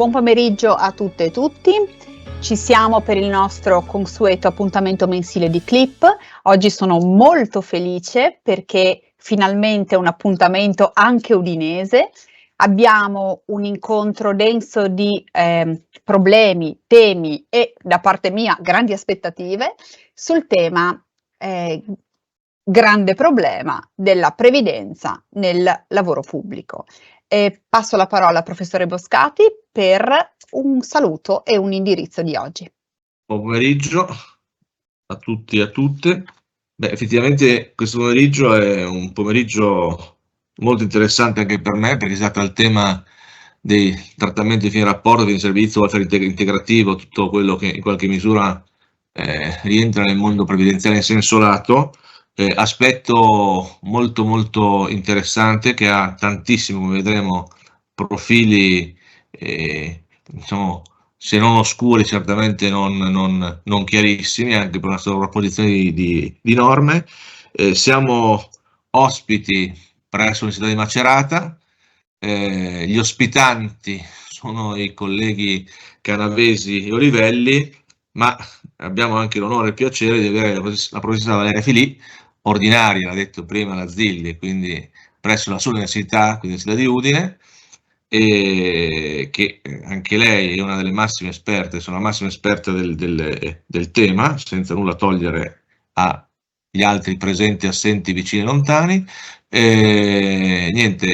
Buon pomeriggio a tutte e tutti. Ci siamo per il nostro consueto appuntamento mensile di Clip. Oggi sono molto felice perché finalmente è un appuntamento anche udinese. Abbiamo un incontro denso di problemi, temi e da parte mia grandi aspettative sul tema grande problema della previdenza nel lavoro pubblico. Passo la parola al professore Boscati per un saluto e un indirizzo di oggi. Buon pomeriggio a tutti e a tutte. Effettivamente questo pomeriggio è un pomeriggio molto interessante anche per me, perché si tratta del tema dei trattamenti di fine rapporto, fine servizio, welfare integrativo, tutto quello che in qualche misura rientra nel mondo previdenziale in senso lato. Aspetto molto molto interessante che ha tantissimo, come vedremo, profili diciamo, se non oscuri, certamente non chiarissimi, anche per una sovrapposizione di norme. Siamo ospiti presso l'Università di Macerata, gli ospitanti sono i colleghi Canavesi e Olivelli, ma abbiamo anche l'onore e il piacere di avere la professoressa Valeria Filì, ordinaria, l'ha detto prima la Zilli, quindi presso la sua università, quindi l'Università di Udine, e che anche lei è una delle massime esperte, sono la massima esperta del tema, senza nulla togliere agli altri presenti, assenti, vicini e lontani. Niente,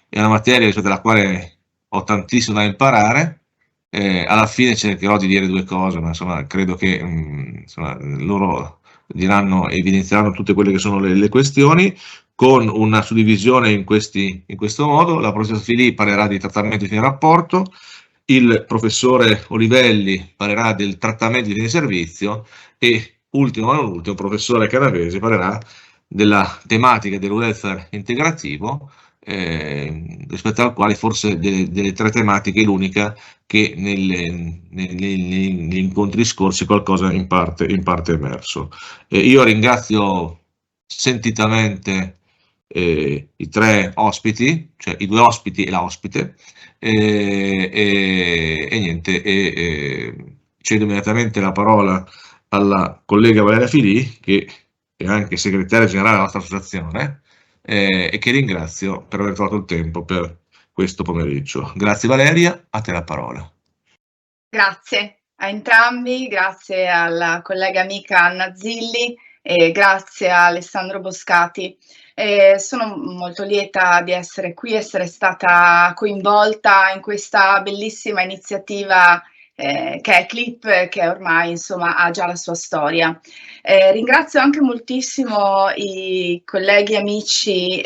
è una materia rispetto alla quale ho tantissimo da imparare. Alla fine cercherò di dire due cose, ma insomma credo che insomma, loro diranno, evidenzieranno tutte quelle che sono le questioni, con una suddivisione in questo modo. La professoressa Filì parlerà di trattamento di fine rapporto, il professore Olivelli parlerà del trattamento di fine servizio e, ultimo ma non ultimo, il professore Canavesi parlerà della tematica del welfare integrativo, rispetto al quale forse delle tre tematiche è l'unica che negli incontri scorsi qualcosa in parte è emerso. Io ringrazio sentitamente i tre ospiti, cioè i due ospiti e la ospite, e niente, cedo immediatamente la parola alla collega Valeria Filì, che è anche segretaria generale della nostra associazione, e che ringrazio per aver trovato il tempo per questo pomeriggio. Grazie Valeria, a te la parola. Grazie a entrambi, grazie alla collega amica Anna Zilli e grazie a Alessandro Boscati. Sono molto lieta di essere qui, essere stata coinvolta in questa bellissima iniziativa che è Clip, che ormai insomma ha già la sua storia. Ringrazio anche moltissimo i colleghi amici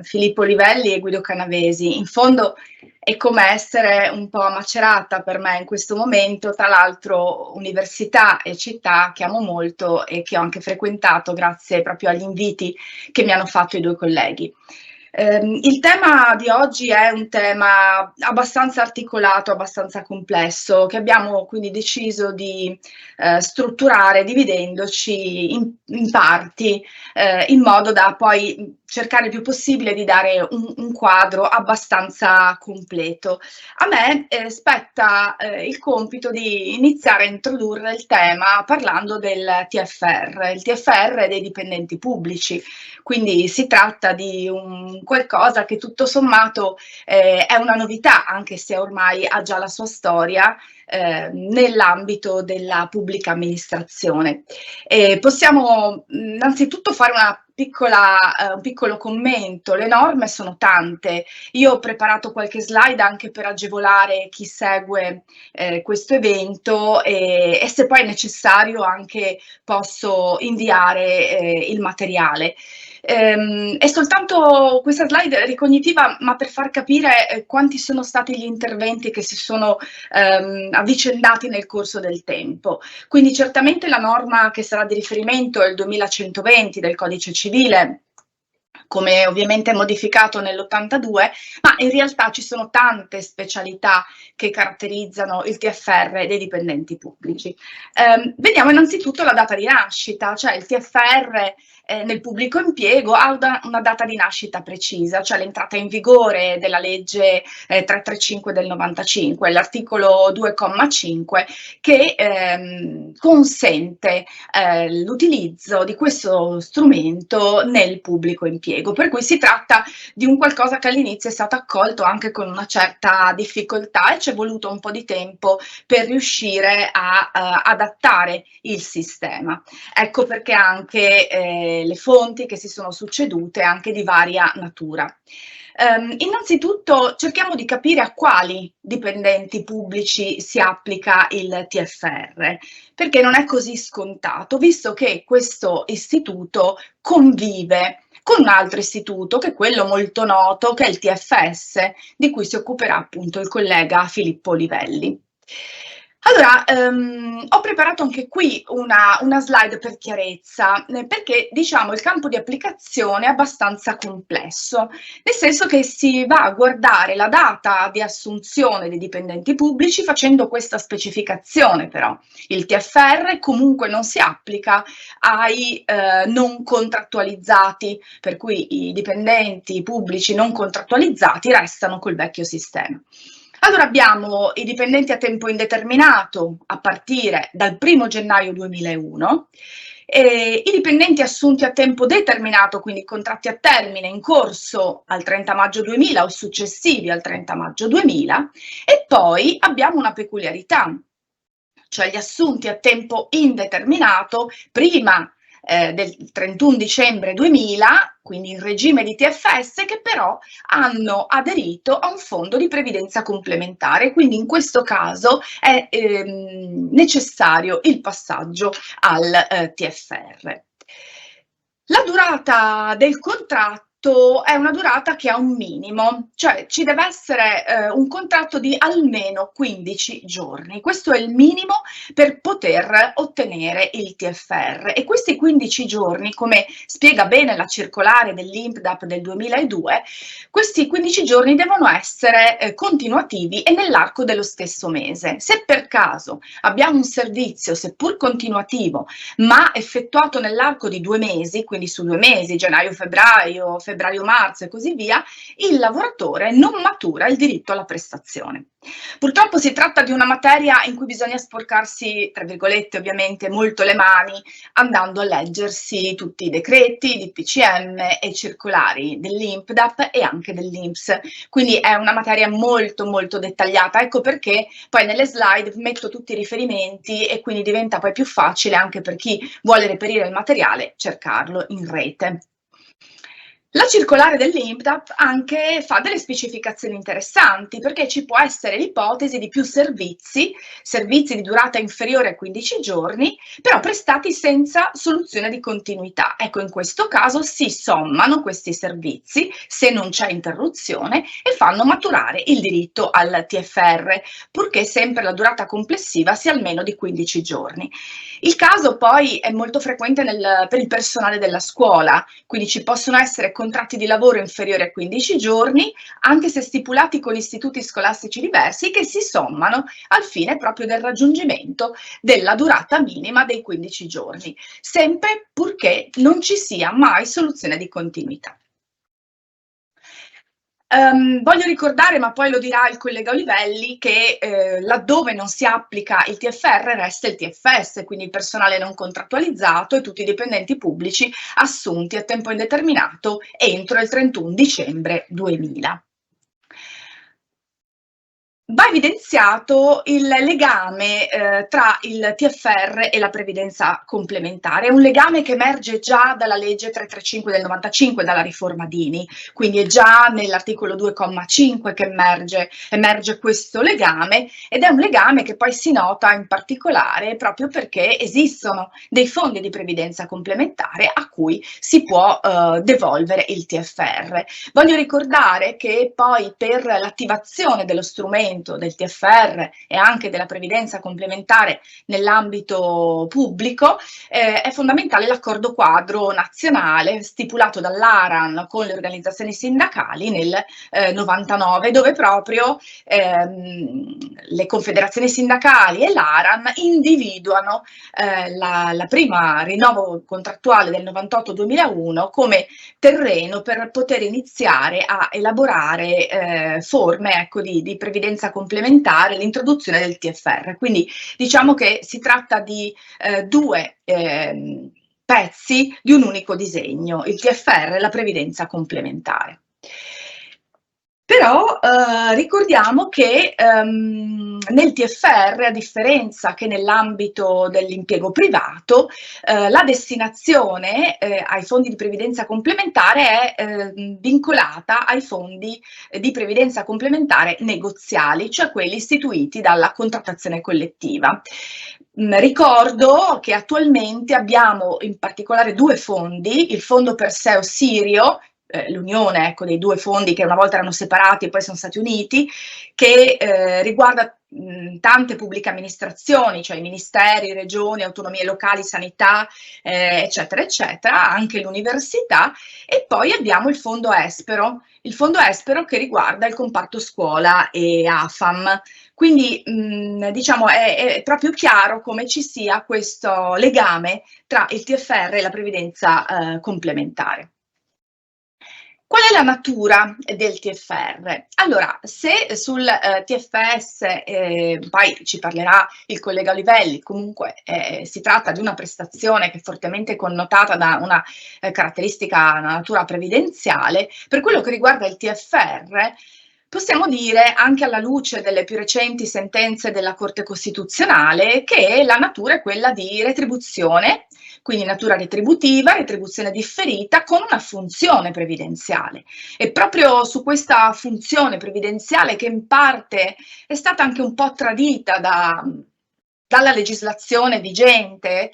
Filippo Livelli e Guido Canavesi. In fondo è come essere un po' a Macerata per me in questo momento, tra l'altro università e città che amo molto e che ho anche frequentato grazie proprio agli inviti che mi hanno fatto i due colleghi. Il tema di oggi è un tema abbastanza articolato, abbastanza complesso, che abbiamo quindi deciso di strutturare dividendoci in parti, in modo da poi cercare il più possibile di dare un quadro abbastanza completo. A me spetta il compito di iniziare a introdurre il tema parlando del TFR, il TFR dei dipendenti pubblici. Quindi si tratta di un qualcosa che tutto sommato è una novità, anche se ormai ha già la sua storia nell'ambito della pubblica amministrazione. Possiamo innanzitutto fare un piccolo commento. Le norme sono tante. Io ho preparato qualche slide anche per agevolare chi segue questo evento e se poi è necessario anche posso inviare il materiale. È soltanto questa slide ricognitiva, ma per far capire quanti sono stati gli interventi che si sono avvicendati nel corso del tempo. Quindi certamente la norma che sarà di riferimento è il 2120 del Codice Civile, come ovviamente modificato nell'82, ma in realtà ci sono tante specialità che caratterizzano il TFR dei dipendenti pubblici. Vediamo innanzitutto la data di nascita, cioè il TFR nel pubblico impiego ha una data di nascita precisa, cioè l'entrata in vigore della legge 335 del 95, l'articolo 2,5, che consente l'utilizzo di questo strumento nel pubblico impiego, per cui si tratta di un qualcosa che all'inizio è stato accolto anche con una certa difficoltà e ci è voluto un po' di tempo per riuscire a adattare il sistema. Ecco perché anche le fonti che si sono succedute anche di varia natura. Innanzitutto cerchiamo di capire a quali dipendenti pubblici si applica il TFR, perché non è così scontato, visto che questo istituto convive con un altro istituto, che è quello molto noto, che è il TFS, di cui si occuperà appunto il collega Filippo Livelli. Allora, ho preparato anche qui una slide per chiarezza, perché diciamo il campo di applicazione è abbastanza complesso, nel senso che si va a guardare la data di assunzione dei dipendenti pubblici facendo questa specificazione però. Il TFR comunque non si applica ai non contrattualizzati, per cui i dipendenti pubblici non contrattualizzati restano col vecchio sistema. Allora abbiamo i dipendenti a tempo indeterminato a partire dal 1° gennaio 2001, i dipendenti assunti a tempo determinato, quindi contratti a termine in corso al 30 maggio 2000 o successivi al 30 maggio 2000, e poi abbiamo una peculiarità, cioè gli assunti a tempo indeterminato prima del 31 dicembre 2000, quindi in regime di TFS, che però hanno aderito a un fondo di previdenza complementare, quindi in questo caso è necessario il passaggio al TFR. La durata del contratto è una durata che ha un minimo, cioè ci deve essere un contratto di almeno 15 giorni. Questo è il minimo per poter ottenere il TFR, e questi 15 giorni, come spiega bene la circolare dell'INPDAP del 2002, questi 15 giorni devono essere continuativi e nell'arco dello stesso mese. Se per caso abbiamo un servizio, seppur continuativo, ma effettuato nell'arco di 2 mesi, quindi su 2 mesi, gennaio-febbraio, febbraio-marzo e così via, il lavoratore non matura il diritto alla prestazione. Purtroppo si tratta di una materia in cui bisogna sporcarsi, tra virgolette ovviamente, molto le mani, andando a leggersi tutti i decreti, i DPCM e circolari dell'INPDAP e anche dell'INPS. Quindi è una materia molto molto dettagliata, ecco perché poi nelle slide metto tutti i riferimenti e quindi diventa poi più facile anche per chi vuole reperire il materiale cercarlo in rete. La circolare dell'INPDAP anche fa delle specificazioni interessanti, perché ci può essere l'ipotesi di più servizi di durata inferiore a 15 giorni, però prestati senza soluzione di continuità. Ecco, in questo caso si sommano questi servizi, se non c'è interruzione, e fanno maturare il diritto al TFR, purché sempre la durata complessiva sia almeno di 15 giorni. Il caso poi è molto frequente per il personale della scuola, quindi ci possono essere contratti di lavoro inferiori a 15 giorni, anche se stipulati con istituti scolastici diversi, che si sommano al fine proprio del raggiungimento della durata minima dei 15 giorni, sempre purché non ci sia mai soluzione di continuità. Voglio ricordare, ma poi lo dirà il collega Olivelli, che laddove non si applica il TFR resta il TFS, quindi il personale non contrattualizzato e tutti i dipendenti pubblici assunti a tempo indeterminato entro il 31 dicembre 2000. Va evidenziato il legame tra il TFR e la previdenza complementare, è un legame che emerge già dalla legge 335 del 95, dalla riforma Dini, quindi è già nell'articolo 2,5 che emerge questo legame, ed è un legame che poi si nota in particolare proprio perché esistono dei fondi di previdenza complementare a cui si può devolvere il TFR. Voglio ricordare che poi per l'attivazione dello strumento funzionamento del TFR e anche della previdenza complementare nell'ambito pubblico, è fondamentale l'accordo quadro nazionale stipulato dall'ARAN con le organizzazioni sindacali nel 99, dove proprio le confederazioni sindacali e l'ARAN individuano la prima rinnovo contrattuale del 98-2001 come terreno per poter iniziare a elaborare forme, ecco, di previdenza complementare, l'introduzione del TFR. Quindi diciamo che si tratta di due pezzi di un unico disegno, il TFR e la previdenza complementare. Però ricordiamo che nel TFR, a differenza che nell'ambito dell'impiego privato, la destinazione ai fondi di previdenza complementare è vincolata ai fondi di previdenza complementare negoziali, cioè quelli istituiti dalla contrattazione collettiva. Ricordo che attualmente abbiamo in particolare due fondi, il fondo Perseo Sirio, l'unione, ecco, dei due fondi che una volta erano separati e poi sono stati uniti, che riguarda tante pubbliche amministrazioni, cioè i ministeri, regioni, autonomie locali, sanità, eccetera, eccetera, anche l'università, e poi abbiamo il fondo Espero che riguarda il comparto scuola e AFAM. Quindi diciamo è proprio chiaro come ci sia questo legame tra il TFR e la previdenza complementare. Qual è la natura del TFR? Allora, se sul TFS, poi ci parlerà il collega Olivelli, comunque si tratta di una prestazione che è fortemente connotata da una caratteristica, una natura previdenziale, per quello che riguarda il TFR, possiamo dire, anche alla luce delle più recenti sentenze della Corte Costituzionale, che la natura è quella di retribuzione, quindi natura retributiva, retribuzione differita con una funzione previdenziale. E proprio su questa funzione previdenziale, che in parte è stata anche un po' tradita dalla legislazione vigente,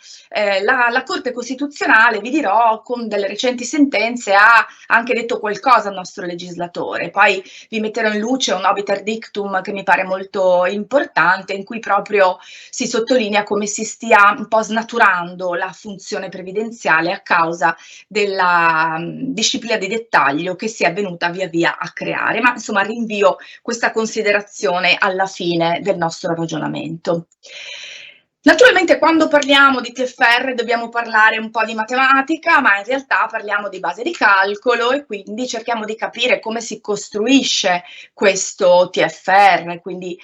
la Corte Costituzionale, vi dirò, con delle recenti sentenze ha anche detto qualcosa al nostro legislatore. Poi vi metterò in luce un obiter dictum che mi pare molto importante, in cui proprio si sottolinea come si stia un po' snaturando la funzione previdenziale a causa della disciplina di dettaglio che si è venuta via via a creare. Ma insomma rinvio questa considerazione alla fine del nostro ragionamento. Naturalmente quando parliamo di TFR dobbiamo parlare un po' di matematica, ma in realtà parliamo di base di calcolo e quindi cerchiamo di capire come si costruisce questo TFR, quindi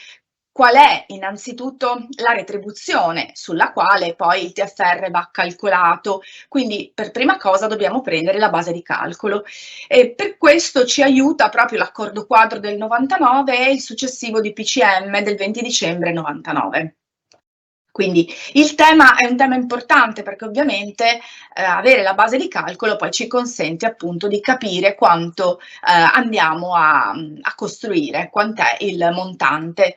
qual è innanzitutto la retribuzione sulla quale poi il TFR va calcolato. Quindi per prima cosa dobbiamo prendere la base di calcolo e per questo ci aiuta proprio l'accordo quadro del 99 e il successivo DPCM del 20 dicembre 99. Quindi il tema è un tema importante perché ovviamente avere la base di calcolo poi ci consente appunto di capire quanto andiamo a costruire, quant'è il montante.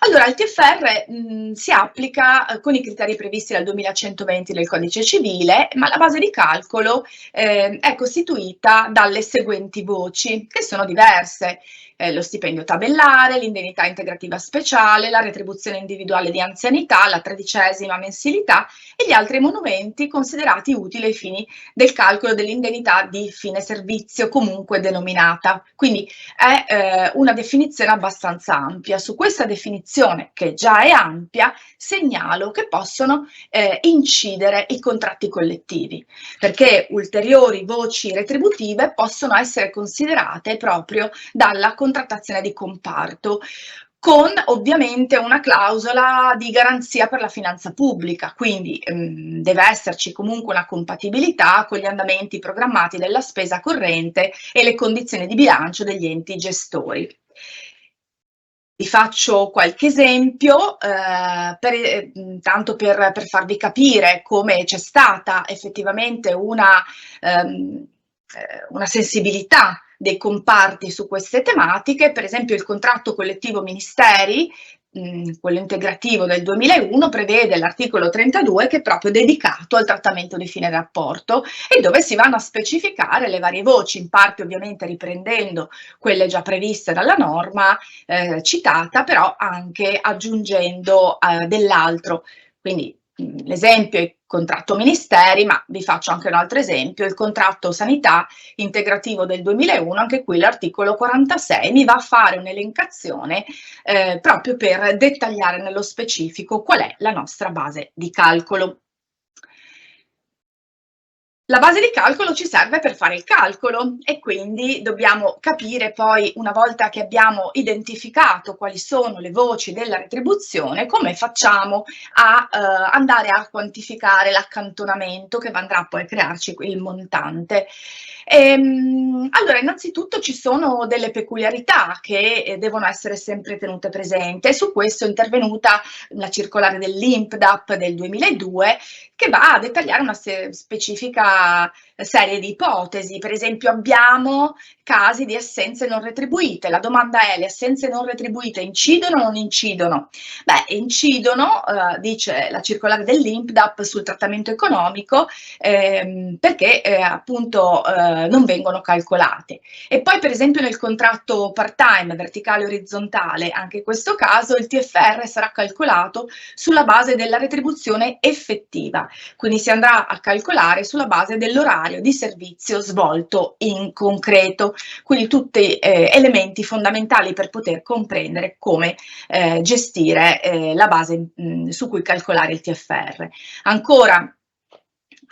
Allora, il TFR si applica con i criteri previsti dal 2120 del Codice Civile, ma la base di calcolo è costituita dalle seguenti voci, che sono diverse. Lo stipendio tabellare, l'indennità integrativa speciale, la retribuzione individuale di anzianità, la 13ª mensilità e gli altri emolumenti considerati utili ai fini del calcolo dell'indennità di fine servizio, comunque denominata. Quindi è una definizione abbastanza ampia. Su questa definizione, che già è ampia, segnalo che possono incidere i contratti collettivi, perché ulteriori voci retributive possono essere considerate proprio dalla contrattazione di comparto, con ovviamente una clausola di garanzia per la finanza pubblica, quindi deve esserci comunque una compatibilità con gli andamenti programmati della spesa corrente e le condizioni di bilancio degli enti gestori. Vi faccio qualche esempio, tanto per farvi capire come c'è stata effettivamente una sensibilità dei comparti su queste tematiche. Per esempio il contratto collettivo ministeri quello integrativo del 2001, prevede l'articolo 32 che è proprio dedicato al trattamento di fine rapporto e dove si vanno a specificare le varie voci, in parte ovviamente riprendendo quelle già previste dalla norma citata, però anche aggiungendo dell'altro. Quindi l'esempio è il contratto ministeri, ma vi faccio anche un altro esempio, il contratto sanità integrativo del 2001, anche qui l'articolo 46 mi va a fare un'elencazione proprio per dettagliare nello specifico qual è la nostra base di calcolo. La base di calcolo ci serve per fare il calcolo e quindi dobbiamo capire poi, una volta che abbiamo identificato quali sono le voci della retribuzione, come facciamo a andare a quantificare l'accantonamento che andrà poi a crearci il montante. Allora, innanzitutto ci sono delle peculiarità che devono essere sempre tenute presenti e su questo è intervenuta la circolare dell'INPDAP del 2002 che va a dettagliare una specifica serie di ipotesi. Per esempio abbiamo casi di assenze non retribuite. La domanda è: le assenze non retribuite incidono o non incidono? Beh, incidono, dice la circolare dell'INPDAP, sul trattamento economico perché appunto non vengono calcolate. E poi per esempio nel contratto part-time, verticale orizzontale, anche in questo caso il TFR sarà calcolato sulla base della retribuzione effettiva, quindi si andrà a calcolare sulla base dell'orario di servizio svolto in concreto, quindi tutti elementi fondamentali per poter comprendere come gestire la base su cui calcolare il TFR. Ancora,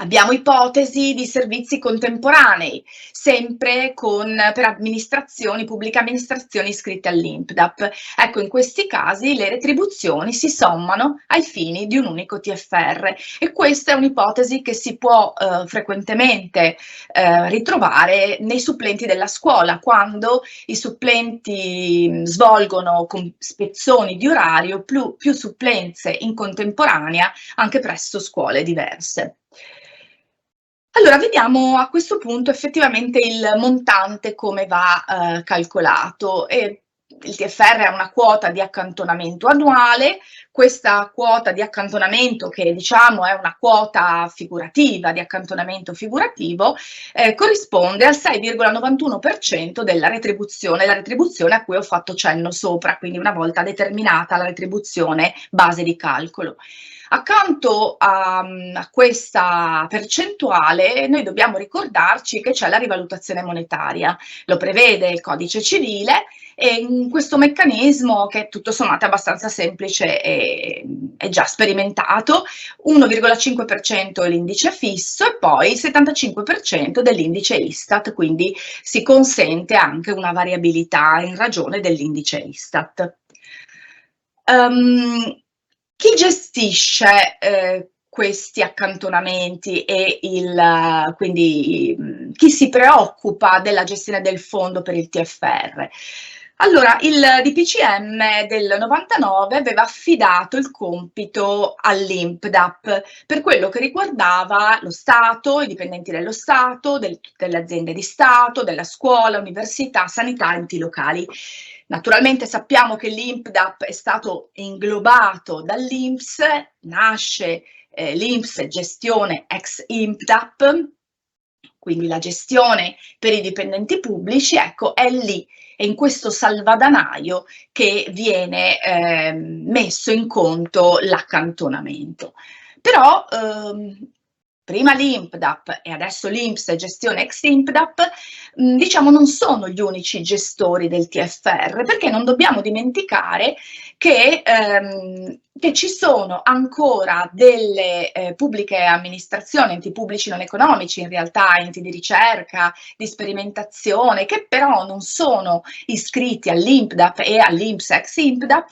abbiamo ipotesi di servizi contemporanei, sempre per amministrazioni, pubbliche amministrazioni iscritte all'INPDAP. Ecco, in questi casi le retribuzioni si sommano ai fini di un unico TFR e questa è un'ipotesi che si può frequentemente ritrovare nei supplenti della scuola, quando i supplenti svolgono con spezzoni di orario più supplenze in contemporanea anche presso scuole diverse. Allora, vediamo a questo punto effettivamente il montante come va calcolato. Il TFR ha una quota di accantonamento annuale, questa quota di accantonamento, che diciamo è una quota figurativa, di accantonamento figurativo, corrisponde al 6,91% della retribuzione, la retribuzione a cui ho fatto cenno sopra, quindi una volta determinata la retribuzione base di calcolo. Accanto a questa percentuale noi dobbiamo ricordarci che c'è la rivalutazione monetaria, lo prevede il codice civile e in questo meccanismo, che è tutto sommato abbastanza semplice e è già sperimentato, 1,5% è l'indice fisso e poi il 75% dell'indice Istat, quindi si consente anche una variabilità in ragione dell'indice Istat. Chi gestisce questi accantonamenti e quindi chi si preoccupa della gestione del fondo per il TFR? Allora, il DPCM del 99 aveva affidato il compito all'INPDAP per quello che riguardava lo Stato, i dipendenti dello Stato, delle aziende di Stato, della scuola, università, sanità, enti locali. Naturalmente sappiamo che l'INPDAP è stato inglobato dall'INPS, nasce l'INPS gestione ex INPDAP, quindi la gestione per i dipendenti pubblici, ecco, è lì, è in questo salvadanaio che viene messo in conto l'accantonamento. Però prima l'INPDAP e adesso l'INPS gestione ex INPDAP, diciamo non sono gli unici gestori del TFR, perché non dobbiamo dimenticare che ci sono ancora delle pubbliche amministrazioni, enti pubblici non economici, in realtà enti di ricerca, di sperimentazione, che però non sono iscritti all'INPDAP e all'INPS ex INPDAP,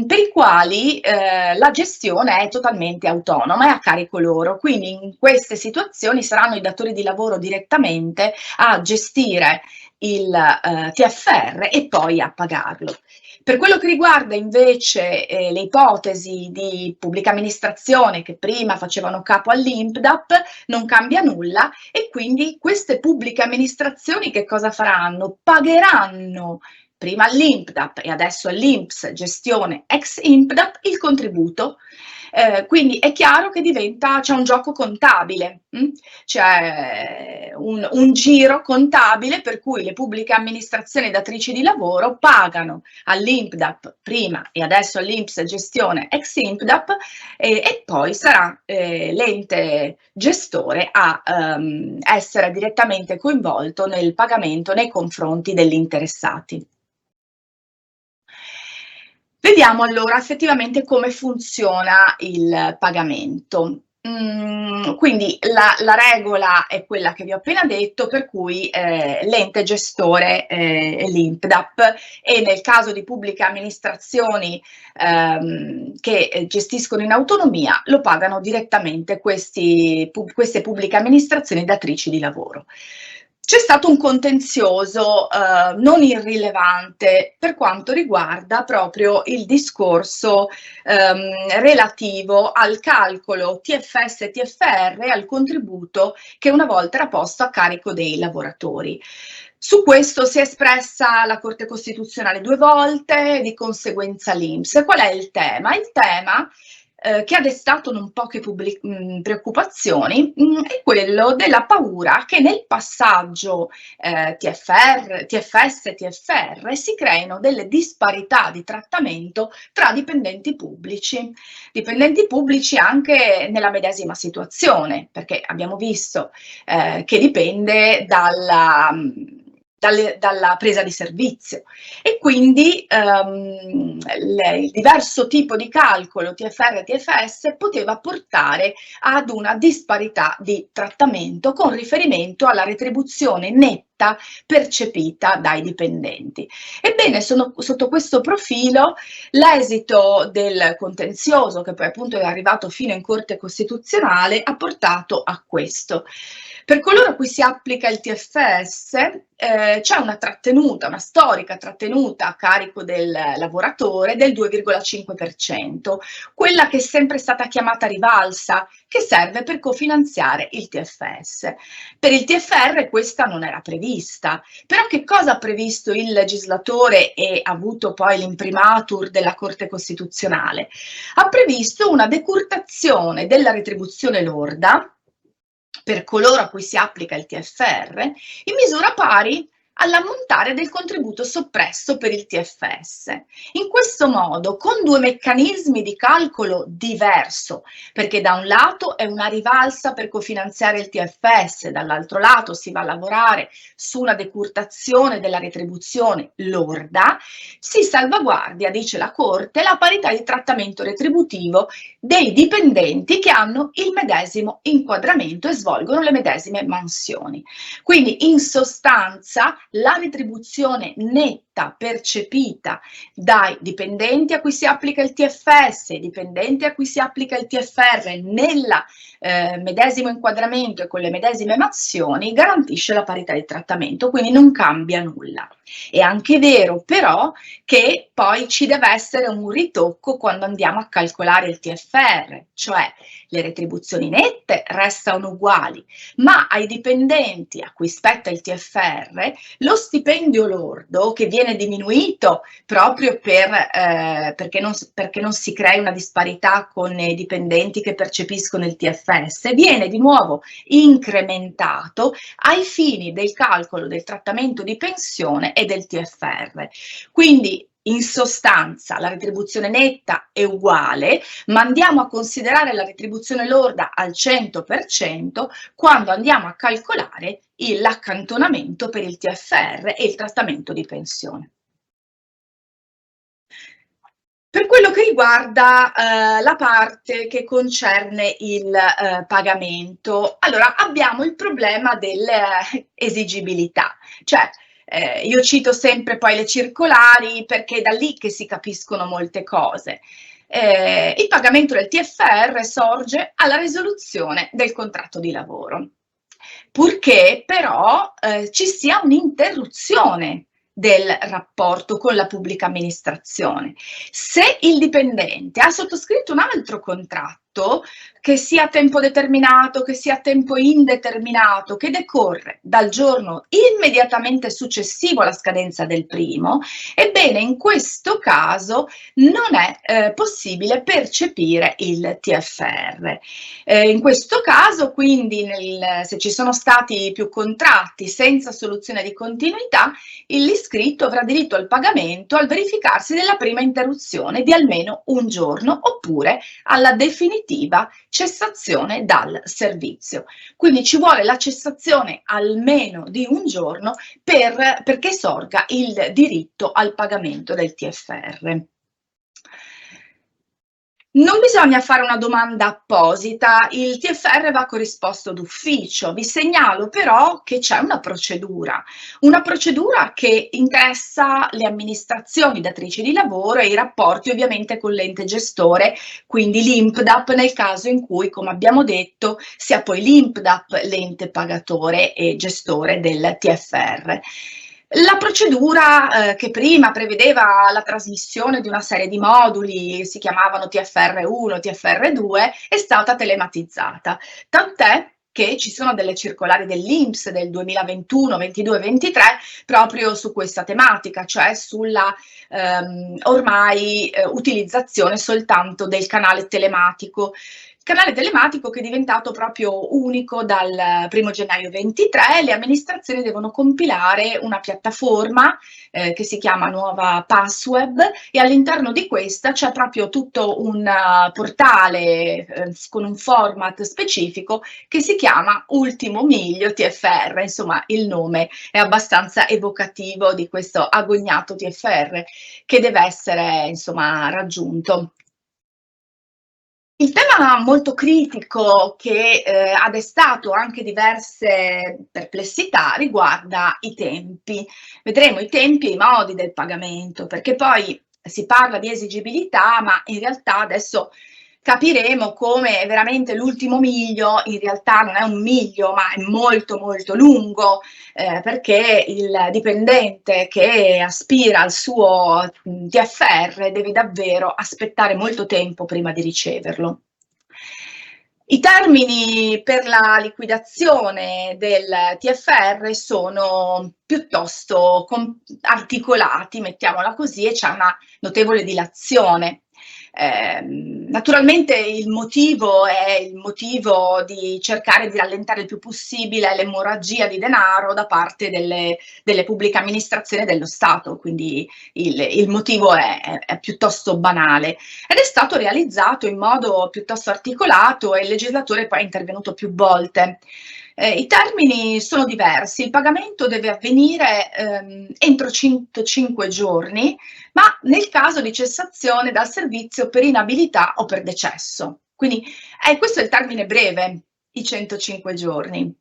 per i quali la gestione è totalmente autonoma e a carico loro. Quindi in queste situazioni saranno i datori di lavoro direttamente a gestire il TFR e poi a pagarlo. Per quello che riguarda invece le ipotesi di pubblica amministrazione che prima facevano capo all'INPDAP, non cambia nulla e quindi queste pubbliche amministrazioni che cosa faranno? Pagheranno prima all'INPDAP e adesso all'INPS, gestione ex INPDAP, il contributo. Quindi è chiaro che c'è un gioco contabile, c'è un giro contabile per cui le pubbliche amministrazioni datrici di lavoro pagano all'INPDAP prima e adesso all'INPS gestione ex INPDAP e poi sarà l'ente gestore a essere direttamente coinvolto nel pagamento nei confronti degli interessati. Vediamo allora effettivamente come funziona il pagamento. Quindi la regola è quella che vi ho appena detto, per cui l'ente gestore è l'INPDAP e nel caso di pubbliche amministrazioni che gestiscono in autonomia lo pagano direttamente queste pubbliche amministrazioni datrici di lavoro. C'è stato un contenzioso non irrilevante per quanto riguarda proprio il discorso relativo al calcolo TFS e TFR, al contributo che una volta era posto a carico dei lavoratori. Su questo si è espressa la Corte Costituzionale 2 volte, di conseguenza l'INPS. Qual è il tema? Il tema che ha destato non poche preoccupazioni, è quello della paura che nel passaggio TFS-TFR si creino delle disparità di trattamento tra dipendenti pubblici anche nella medesima situazione, perché abbiamo visto che dipende dalla presa di servizio e quindi il diverso tipo di calcolo TFR e TFS poteva portare ad una disparità di trattamento con riferimento alla retribuzione netta percepita dai dipendenti. Ebbene, sotto questo profilo l'esito del contenzioso, che poi appunto è arrivato fino in Corte Costituzionale, ha portato a questo. Per coloro a cui si applica il TFS c'è una storica trattenuta a carico del lavoratore del 2,5%, quella che è sempre stata chiamata rivalsa, che serve per cofinanziare il TFS. Per il TFR questa non era prevista, però che cosa ha previsto il legislatore e ha avuto poi l'imprimatur della Corte Costituzionale? Ha previsto una decurtazione della retribuzione lorda per coloro a cui si applica il TFR in misura pari all'ammontare del contributo soppresso per il TFS. In questo modo, con due meccanismi di calcolo diverso, perché da un lato è una rivalsa per cofinanziare il TFS, dall'altro lato si va a lavorare su una decurtazione della retribuzione lorda, si salvaguardia, dice la Corte, la parità di trattamento retributivo dei dipendenti che hanno il medesimo inquadramento e svolgono le medesime mansioni. Quindi, in sostanza, la retribuzione netta percepita dai dipendenti a cui si applica il TFS e dipendenti a cui si applica il TFR nel medesimo inquadramento e con le medesime mansioni garantisce la parità di trattamento, quindi non cambia nulla. È anche vero però che poi ci deve essere un ritocco quando andiamo a calcolare il TFR, cioè le retribuzioni nette restano uguali, ma ai dipendenti a cui spetta il TFR lo stipendio lordo, che viene diminuito proprio perché non si crei una disparità con i dipendenti che percepiscono il TFS, viene di nuovo incrementato ai fini del calcolo del trattamento di pensione e del TFR. Quindi in sostanza la retribuzione netta è uguale, ma andiamo a considerare la retribuzione lorda al 100% quando andiamo a calcolare l'accantonamento per il TFR e il trattamento di pensione. Per quello che riguarda la parte che concerne il pagamento, allora abbiamo il problema dell'esigibilità, cioè io cito sempre poi le circolari perché è da lì che si capiscono molte cose. Il pagamento del TFR sorge alla risoluzione del contratto di lavoro, purché però ci sia un'interruzione del rapporto con la pubblica amministrazione. Se il dipendente ha sottoscritto un altro contratto che sia a tempo determinato, che sia a tempo indeterminato, che decorre dal giorno immediatamente successivo alla scadenza del primo, ebbene in questo caso non è possibile percepire il TFR. In questo caso quindi se ci sono stati più contratti senza soluzione di continuità, l'iscritto avrà diritto al pagamento al verificarsi della prima interruzione di almeno un giorno oppure alla definitiva cessazione dal servizio. Quindi ci vuole la cessazione almeno di un giorno perché sorga il diritto al pagamento del TFR. Non bisogna fare una domanda apposita, il TFR va corrisposto d'ufficio. Vi segnalo però che c'è una procedura che interessa le amministrazioni datrici di lavoro e i rapporti ovviamente con l'ente gestore, quindi l'INPDAP nel caso in cui, come abbiamo detto, sia poi l'INPDAP l'ente pagatore e gestore del TFR. La procedura che prima prevedeva la trasmissione di una serie di moduli, si chiamavano TFR1, TFR2, è stata telematizzata, tant'è che ci sono delle circolari dell'INPS del 2021, 22 e 23 proprio su questa tematica, cioè sulla ormai utilizzazione soltanto del canale telematico. Canale telematico che è diventato proprio unico dal 1 gennaio 23, le amministrazioni devono compilare una piattaforma che si chiama Nuova Passweb e all'interno di questa c'è proprio tutto un portale con un format specifico che si chiama Ultimo Miglio TFR, insomma il nome è abbastanza evocativo di questo agognato TFR che deve essere insomma raggiunto. Il tema molto critico che ha destato anche diverse perplessità riguarda i tempi. Vedremo i tempi e i modi del pagamento, perché poi si parla di esigibilità, ma in realtà adesso capiremo come veramente l'ultimo miglio in realtà non è un miglio, ma è molto molto lungo, perché il dipendente che aspira al suo TFR deve davvero aspettare molto tempo prima di riceverlo. I termini per la liquidazione del TFR sono piuttosto articolati, mettiamola così, e c'è una notevole dilazione. Naturalmente il motivo è il motivo di cercare di rallentare il più possibile l'emorragia di denaro da parte delle pubbliche amministrazioni dello Stato, quindi il motivo è piuttosto banale ed è stato realizzato in modo piuttosto articolato e il legislatore poi è intervenuto più volte. I termini sono diversi, il pagamento deve avvenire entro 105 giorni, ma nel caso di cessazione dal servizio per inabilità o per decesso. Quindi questo è il termine breve, i 105 giorni.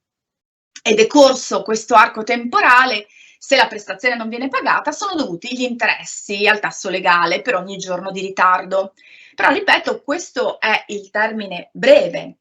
È decorso questo arco temporale, se la prestazione non viene pagata sono dovuti gli interessi al tasso legale per ogni giorno di ritardo. Però ripeto, questo è il termine breve,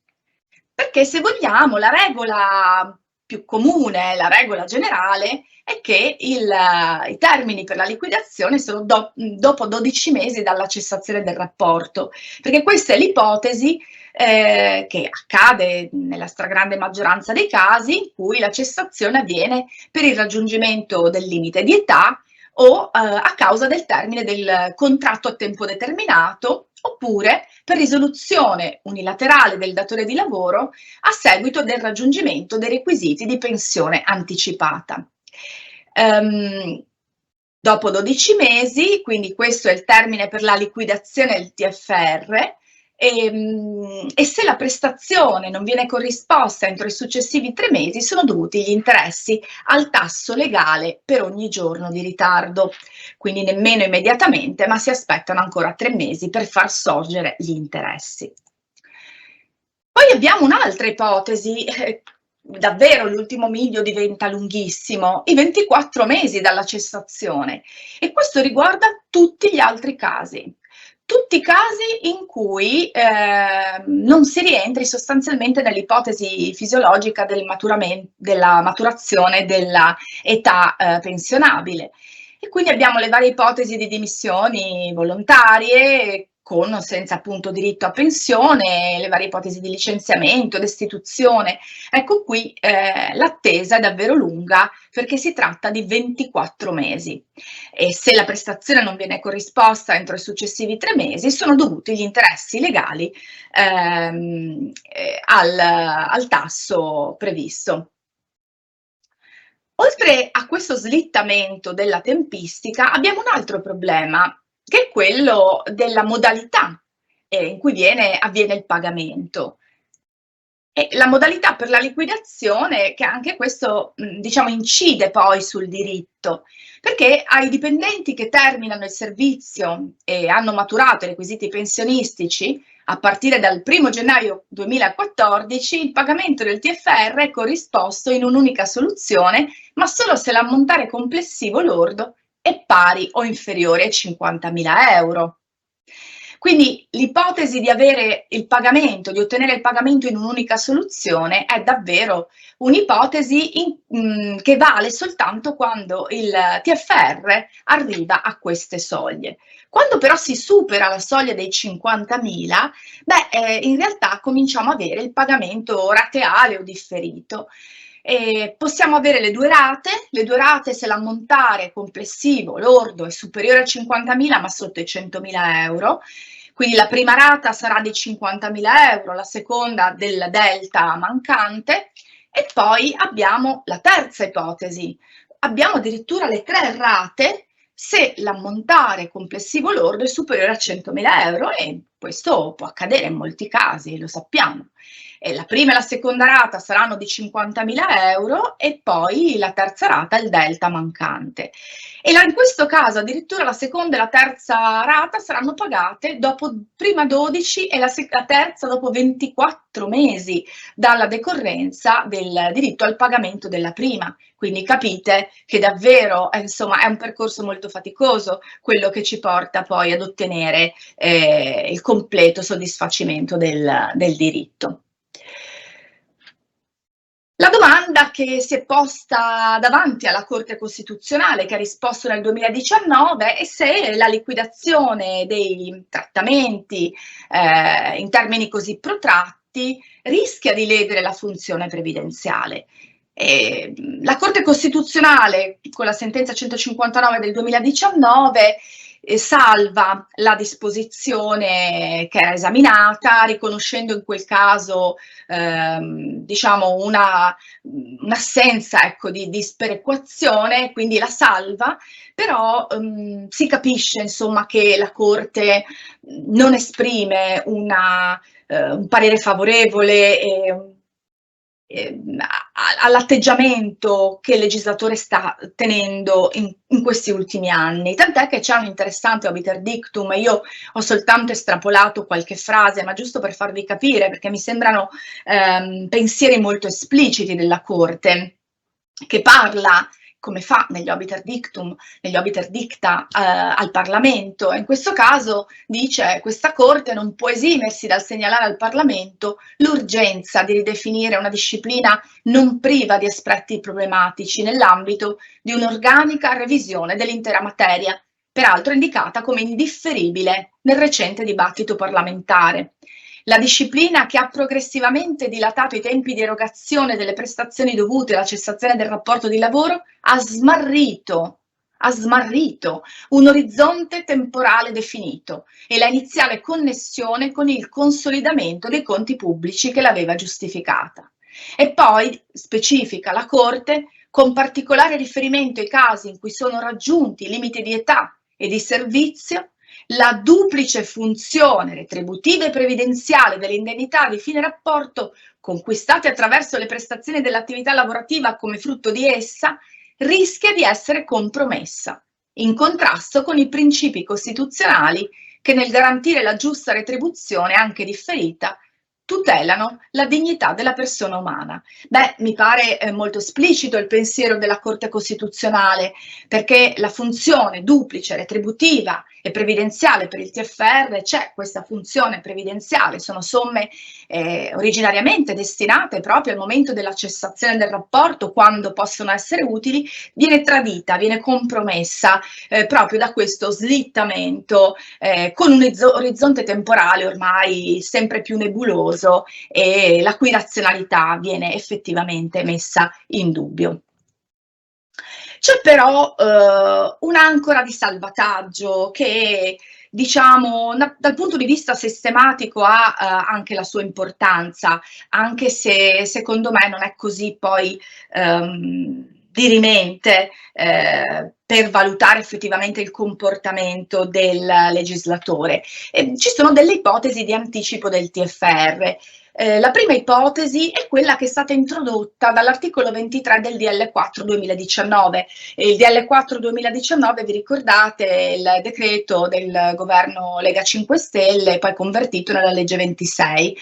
perché se vogliamo la regola più comune, la regola generale, è che i termini per la liquidazione sono dopo 12 mesi dalla cessazione del rapporto, perché questa è l'ipotesi che accade nella stragrande maggioranza dei casi in cui la cessazione avviene per il raggiungimento del limite di età o a causa del termine del contratto a tempo determinato oppure per risoluzione unilaterale del datore di lavoro a seguito del raggiungimento dei requisiti di pensione anticipata. Dopo 12 mesi, quindi questo è il termine per la liquidazione del TFR, e se la prestazione non viene corrisposta entro i successivi 3 mesi sono dovuti gli interessi al tasso legale per ogni giorno di ritardo, quindi nemmeno immediatamente, ma si aspettano ancora 3 mesi per far sorgere gli interessi. Poi abbiamo un'altra ipotesi, davvero l'ultimo miglio diventa lunghissimo, i 24 mesi dalla cessazione, e questo riguarda tutti gli altri casi. Tutti i casi in cui non si rientri sostanzialmente nell'ipotesi fisiologica della maturazione della età pensionabile. E quindi abbiamo le varie ipotesi di dimissioni volontarie, con o senza appunto diritto a pensione, le varie ipotesi di licenziamento, destituzione. Ecco qui l'attesa è davvero lunga perché si tratta di 24 mesi e se la prestazione non viene corrisposta entro i successivi 3 mesi sono dovuti gli interessi legali al tasso previsto. Oltre a questo slittamento della tempistica abbiamo un altro problema, che è quello della modalità in cui avviene il pagamento. E la modalità per la liquidazione, che anche questo diciamo incide poi sul diritto, perché ai dipendenti che terminano il servizio e hanno maturato i requisiti pensionistici a partire dal 1 gennaio 2014 il pagamento del TFR è corrisposto in un'unica soluzione, ma solo se l'ammontare complessivo lordo è pari o inferiore ai 50.000 euro. Quindi l'ipotesi di avere il pagamento, di ottenere il pagamento in un'unica soluzione è davvero un'ipotesi che vale soltanto quando il TFR arriva a queste soglie. Quando però si supera la soglia dei 50.000, in realtà cominciamo a avere il pagamento rateale o differito. Possiamo avere le due rate se l'ammontare complessivo lordo è superiore a 50.000 ma sotto i 100.000 euro, quindi la prima rata sarà di 50.000 euro, la seconda del delta mancante e poi abbiamo la terza ipotesi, abbiamo addirittura le 3 rate se l'ammontare complessivo lordo è superiore a 100.000 euro e questo può accadere in molti casi, lo sappiamo. La prima e la seconda rata saranno di 50.000 euro e poi la terza rata il delta mancante. E in questo caso addirittura la seconda e la terza rata saranno pagate dopo prima 12 e la terza dopo 24 mesi dalla decorrenza del diritto al pagamento della prima. Quindi capite che davvero insomma, è un percorso molto faticoso quello che ci porta poi ad ottenere il completo soddisfacimento del diritto. La domanda che si è posta davanti alla Corte Costituzionale, che ha risposto nel 2019, è se la liquidazione dei trattamenti in termini così protratti rischia di ledere la funzione previdenziale. La Corte Costituzionale, con la sentenza 159 del 2019, salva la disposizione che era esaminata, riconoscendo in quel caso diciamo un'assenza ecco, di sperequazione, quindi la salva, però si capisce insomma che la Corte non esprime un parere favorevole all'atteggiamento che il legislatore sta tenendo in questi ultimi anni, tant'è che c'è un interessante obiter dictum, e io ho soltanto estrapolato qualche frase, ma giusto per farvi capire, perché mi sembrano pensieri molto espliciti della Corte, che parla, come fa negli obiter dictum, negli obiter dicta al Parlamento. In questo caso dice: questa Corte non può esimersi dal segnalare al Parlamento l'urgenza di ridefinire una disciplina non priva di aspetti problematici nell'ambito di un'organica revisione dell'intera materia, peraltro indicata come indifferibile nel recente dibattito parlamentare. La disciplina che ha progressivamente dilatato i tempi di erogazione delle prestazioni dovute alla cessazione del rapporto di lavoro ha smarrito un orizzonte temporale definito e la iniziale connessione con il consolidamento dei conti pubblici che l'aveva giustificata. E poi specifica la Corte, con particolare riferimento ai casi in cui sono raggiunti i limiti di età e di servizio, la duplice funzione retributiva e previdenziale delle indennità di fine rapporto conquistate attraverso le prestazioni dell'attività lavorativa come frutto di essa rischia di essere compromessa, in contrasto con i principi costituzionali che nel garantire la giusta retribuzione anche differita tutelano la dignità della persona umana. Beh, mi pare molto esplicito il pensiero della Corte Costituzionale, perché la funzione duplice, retributiva e previdenziale per il TFR c'è questa funzione previdenziale, sono somme originariamente destinate proprio al momento della cessazione del rapporto, quando possono essere utili, viene tradita, viene compromessa proprio da questo slittamento con un orizzonte temporale ormai sempre più nebuloso e la cui razionalità viene effettivamente messa in dubbio. C'è però un'ancora di salvataggio che, diciamo, dal punto di vista sistematico ha anche la sua importanza, anche se secondo me non è così poi dirimente per valutare effettivamente il comportamento del legislatore. Ci sono delle ipotesi di anticipo del TFR. La prima ipotesi è quella che è stata introdotta dall'articolo 23 del DL4 2019. Il DL4 2019, vi ricordate, il decreto del governo Lega 5 Stelle, poi convertito nella legge 26.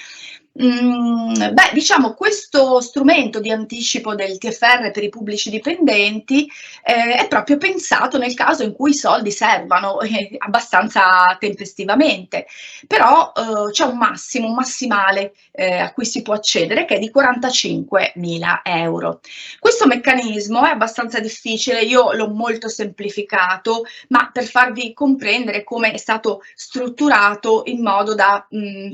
Beh, diciamo, questo strumento di anticipo del TFR per i pubblici dipendenti è proprio pensato nel caso in cui i soldi servano abbastanza tempestivamente, però c'è un massimale a cui si può accedere, che è di 45.000 euro. Questo meccanismo è abbastanza difficile, io l'ho molto semplificato, ma per farvi comprendere come è stato strutturato in modo da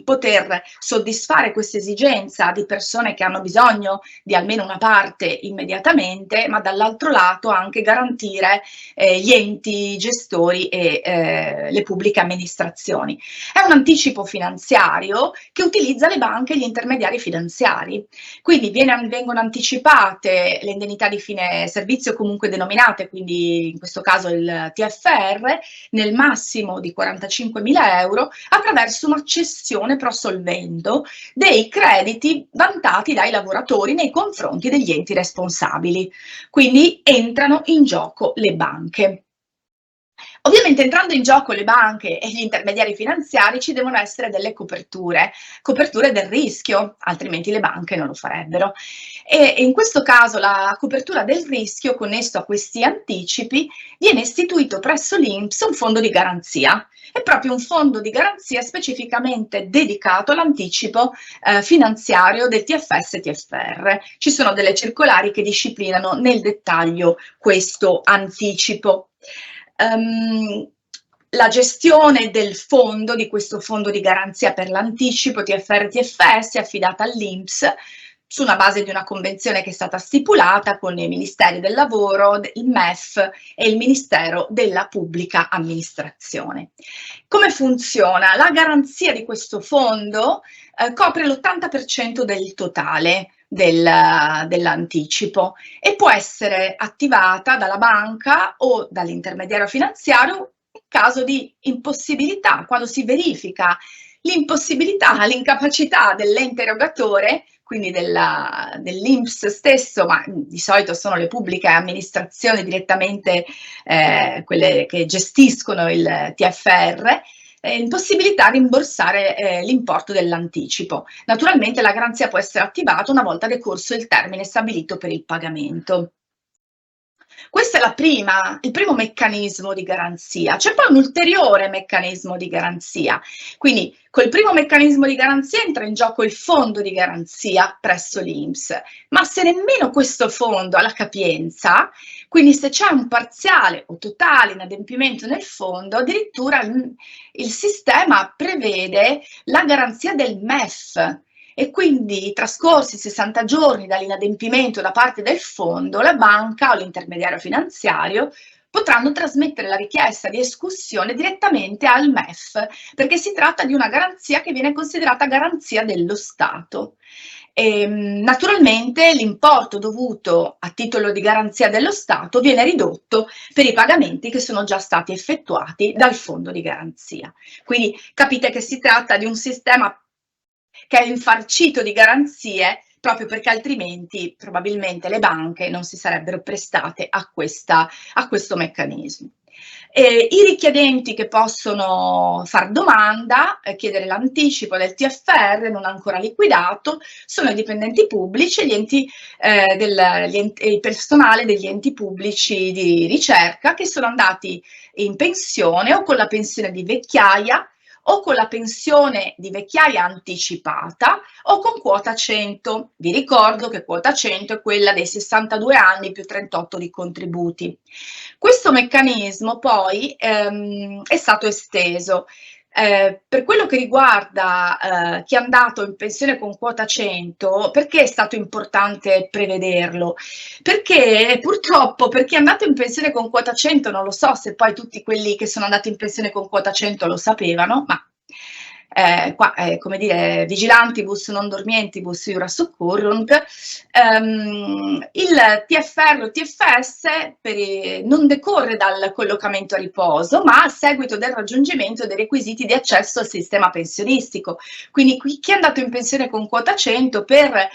poter soddisfare questa esigenza di persone che hanno bisogno di almeno una parte immediatamente, ma dall'altro lato anche garantire gli enti gestori e le pubbliche amministrazioni. È un anticipo finanziario che utilizza le banche e gli intermediari finanziari, quindi vengono anticipate le indennità di fine servizio comunque denominate, quindi in questo caso il TFR, nel massimo di 45.000 euro attraverso una cessione pro solvendo dei crediti vantati dai lavoratori nei confronti degli enti responsabili. Quindi entrano in gioco le banche. Ovviamente entrando in gioco le banche e gli intermediari finanziari ci devono essere delle coperture del rischio, altrimenti le banche non lo farebbero. E in questo caso la copertura del rischio connesso a questi anticipi viene istituito presso l'INPS un fondo di garanzia. È proprio un fondo di garanzia specificamente dedicato all'anticipo finanziario del TFS e TFR. Ci sono delle circolari che disciplinano nel dettaglio questo anticipo. La gestione del fondo, di questo fondo di garanzia per l'anticipo TFR-TFS è affidata all'INPS su una base di una convenzione che è stata stipulata con i Ministeri del Lavoro, il MEF e il Ministero della Pubblica Amministrazione. Come funziona? La garanzia di questo fondo copre l'80% del totale dell'anticipo e può essere attivata dalla banca o dall'intermediario finanziario in caso di impossibilità, quando si verifica l'impossibilità, l'incapacità dell'ente erogatore, quindi dell'INPS stesso, ma di solito sono le pubbliche amministrazioni direttamente quelle che gestiscono il TFR, impossibilità a rimborsare l'importo dell'anticipo. Naturalmente la garanzia può essere attivata una volta decorso il termine stabilito per il pagamento. Questo è il primo meccanismo di garanzia. C'è poi un ulteriore meccanismo di garanzia. Quindi col primo meccanismo di garanzia entra in gioco il fondo di garanzia presso l'INPS, ma se nemmeno questo fondo ha la capienza, quindi se c'è un parziale o totale inadempimento nel fondo, addirittura il sistema prevede la garanzia del MEF. E quindi trascorsi 60 giorni dall'inadempimento da parte del fondo, la banca o l'intermediario finanziario potranno trasmettere la richiesta di escussione direttamente al MEF, perché si tratta di una garanzia che viene considerata garanzia dello Stato. Naturalmente l'importo dovuto a titolo di garanzia dello Stato viene ridotto per i pagamenti che sono già stati effettuati dal fondo di garanzia. Quindi capite che si tratta di un sistema che è infarcito di garanzie, proprio perché altrimenti probabilmente le banche non si sarebbero prestate a questo meccanismo. I richiedenti che possono far domanda, chiedere l'anticipo del TFR non ancora liquidato, sono i dipendenti pubblici e il personale degli enti pubblici di ricerca che sono andati in pensione o con la pensione di vecchiaia o con la pensione di vecchiaia anticipata o con quota 100. Vi ricordo che quota 100 è quella dei 62 anni più 38 di contributi. Questo meccanismo poi è stato esteso. Per quello che riguarda chi è andato in pensione con quota 100, perché è stato importante prevederlo? Perché purtroppo per chi è andato in pensione con quota 100, non lo so se poi tutti quelli che sono andati in pensione con quota 100 lo sapevano, ma qua è come dire vigilantibus non dormientibus iura succurrunt, il TFR o TFS non decorre dal collocamento a riposo, ma a seguito del raggiungimento dei requisiti di accesso al sistema pensionistico. Quindi chi è andato in pensione con quota 100 per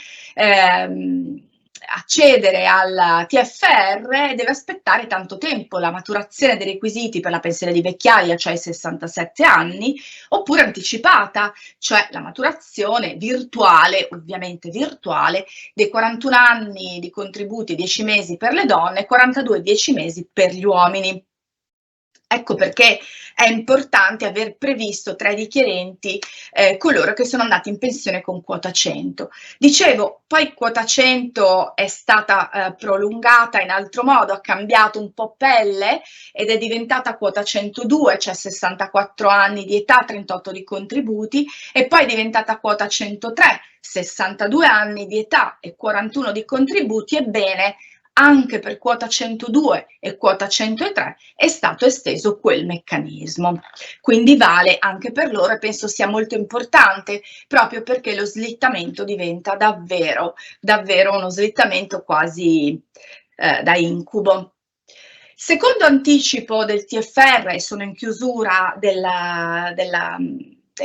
accedere al TFR deve aspettare tanto tempo, la maturazione dei requisiti per la pensione di vecchiaia, cioè i 67 anni, oppure anticipata, cioè la maturazione virtuale, ovviamente virtuale, dei 41 anni di contributi 10 mesi per le donne e 42 10 mesi per gli uomini. Ecco perché è importante aver previsto tra i richiedenti coloro che sono andati in pensione con quota 100. Dicevo, poi quota 100 è stata prolungata in altro modo, ha cambiato un po' pelle ed è diventata quota 102, cioè 64 anni di età, 38 di contributi, e poi è diventata quota 103, 62 anni di età e 41 di contributi. Ebbene, anche per quota 102 e quota 103 è stato esteso quel meccanismo. Quindi vale anche per loro e penso sia molto importante, proprio perché lo slittamento diventa davvero uno slittamento quasi da incubo. Secondo anticipo del TFR, sono in chiusura della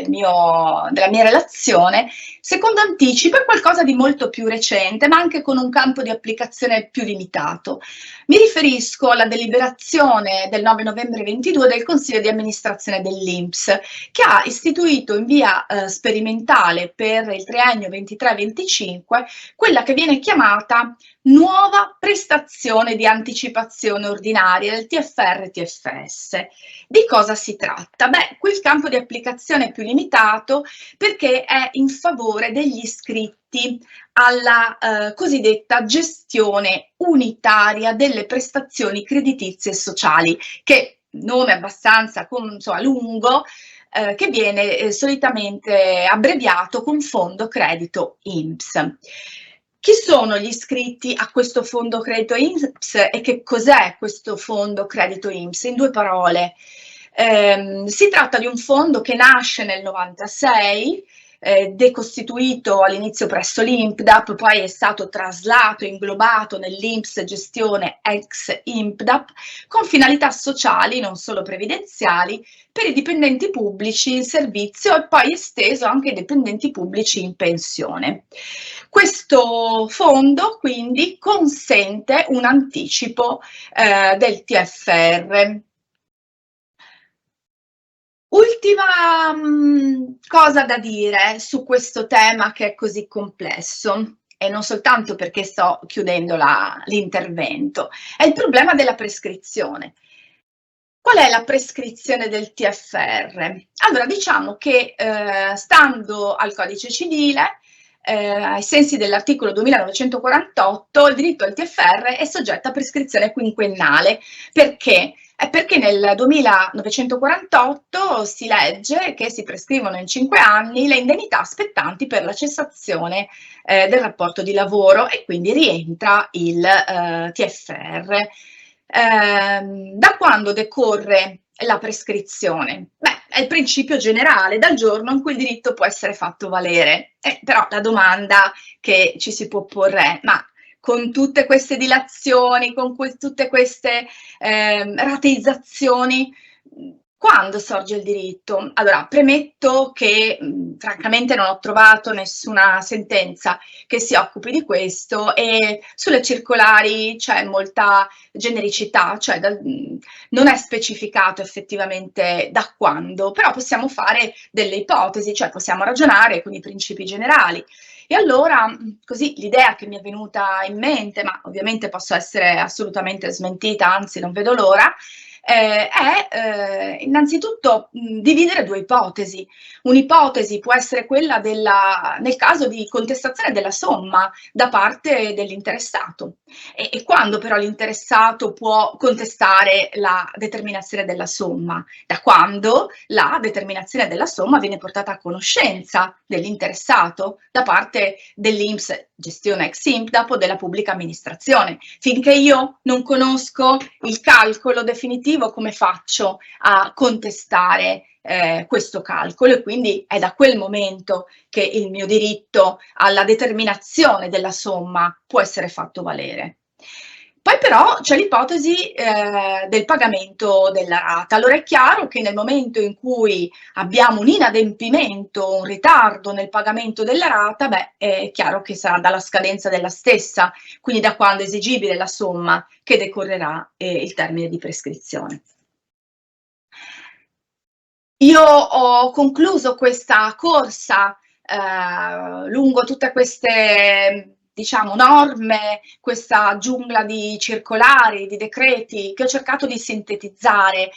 mia relazione, secondo anticipo è qualcosa di molto più recente, ma anche con un campo di applicazione più limitato. Mi riferisco alla deliberazione del 9 novembre 22 del Consiglio di amministrazione dell'INPS, che ha istituito in via sperimentale per il triennio 23-25 quella che viene chiamata nuova prestazione di anticipazione ordinaria del TFR-TFS. Di cosa si tratta? Beh, qui il campo di applicazione è più limitato perché è in favore degli iscritti alla cosiddetta gestione unitaria delle prestazioni creditizie e sociali, che nome abbastanza lungo, che viene solitamente abbreviato con Fondo Credito INPS. Chi sono gli iscritti a questo fondo credito INPS e che cos'è questo fondo credito INPS? In due parole, si tratta di un fondo che nasce nel 96, decostituito all'inizio presso l'INPDAP, poi è stato traslato, inglobato nell'INPS gestione ex INPDAP, con finalità sociali, non solo previdenziali, per i dipendenti pubblici in servizio e poi esteso anche ai dipendenti pubblici in pensione. Questo fondo quindi consente un anticipo del TFR. Ultima cosa da dire su questo tema che è così complesso, e non soltanto perché sto chiudendo l'intervento, è il problema della prescrizione. Qual è la prescrizione del TFR? Allora, diciamo che stando al Codice Civile, ai sensi dell'articolo 2948, il diritto al TFR è soggetto a prescrizione quinquennale. Perché? Perché nel 2948 si legge che si prescrivono in 5 anni le indennità spettanti per la cessazione del rapporto di lavoro e quindi rientra il TFR. Da quando decorre la prescrizione? Beh, è il principio generale, dal giorno in cui il diritto può essere fatto valere. Però la domanda che ci si può porre è: ma con tutte queste dilazioni, con tutte queste rateizzazioni, Quando sorge il diritto? Allora, premetto che francamente non ho trovato nessuna sentenza che si occupi di questo e sulle circolari c'è molta genericità, cioè non è specificato effettivamente da quando, però possiamo fare delle ipotesi, cioè possiamo ragionare con i principi generali. E allora, così, l'idea che mi è venuta in mente, ma ovviamente posso essere assolutamente smentita, anzi non vedo l'ora, è innanzitutto dividere due ipotesi. Un'ipotesi può essere quella nel caso di contestazione della somma da parte dell'interessato. E quando però l'interessato può contestare la determinazione della somma? Da quando la determinazione della somma viene portata a conoscenza dell'interessato da parte dell'INPS, gestione ex INPDAP o della pubblica amministrazione. Finché io non conosco il calcolo definitivo, come faccio a contestare questo calcolo? E quindi è da quel momento che il mio diritto alla determinazione della somma può essere fatto valere. Poi però c'è l'ipotesi del pagamento della rata. Allora è chiaro che nel momento in cui abbiamo un inadempimento, un ritardo nel pagamento della rata, è chiaro che sarà dalla scadenza della stessa, quindi da quando è esigibile la somma, che decorrerà il termine di prescrizione. Io ho concluso questa corsa lungo tutte queste, diciamo, norme, questa giungla di circolari, di decreti che ho cercato di sintetizzare,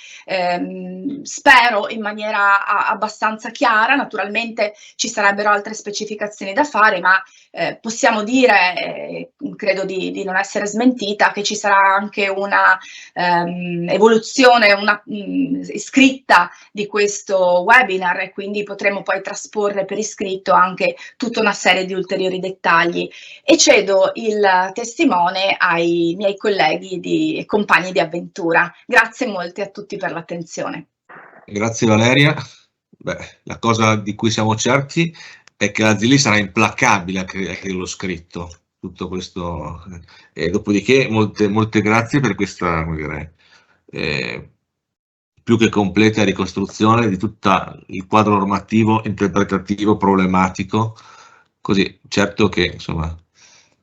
spero in maniera abbastanza chiara. Naturalmente ci sarebbero altre specificazioni da fare, ma possiamo dire, credo di non essere smentita, che ci sarà anche una evoluzione, una scritta di questo webinar, e quindi potremo poi trasporre per iscritto anche tutta una serie di ulteriori dettagli. E cedo il testimone ai miei colleghi e compagni di avventura. Grazie molte a tutti per l'attenzione. Grazie Valeria. Beh, la cosa di cui siamo certi è che la Zilli sarà implacabile a creare lo scritto, tutto questo, e dopodiché molte grazie per questa, come dire, più che completa ricostruzione di tutto il quadro normativo, interpretativo, problematico, così certo che insomma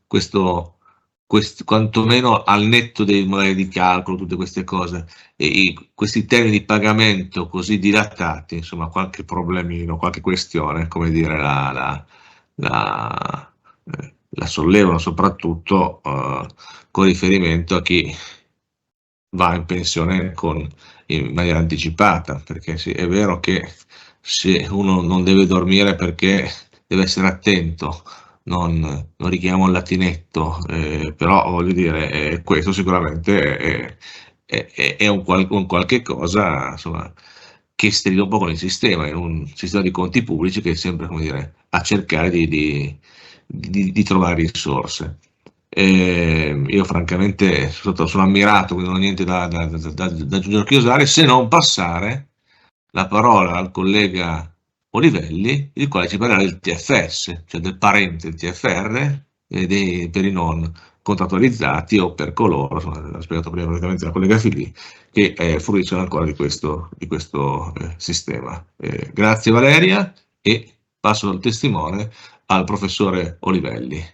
questo quantomeno al netto dei modelli di calcolo, tutte queste cose, e questi termini di pagamento così dilatati, insomma qualche problemino, qualche questione, come dire, la sollevano soprattutto con riferimento a chi va in pensione in maniera anticipata, perché sì, è vero che se uno non deve dormire perché deve essere attento, non richiamo il latinetto, però voglio dire, questo sicuramente è un qualche cosa, insomma, che stride un po' con il sistema, in un sistema di conti pubblici che è sempre, come dire, a cercare di trovare risorse. Io francamente sono ammirato, quindi non ho niente da aggiungere o chiosare, se non passare la parola al collega Olivelli, il quale ci parlerà del TFS, cioè del parente del TFR, per i non contrattualizzati o per coloro, l'ha spiegato prima praticamente la collega Filì, che fruiscono ancora di questo sistema. Grazie Valeria, e passo il testimone al professore Olivelli.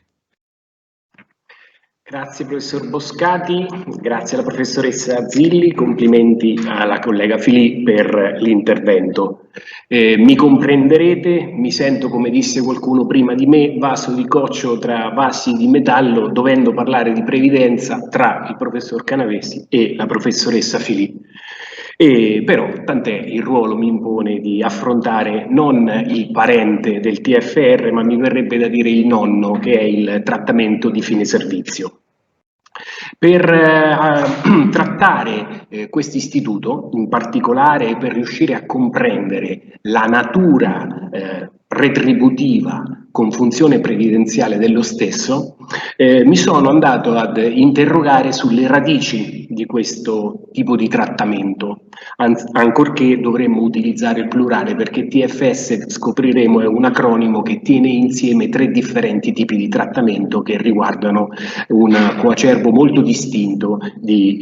Grazie professor Boscati, grazie alla professoressa Zilli, complimenti alla collega Filì per l'intervento. Mi comprenderete, mi sento, come disse qualcuno prima di me, vaso di coccio tra vasi di metallo, dovendo parlare di previdenza tra il professor Canavesi e la professoressa Filì. Però tant'è, il ruolo mi impone di affrontare non il parente del TFR, ma mi verrebbe da dire il nonno, che è il trattamento di fine servizio. Per trattare questo istituto, in particolare per riuscire a comprendere la natura retributiva con funzione previdenziale dello stesso, mi sono andato ad interrogare sulle radici di questo tipo di trattamento, ancorché dovremmo utilizzare il plurale, perché TFS, scopriremo, è un acronimo che tiene insieme 3 differenti tipi di trattamento che riguardano un coacervo molto distinto di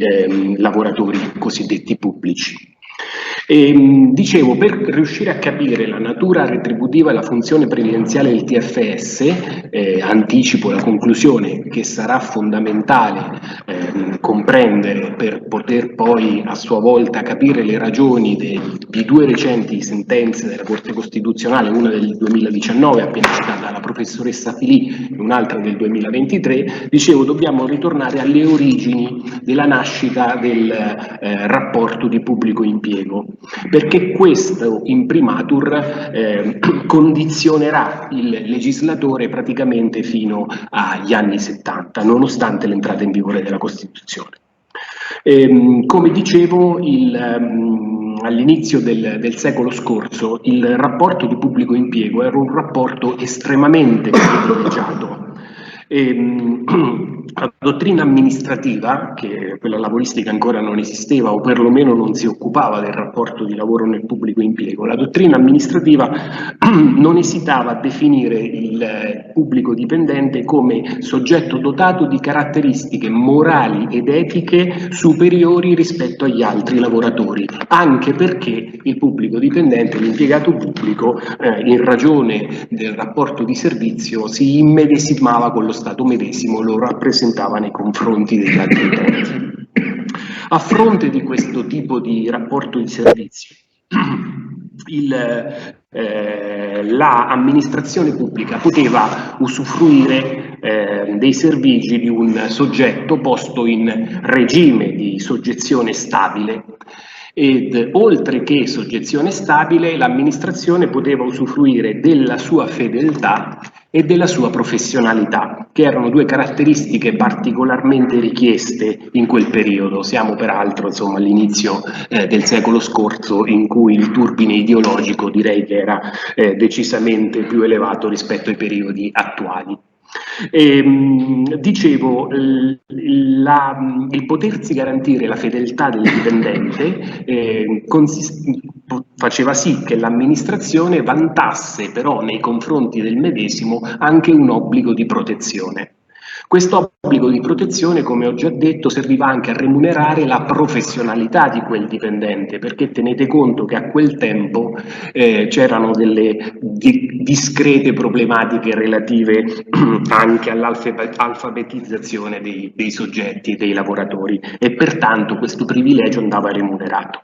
lavoratori cosiddetti pubblici. Dicevo, per riuscire a capire la natura retributiva e la funzione previdenziale del TFS, anticipo la conclusione che sarà fondamentale comprendere per poter poi a sua volta capire le ragioni di due recenti sentenze della Corte Costituzionale, una del 2019 appena citata dalla professoressa Filì e un'altra del 2023, dicevo dobbiamo ritornare alle origini della nascita del rapporto di pubblico impiego, perché questo imprimatur condizionerà il legislatore praticamente fino agli anni 70, nonostante l'entrata in vigore della Costituzione. Come dicevo, all'inizio del secolo scorso il rapporto di pubblico impiego era un rapporto estremamente privilegiato. La dottrina amministrativa, che quella lavoristica ancora non esisteva o perlomeno non si occupava del rapporto di lavoro nel pubblico impiego, la dottrina amministrativa non esitava a definire il pubblico dipendente come soggetto dotato di caratteristiche morali ed etiche superiori rispetto agli altri lavoratori, anche perché il pubblico dipendente, l'impiegato pubblico, in ragione del rapporto di servizio si immedesimava con lo Stato medesimo, lo rappresentava nei confronti degli altri utenti. A fronte di questo tipo di rapporto di servizio, l'amministrazione pubblica poteva usufruire dei servigi di un soggetto posto in regime di soggezione stabile. Ed oltre che soggezione stabile, l'amministrazione poteva usufruire della sua fedeltà e della sua professionalità, che erano due caratteristiche particolarmente richieste in quel periodo. Siamo peraltro all'inizio del secolo scorso, in cui il turbine ideologico direi che era decisamente più elevato rispetto ai periodi attuali. Dicevo, il potersi garantire la fedeltà del dipendente faceva sì che l'amministrazione vantasse però nei confronti del medesimo anche un obbligo di protezione. Questo obbligo di protezione, come ho già detto, serviva anche a remunerare la professionalità di quel dipendente, perché tenete conto che a quel tempo c'erano delle discrete problematiche relative anche all'alfabetizzazione dei soggetti, dei lavoratori, e pertanto questo privilegio andava remunerato.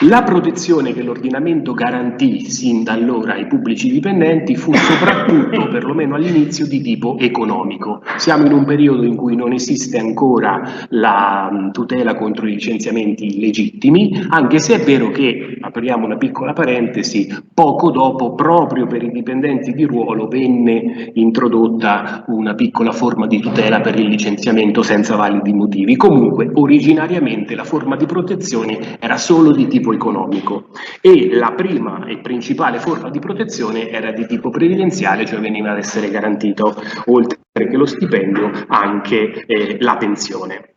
La protezione che l'ordinamento garantì sin da allora ai pubblici dipendenti fu soprattutto, perlomeno all'inizio, di tipo economico. Siamo in un periodo in cui non esiste ancora la tutela contro i licenziamenti illegittimi, anche se è vero che, apriamo una piccola parentesi, poco dopo, proprio per i dipendenti di ruolo, venne introdotta una piccola forma di tutela per il licenziamento senza validi motivi. Comunque, originariamente la forma di protezione era solo di tipo economico e la prima e principale forma di protezione era di tipo previdenziale, cioè veniva ad essere garantito, oltre che lo stipendio, anche la pensione.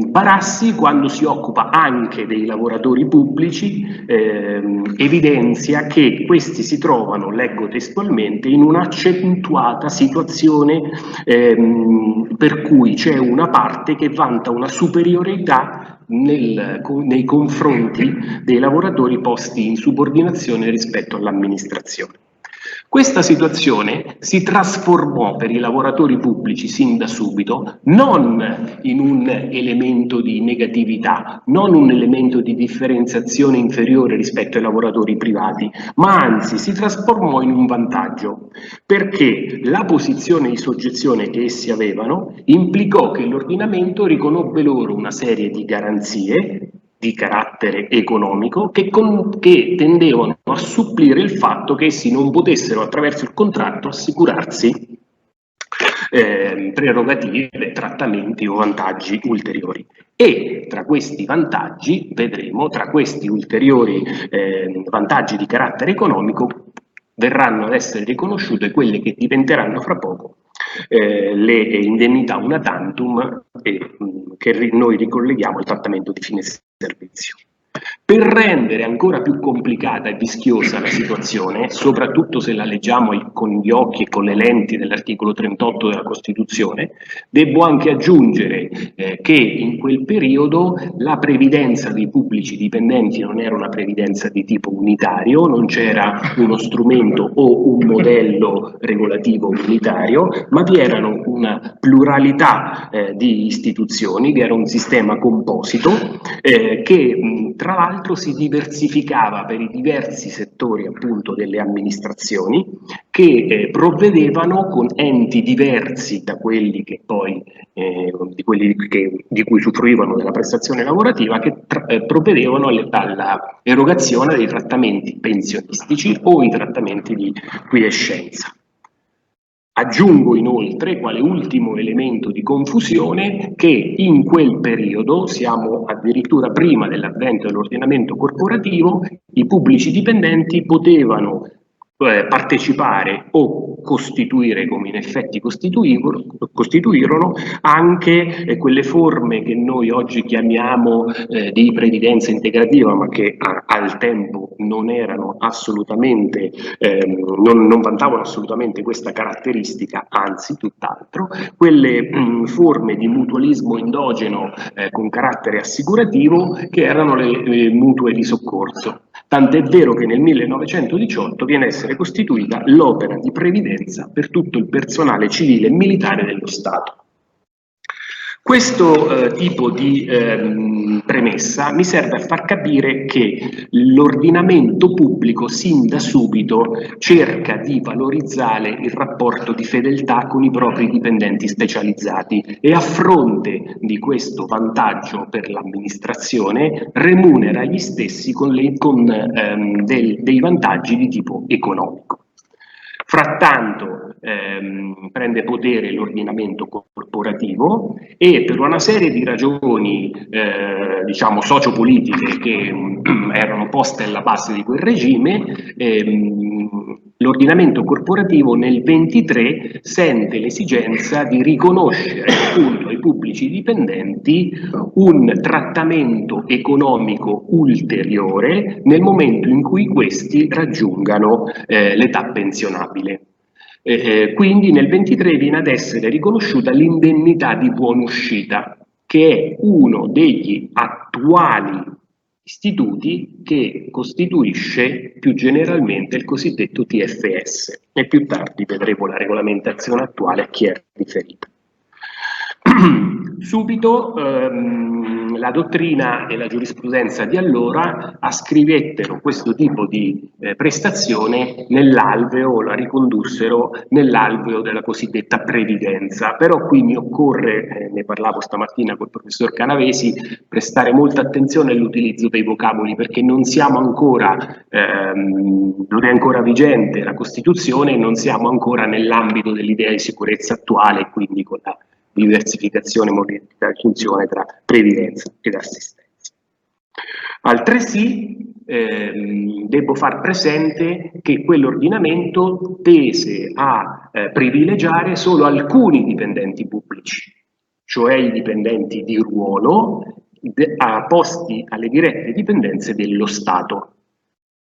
Barassi, quando si occupa anche dei lavoratori pubblici, evidenzia che questi si trovano, leggo testualmente, in un'accentuata situazione per cui c'è una parte che vanta una superiorità nei confronti dei lavoratori posti in subordinazione rispetto all'amministrazione. Questa situazione si trasformò per i lavoratori pubblici sin da subito non in un elemento di negatività, non un elemento di differenziazione inferiore rispetto ai lavoratori privati, ma anzi si trasformò in un vantaggio, perché la posizione di soggezione che essi avevano implicò che l'ordinamento riconobbe loro una serie di garanzie di carattere economico che tendevano a supplire il fatto che essi non potessero attraverso il contratto assicurarsi prerogative, trattamenti o vantaggi ulteriori. E tra questi vantaggi, vedremo, tra questi ulteriori vantaggi di carattere economico verranno ad essere riconosciute quelle che diventeranno fra poco le indennità una tantum che noi ricolleghiamo al trattamento di fine servizio. Per rendere ancora più complicata e vischiosa la situazione, soprattutto se la leggiamo con gli occhi e con le lenti dell'articolo 38 della Costituzione, devo anche aggiungere che in quel periodo la previdenza dei pubblici dipendenti non era una previdenza di tipo unitario, non c'era uno strumento o un modello regolativo unitario, ma vi erano una pluralità di istituzioni, vi era un sistema composito che tra l'altro si diversificava per i diversi settori appunto delle amministrazioni, che provvedevano con enti diversi da quelli che poi di cui usufruivano della prestazione lavorativa, che provvedevano alla erogazione dei trattamenti pensionistici o i trattamenti di quiescenza. Aggiungo inoltre, quale ultimo elemento di confusione, che in quel periodo, siamo addirittura prima dell'avvento dell'ordinamento corporativo, i pubblici dipendenti potevano partecipare o costituire, come in effetti costituirono, anche quelle forme che noi oggi chiamiamo di previdenza integrativa, ma che al tempo non erano assolutamente, non vantavano assolutamente questa caratteristica, anzi tutt'altro, quelle forme di mutualismo endogeno con carattere assicurativo che erano le mutue di soccorso. Tant'è vero che nel 1918 viene a essere costituita l'opera di previdenza per tutto il personale civile e militare dello Stato. Questo tipo di premessa mi serve a far capire che l'ordinamento pubblico sin da subito cerca di valorizzare il rapporto di fedeltà con i propri dipendenti specializzati e, a fronte di questo vantaggio per l'amministrazione, remunera gli stessi con dei vantaggi di tipo economico. Frattanto prende potere l'ordinamento corporativo e, per una serie di ragioni diciamo sociopolitiche che erano poste alla base di quel regime, l'ordinamento corporativo nel 23 sente l'esigenza di riconoscere appunto ai pubblici dipendenti un trattamento economico ulteriore nel momento in cui questi raggiungano l'età pensionabile. Quindi nel 23 viene ad essere riconosciuta l'indennità di buonuscita, che è uno degli attuali istituti che costituisce più generalmente il cosiddetto TFS, e più tardi vedremo la regolamentazione attuale a chi è riferita. Subito la dottrina e la giurisprudenza di allora ascrivettero questo tipo di prestazione nell'alveo, la ricondussero nell'alveo della cosiddetta previdenza. Però qui mi occorre, ne parlavo stamattina col professor Canavesi, prestare molta attenzione all'utilizzo dei vocaboli, perché non siamo ancora, non è ancora vigente la Costituzione e non siamo ancora nell'ambito dell'idea di sicurezza attuale, quindi con la diversificazione e modalità di funzione tra previdenza ed assistenza. Altresì devo far presente che quell'ordinamento tese a privilegiare solo alcuni dipendenti pubblici, cioè i dipendenti di ruolo posti alle dirette dipendenze dello Stato.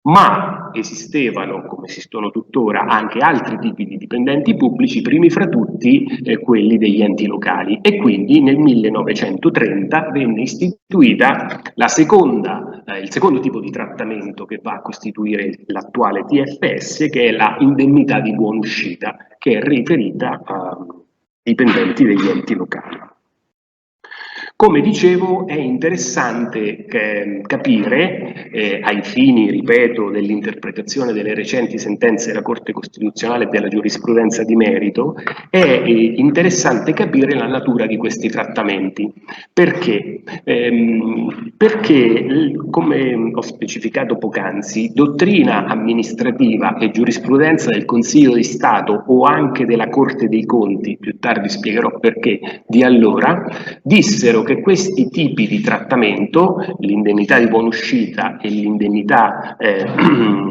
Ma esistevano, come esistono tuttora, anche altri tipi di dipendenti pubblici, primi fra tutti quelli degli enti locali, e quindi nel 1930 venne istituita il secondo tipo di trattamento che va a costituire l'attuale TFS, che è la indennità di buonuscita, che è riferita a dipendenti degli enti locali. Come dicevo, è interessante capire, ai fini, ripeto, dell'interpretazione delle recenti sentenze della Corte Costituzionale e della giurisprudenza di merito, è interessante capire la natura di questi trattamenti. Perché? Perché, come ho specificato poc'anzi, dottrina amministrativa e giurisprudenza del Consiglio di Stato o anche della Corte dei Conti, più tardi spiegherò perché, di allora, dissero che questi tipi di trattamento, l'indennità di buonuscita e l'indennità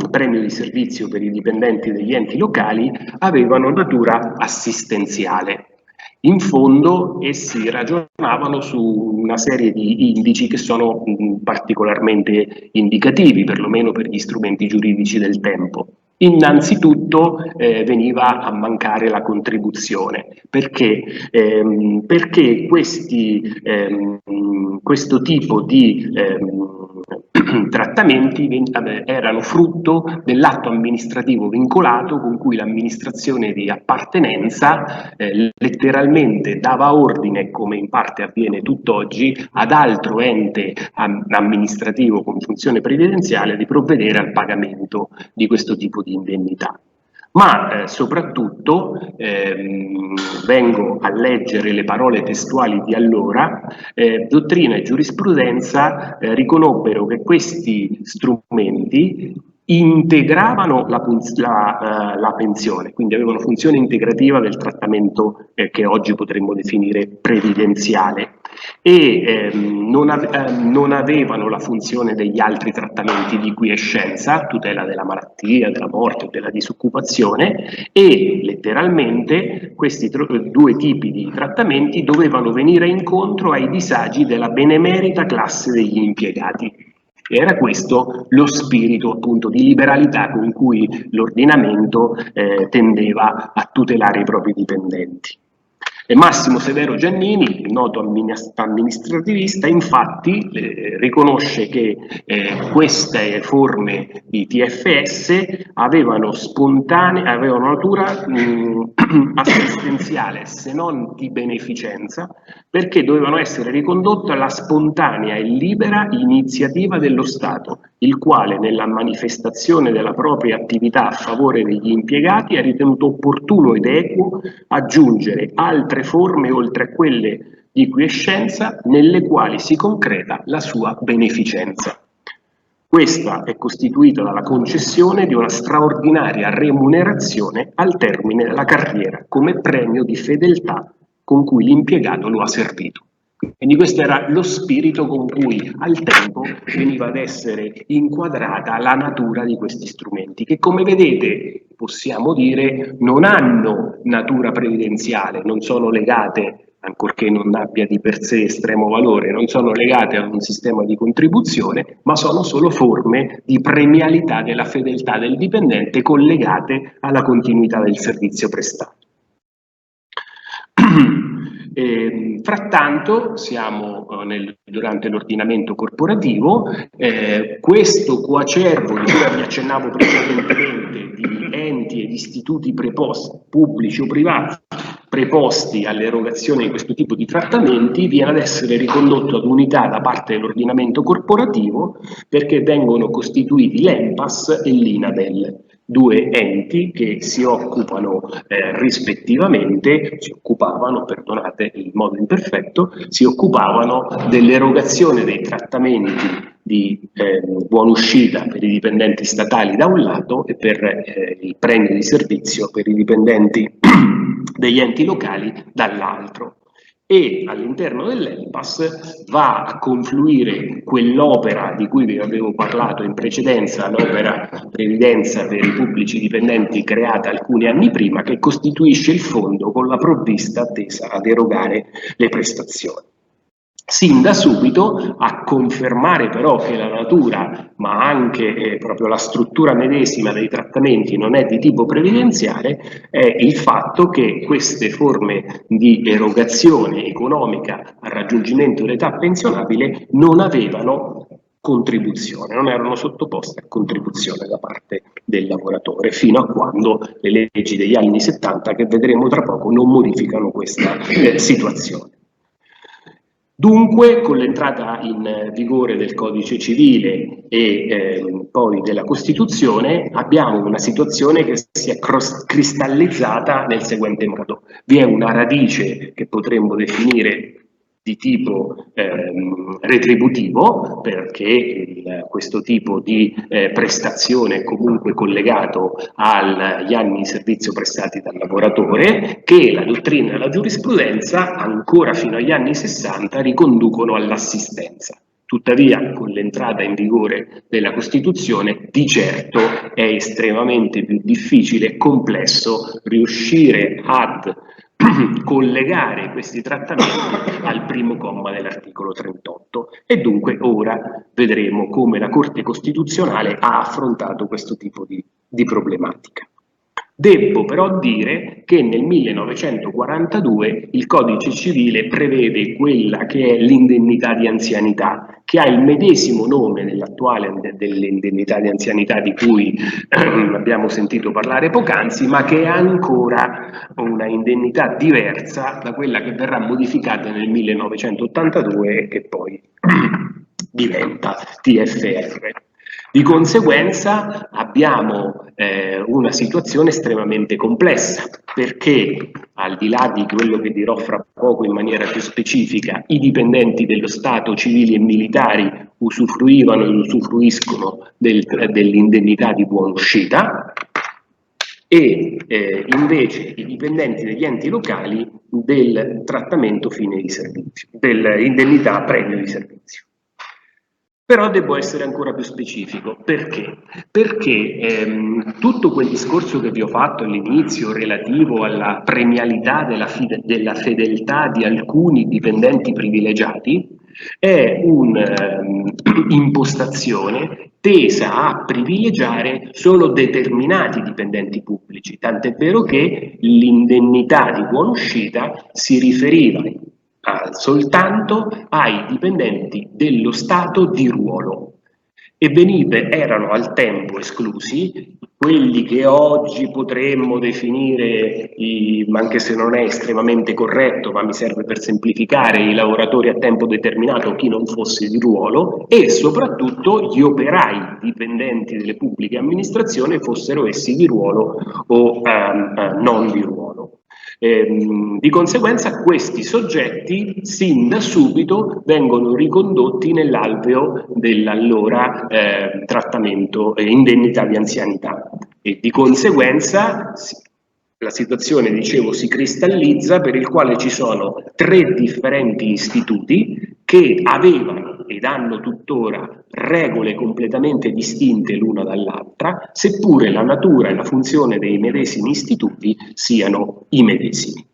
premio di servizio per i dipendenti degli enti locali, avevano natura assistenziale. In fondo essi ragionavano su una serie di indici che sono particolarmente indicativi, perlomeno per gli strumenti giuridici del tempo. Innanzitutto veniva a mancare la contribuzione. Perché? Perché questo tipo di trattamenti erano frutto dell'atto amministrativo vincolato con cui l'amministrazione di appartenenza letteralmente dava ordine, come in parte avviene tutt'oggi, ad altro ente amministrativo con funzione previdenziale di provvedere al pagamento di questo tipo di indennità. Ma soprattutto vengo a leggere le parole testuali di allora. Dottrina e giurisprudenza riconobbero che questi strumenti integravano la pensione, quindi avevano funzione integrativa del trattamento che oggi potremmo definire previdenziale, e non avevano la funzione degli altri trattamenti di quiescenza, tutela della malattia, della morte o della disoccupazione, e letteralmente questi due tipi di trattamenti dovevano venire incontro ai disagi della benemerita classe degli impiegati. Era questo lo spirito appunto di liberalità con cui l'ordinamento tendeva a tutelare i propri dipendenti. E Massimo Severo Giannini, il noto amministrativista, infatti riconosce che queste forme di TFS avevano natura assistenziale, se non di beneficenza, perché dovevano essere ricondotte alla spontanea e libera iniziativa dello Stato, il quale nella manifestazione della propria attività a favore degli impiegati ha ritenuto opportuno ed equo aggiungere altre forme oltre a quelle di quiescenza nelle quali si concreta la sua beneficenza. Questa è costituita dalla concessione di una straordinaria remunerazione al termine della carriera come premio di fedeltà con cui l'impiegato lo ha servito. Quindi questo era lo spirito con cui al tempo veniva ad essere inquadrata la natura di questi strumenti, che come vedete possiamo dire non hanno natura previdenziale, non sono legate, ancorché non abbia di per sé estremo valore, non sono legate ad un sistema di contribuzione, ma sono solo forme di premialità della fedeltà del dipendente collegate alla continuità del servizio prestato. Frattanto siamo durante l'ordinamento corporativo, questo coacervo di cui vi accennavo precedentemente di enti ed istituti preposti, pubblici o privati, preposti all'erogazione di questo tipo di trattamenti, viene ad essere ricondotto ad unità da parte dell'ordinamento corporativo, perché vengono costituiti l'ENPAS e l'INADEL, due enti che si occupano perdonate il modo imperfetto, si occupavano dell'erogazione dei trattamenti di buona uscita per i dipendenti statali da un lato e per il premio di servizio per i dipendenti degli enti locali dall'altro. E all'interno dell'ENPAS va a confluire quell'opera di cui vi avevo parlato in precedenza, l'opera previdenza per i pubblici dipendenti creata alcuni anni prima, che costituisce il fondo con la provvista attesa ad erogare le prestazioni. Sin da subito a confermare però che la natura, ma anche proprio la struttura medesima dei trattamenti non è di tipo previdenziale, è il fatto che queste forme di erogazione economica al raggiungimento dell'età pensionabile non avevano contribuzione, non erano sottoposte a contribuzione da parte del lavoratore, fino a quando le leggi degli anni 70, che vedremo tra poco, non modificano questa situazione. Dunque, con l'entrata in vigore del Codice Civile e poi della Costituzione, abbiamo una situazione che si è cristallizzata nel seguente modo. Vi è una radice che potremmo definire di tipo retributivo, perché questo tipo di prestazione è comunque collegato agli anni di servizio prestati dal lavoratore, che la dottrina e la giurisprudenza ancora fino agli anni 60 riconducono all'assistenza. Tuttavia, con l'entrata in vigore della Costituzione, di certo è estremamente più difficile e complesso riuscire ad collegare questi trattamenti al primo comma dell'articolo 38, e dunque ora vedremo come la Corte Costituzionale ha affrontato questo tipo di di problematica. Debbo però dire che nel 1942 il Codice Civile prevede quella che è l'indennità di anzianità, che ha il medesimo nome dell'attuale dell'indennità di anzianità di cui abbiamo sentito parlare poc'anzi, ma che è ancora una indennità diversa da quella che verrà modificata nel 1982 e che poi diventa TFR. Di conseguenza abbiamo una situazione estremamente complessa, perché al di là di quello che dirò fra poco in maniera più specifica, i dipendenti dello Stato civili e militari usufruivano e usufruiscono dell'indennità di buonuscita e invece i dipendenti degli enti locali del trattamento fine di servizio, dell'indennità premio di servizio. Però devo essere ancora più specifico. Perché? Perché tutto quel discorso che vi ho fatto all'inizio relativo alla premialità della fedeltà di alcuni dipendenti privilegiati è un'impostazione tesa a privilegiare solo determinati dipendenti pubblici, tant'è vero che l'indennità di buonuscita si riferiva soltanto ai dipendenti dello Stato di ruolo e erano al tempo esclusi quelli che oggi potremmo definire, anche se non è estremamente corretto, ma mi serve per semplificare, i lavoratori a tempo determinato, chi non fosse di ruolo, e soprattutto gli operai dipendenti delle pubbliche amministrazioni, fossero essi di ruolo o non di ruolo. Di conseguenza questi soggetti sin da subito vengono ricondotti nell'alveo dell'allora trattamento e indennità di anzianità e di conseguenza la situazione, dicevo, si cristallizza, per il quale ci sono 3 differenti istituti che avevano ed hanno tuttora regole completamente distinte l'una dall'altra, seppure la natura e la funzione dei medesimi istituti siano i medesimi.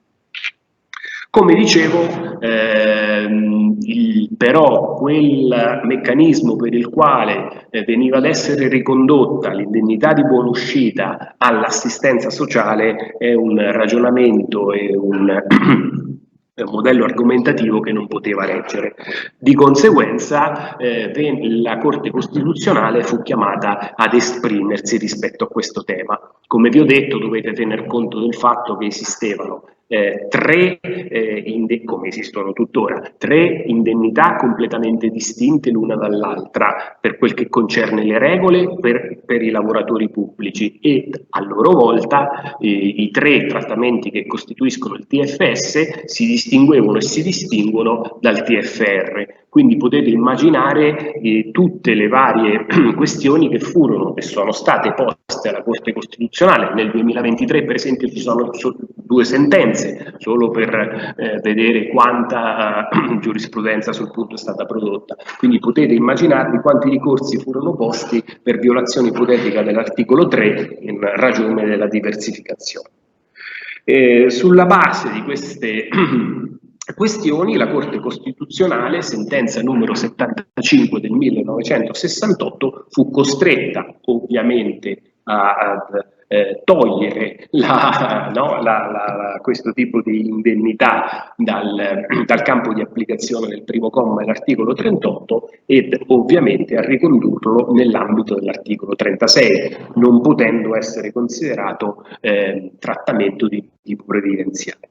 Come dicevo, però quel meccanismo per il quale veniva ad essere ricondotta l'indennità di buonuscita all'assistenza sociale è un ragionamento e un modello argomentativo che non poteva reggere. Di conseguenza la Corte Costituzionale fu chiamata ad esprimersi rispetto a questo tema. Come vi ho detto, dovete tener conto del fatto che esistevano come esistono tuttora, 3 indennità completamente distinte l'una dall'altra per quel che concerne le regole per i lavoratori pubblici e a loro volta i 3 trattamenti che costituiscono il TFS si distinguevano e si distinguono dal TFR. Quindi potete immaginare tutte le varie questioni che furono e sono state poste alla Corte Costituzionale. Nel 2023 per esempio ci sono 2 sentenze, solo per vedere quanta giurisprudenza sul punto è stata prodotta. Quindi potete immaginarvi quanti ricorsi furono posti per violazione ipotetica dell'articolo 3 in ragione della diversificazione. Sulla base di queste questioni, la Corte Costituzionale, sentenza numero 75 del 1968, fu costretta ovviamente a togliere questo tipo di indennità dal campo di applicazione del primo comma dell'articolo 38 ed ovviamente a ricondurlo nell'ambito dell'articolo 36, non potendo essere considerato trattamento di tipo previdenziale.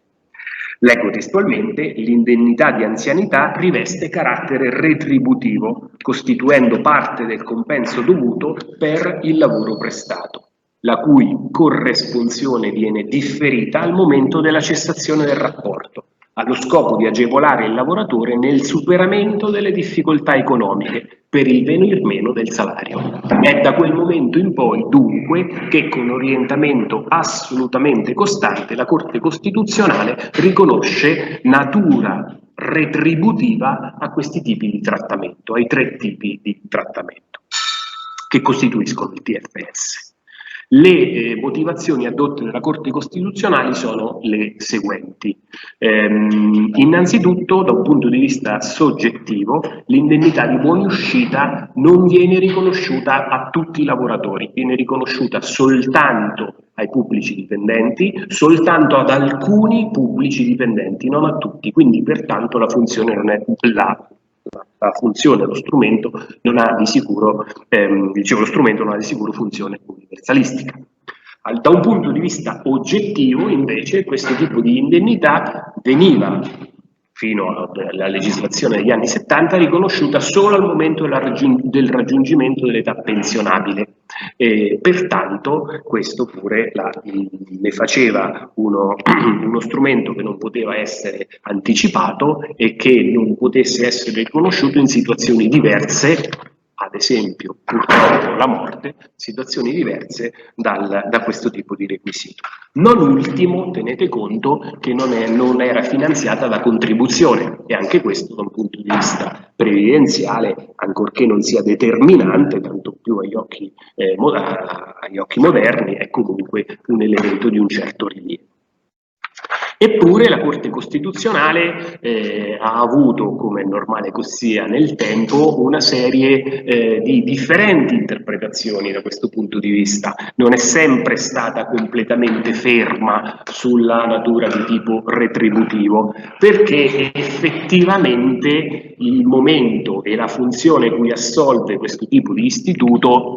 Leggo testualmente: l'indennità di anzianità riveste carattere retributivo, costituendo parte del compenso dovuto per il lavoro prestato, la cui corresponsione viene differita al momento della cessazione del rapporto, allo scopo di agevolare il lavoratore nel superamento delle difficoltà economiche per il venir meno del salario. È da quel momento in poi, dunque, che con orientamento assolutamente costante la Corte Costituzionale riconosce natura retributiva a questi tipi di trattamento, ai 3 tipi di trattamento che costituiscono il TFS. Le motivazioni addotte dalla Corte Costituzionale sono le seguenti. Innanzitutto, da un punto di vista soggettivo, l'indennità di buonuscita non viene riconosciuta a tutti i lavoratori, viene riconosciuta soltanto ai pubblici dipendenti, soltanto ad alcuni pubblici dipendenti, non a tutti. Quindi, pertanto, la funzione non è la funzione, lo strumento non ha di sicuro, lo strumento non ha di sicuro funzione universalistica. Da un punto di vista oggettivo, invece, questo tipo di indennità veniva, fino alla legislazione degli anni 70, riconosciuta solo al momento del raggiungimento dell'età pensionabile. Pertanto questo pure ne faceva uno strumento che non poteva essere anticipato e che non potesse essere riconosciuto in situazioni diverse, ad esempio purtroppo la morte, situazioni diverse da questo tipo di requisito. Non ultimo, tenete conto che non era finanziata da contribuzione, e anche questo da un punto di vista previdenziale, ancorché non sia determinante, tanto più agli occhi moderni, è comunque un elemento di un certo rilievo. Eppure la Corte Costituzionale ha avuto, come è normale che sia nel tempo, una serie di differenti interpretazioni da questo punto di vista. Non è sempre stata completamente ferma sulla natura di tipo retributivo, perché effettivamente il momento e la funzione cui assolve questo tipo di istituto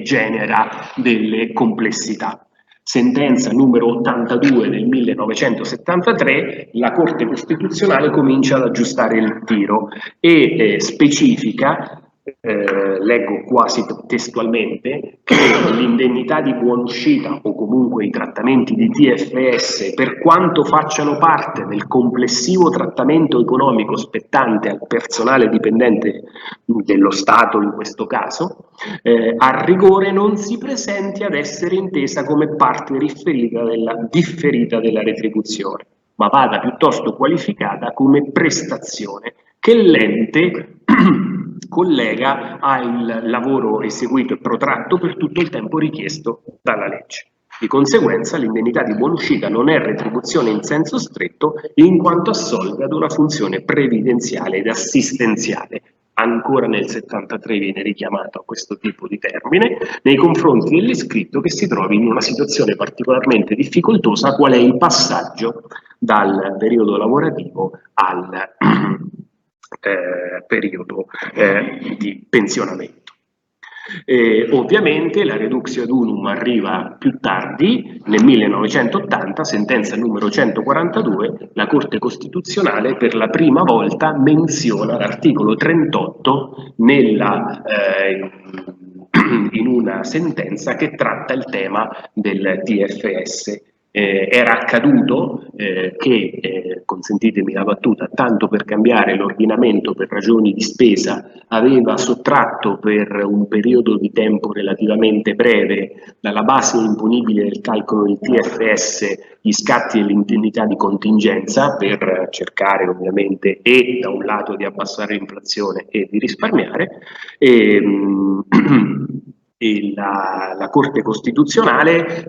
genera delle complessità. Sentenza numero 82 del 1973, la Corte Costituzionale comincia ad aggiustare il tiro e specifica, leggo quasi testualmente, che l'indennità di buonuscita o comunque i trattamenti di TFS, per quanto facciano parte del complessivo trattamento economico spettante al personale dipendente dello Stato in questo caso, a rigore non si presenti ad essere intesa come parte differita della retribuzione, ma vada piuttosto qualificata come prestazione che l'ente collega al lavoro eseguito e protratto per tutto il tempo richiesto dalla legge. Di conseguenza l'indennità di buonuscita non è retribuzione in senso stretto, in quanto assolve ad una funzione previdenziale ed assistenziale. Ancora nel 73 viene richiamato a questo tipo di termine nei confronti dell'iscritto che si trovi in una situazione particolarmente difficoltosa, qual è il passaggio dal periodo lavorativo al periodo di pensionamento. Ovviamente la reductio ad unum arriva più tardi, nel 1980, sentenza numero 142, la Corte Costituzionale per la prima volta menziona l'articolo 38 in una sentenza che tratta il tema del TFS. Era accaduto che, consentitemi la battuta, tanto per cambiare l'ordinamento per ragioni di spesa, aveva sottratto per un periodo di tempo relativamente breve dalla base imponibile del calcolo del TFS gli scatti e l'indennità di contingenza per cercare ovviamente da un lato di abbassare l'inflazione e di risparmiare. La Corte Costituzionale,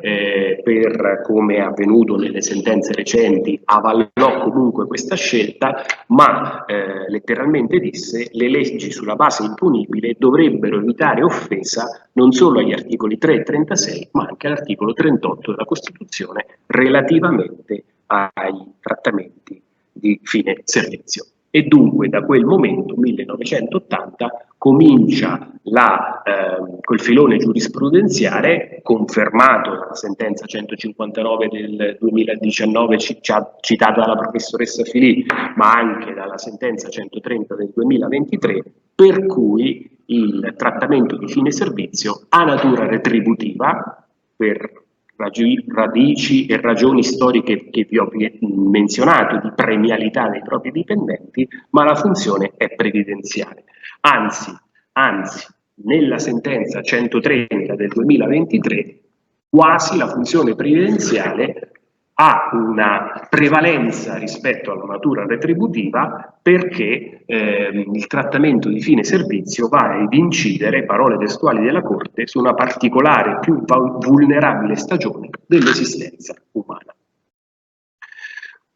per come è avvenuto nelle sentenze recenti, avallò comunque questa scelta, ma letteralmente disse: le leggi sulla base imponibile dovrebbero evitare offesa non solo agli articoli 3 e 36, ma anche all'articolo 38 della Costituzione relativamente ai trattamenti di fine servizio. E dunque da quel momento, 1980, comincia quel filone giurisprudenziale confermato dalla sentenza 159 del 2019 citata dalla professoressa Filì, ma anche dalla sentenza 130 del 2023, per cui il trattamento di fine servizio ha natura retributiva per radici e ragioni storiche che vi ho menzionato di premialità dei propri dipendenti, ma la funzione è previdenziale. Anzi, nella sentenza 130 del 2023 quasi la funzione previdenziale ha una prevalenza rispetto alla natura retributiva perché il trattamento di fine servizio va ad incidere, parole testuali della Corte, su una particolare, più vulnerabile stagione dell'esistenza umana.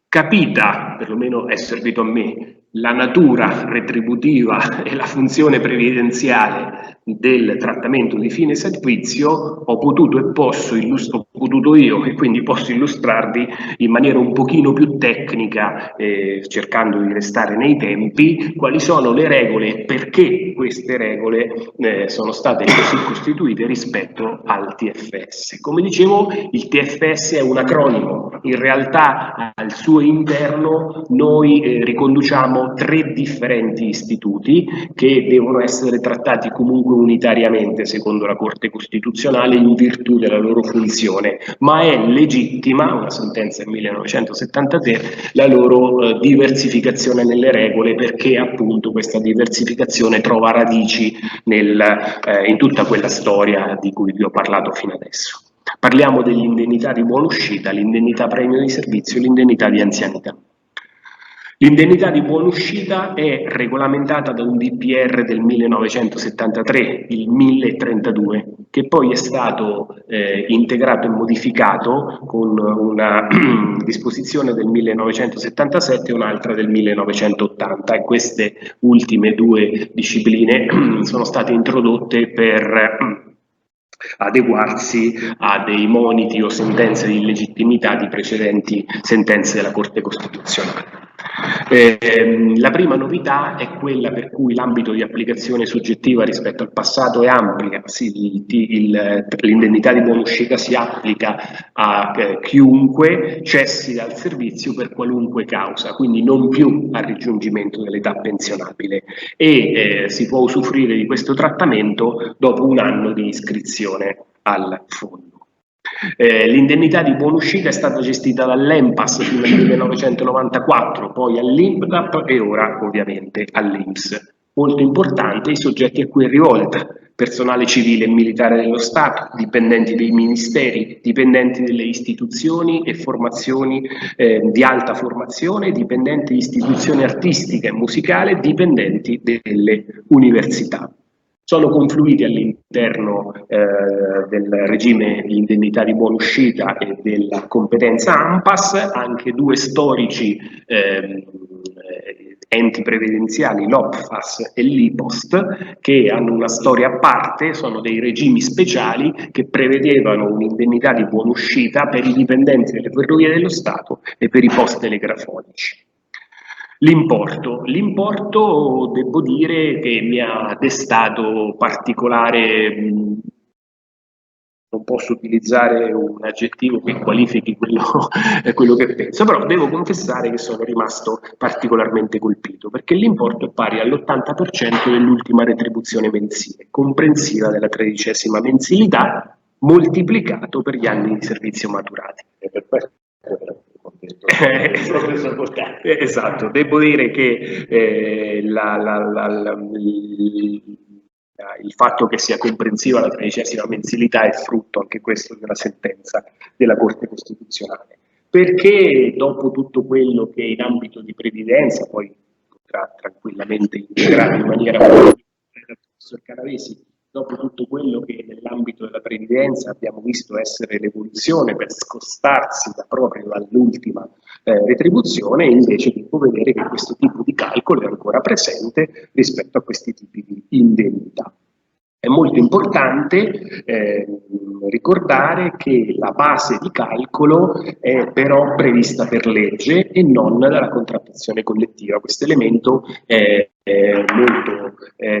Capita, perlomeno è servito a me, la natura retributiva e la funzione previdenziale del trattamento di fine servizio, ho potuto io e quindi posso illustrarvi in maniera un pochino più tecnica, cercando di restare nei tempi, quali sono le regole e perché queste regole sono state così costituite rispetto al TFS. Come dicevo, il TFS è un acronimo, in realtà al suo interno noi riconduciamo 3 differenti istituti che devono essere trattati comunque unitariamente secondo la Corte Costituzionale in virtù della loro funzione, ma è legittima, una sentenza del 1973, la loro diversificazione nelle regole, perché appunto questa diversificazione trova radici in tutta quella storia di cui vi ho parlato fino adesso. Parliamo dell'indennità di buona uscita, l'indennità premio di servizio e l'indennità di anzianità. L'indennità di buona uscita è regolamentata da un DPR del 1973, il 1032, che poi è stato integrato e modificato con una disposizione del 1977 e un'altra del 1980, e queste ultime 2 discipline sono state introdotte per adeguarsi a dei moniti o sentenze di illegittimità di precedenti sentenze della Corte Costituzionale. La prima novità è quella per cui l'ambito di applicazione soggettiva rispetto al passato è ampia. L'indennità di buona uscita si applica a chiunque cessi dal servizio per qualunque causa, quindi non più al raggiungimento dell'età pensionabile, e si può usufruire di questo trattamento dopo 1 anno di iscrizione al fondo. L'indennità di buona uscita è stata gestita dall'ENPAS fino al 1994, poi all'INPDAP e ora ovviamente all'INPS. Molto importante i soggetti a cui è rivolta: personale civile e militare dello Stato, dipendenti dei ministeri, dipendenti delle istituzioni e formazioni di alta formazione, dipendenti di istituzioni artistiche e musicali, dipendenti delle università. Sono confluiti all'interno del regime di indennità di buona uscita e della competenza ANPAS anche 2 storici enti previdenziali, l'OPFAS e l'IPOST, che hanno una storia a parte, sono dei regimi speciali che prevedevano un'indennità di buona uscita per i dipendenti delle ferrovie dello Stato e per i post telegrafonici. L'importo devo dire che mi ha destato particolare, non posso utilizzare un aggettivo che qualifichi quello che penso, però devo confessare che sono rimasto particolarmente colpito, perché l'importo è pari all'80% dell'ultima retribuzione mensile, comprensiva della 13ª mensilità, moltiplicato per gli anni di servizio maturati. Esatto, devo dire che il fatto che sia comprensiva la 13ª mensilità è frutto anche questo di una sentenza della Corte Costituzionale, perché dopo tutto quello che in ambito di previdenza poi potrà tranquillamente integrare in maniera il professor Canavesi, dopo tutto quello che nell'ambito della previdenza abbiamo visto essere l'evoluzione per scostarsi proprio dall'ultima retribuzione, invece devo vedere che questo tipo di calcolo è ancora presente rispetto a questi tipi di indennità. È molto importante ricordare che la base di calcolo è però prevista per legge e non dalla contrattazione collettiva. Questo elemento è molto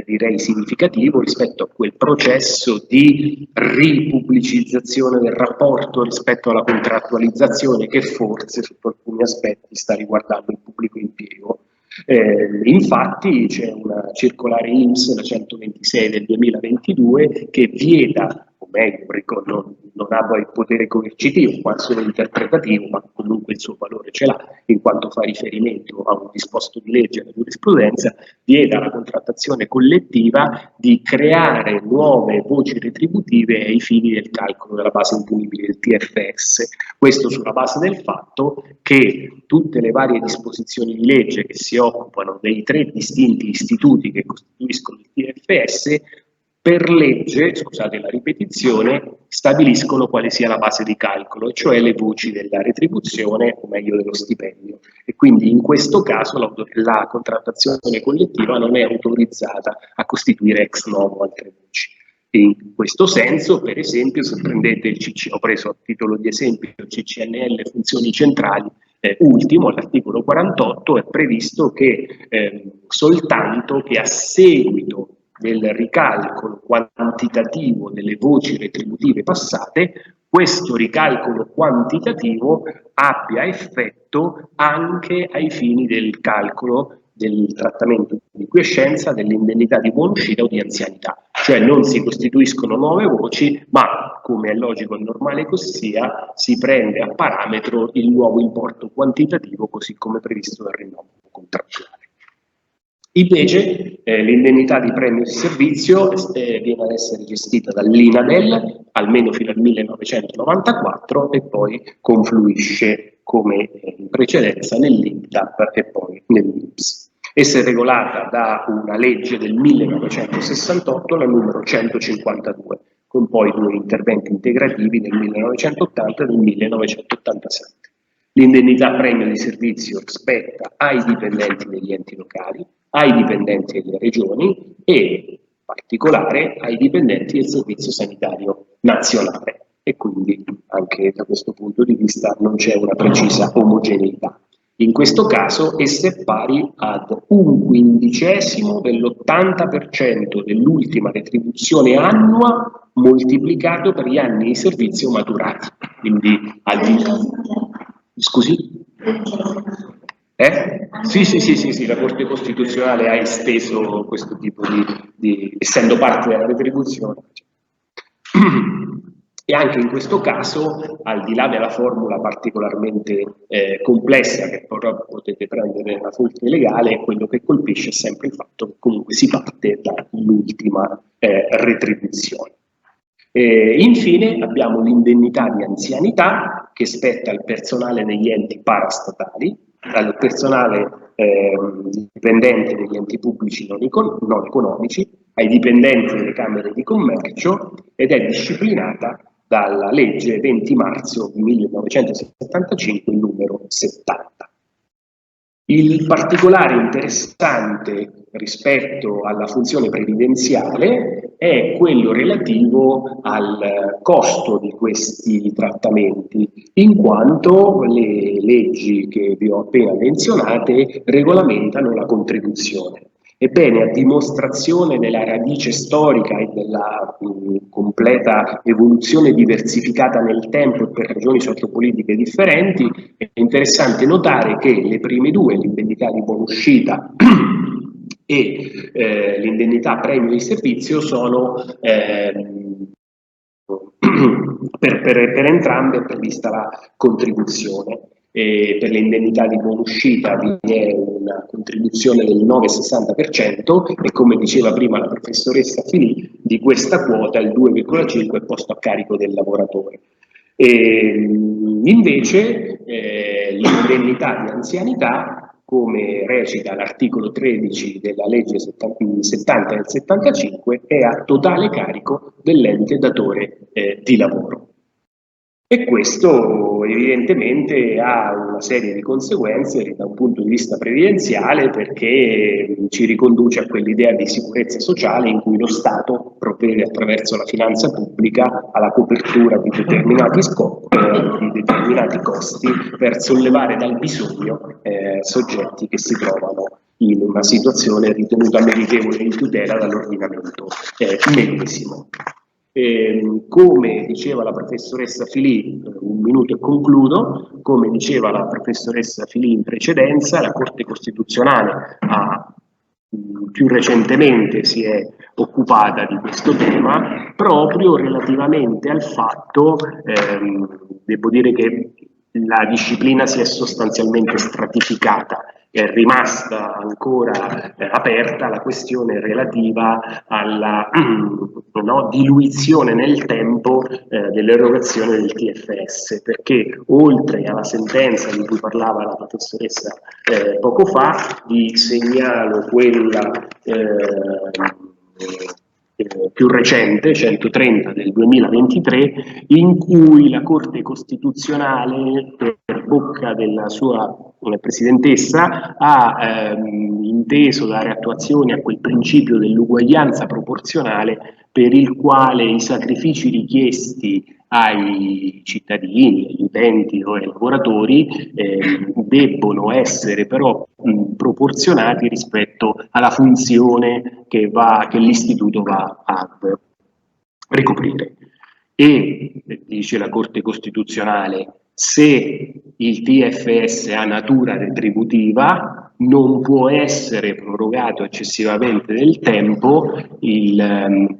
direi significativo rispetto a quel processo di ripubblicizzazione del rapporto rispetto alla contrattualizzazione che forse sotto alcuni aspetti sta riguardando il pubblico impiego. Infatti c'è una circolare INPS, la 126 del 2022, che vieta, o meglio, non ha poi potere coercitivo, ma solo interpretativo, ma comunque il suo valore ce l'ha, in quanto fa riferimento a un disposto di legge della giurisprudenza, vieta alla contrattazione collettiva di creare nuove voci retributive ai fini del calcolo della base imponibile del TFS. Questo sulla base del fatto che tutte le varie disposizioni di legge che si occupano dei 3 distinti istituti che costituiscono il TFS, per legge, scusate la ripetizione, stabiliscono quale sia la base di calcolo, cioè le voci della retribuzione, o meglio dello stipendio. E quindi in questo caso la contrattazione collettiva non è autorizzata a costituire ex novo altre voci. In questo senso, per esempio, se prendete il ho preso a titolo di esempio il CCNL funzioni centrali, ultimo, l'articolo 48, è previsto che soltanto che a seguito del ricalcolo quantitativo delle voci retributive passate, questo ricalcolo quantitativo abbia effetto anche ai fini del calcolo del trattamento di quiescenza, dell'indennità di buonuscita o di anzianità. Cioè non si costituiscono nuove voci, ma, come è logico e normale che sia, si prende a parametro il nuovo importo quantitativo, così come previsto dal rinnovo contrattuale. Invece l'indennità di premio di servizio viene ad essere gestita dall'INADEL almeno fino al 1994 e poi confluisce come in precedenza nell'INPDAP e poi nell'INPS. Essa è regolata da una legge del 1968, la numero 152, con poi 2 interventi integrativi del 1980 e del 1987. L'indennità premio di servizio spetta ai dipendenti degli enti locali, ai dipendenti delle regioni e in particolare ai dipendenti del Servizio Sanitario Nazionale, e quindi anche da questo punto di vista non c'è una precisa omogeneità. In questo caso essa è pari ad 1/15 dell'80% dell'ultima retribuzione annua moltiplicato per gli anni di servizio maturati. Quindi Scusi? Sì, la Corte Costituzionale ha esteso questo tipo di essendo parte della retribuzione. E anche in questo caso, al di là della formula particolarmente complessa che però potete prendere nella fonte legale, quello che colpisce è sempre il fatto che comunque si parte dall'ultima retribuzione. Infine abbiamo l'indennità di anzianità che spetta al personale degli enti parastatali, al personale dipendente degli enti pubblici non economici, ai dipendenti delle camere di commercio ed è disciplinata dalla legge 20 marzo 1975 numero 70. Il particolare interessante rispetto alla funzione previdenziale è quello relativo al costo di questi trattamenti, in quanto le leggi che vi ho appena menzionate regolamentano la contribuzione. Ebbene, a dimostrazione della radice storica e della completa evoluzione diversificata nel tempo e per ragioni sociopolitiche differenti, è interessante notare che le prime 2, l'indennità di buonuscita e l'indennità premio di servizio, sono per entrambe è prevista la contribuzione. E per le indennità di buonuscita vi è una contribuzione del 9,60% e, come diceva prima la professoressa Filì, di questa quota il 2,5% è posto a carico del lavoratore. Invece l'indennità di anzianità, come recita l'articolo 13 della legge 70 del 75, è a totale carico dell'ente datore di lavoro. E questo evidentemente ha una serie di conseguenze da un punto di vista previdenziale, perché ci riconduce a quell'idea di sicurezza sociale in cui lo Stato provvede attraverso la finanza pubblica alla copertura di determinati di determinati costi per sollevare dal bisogno soggetti che si trovano in una situazione ritenuta meritevole di tutela dall'ordinamento medesimo. Come diceva la professoressa Filì, un minuto e concludo, come diceva la professoressa Filì in precedenza, la Corte Costituzionale più recentemente si è occupata di questo tema proprio relativamente al fatto, devo dire che la disciplina si è sostanzialmente stratificata, è rimasta ancora aperta la questione relativa alla diluizione nel tempo dell'erogazione del TFS, perché oltre alla sentenza di cui parlava la professoressa poco fa, vi segnalo quella più recente, 130 del 2023, in cui la Corte Costituzionale, per bocca della sua presidentessa, ha inteso dare attuazione a quel principio dell'uguaglianza proporzionale per il quale i sacrifici richiesti ai cittadini, agli utenti o ai lavoratori debbono essere però proporzionati rispetto alla funzione che l'istituto va a ricoprire. E, dice la Corte Costituzionale, se il TFS ha natura retributiva, non può essere prorogato eccessivamente nel tempo il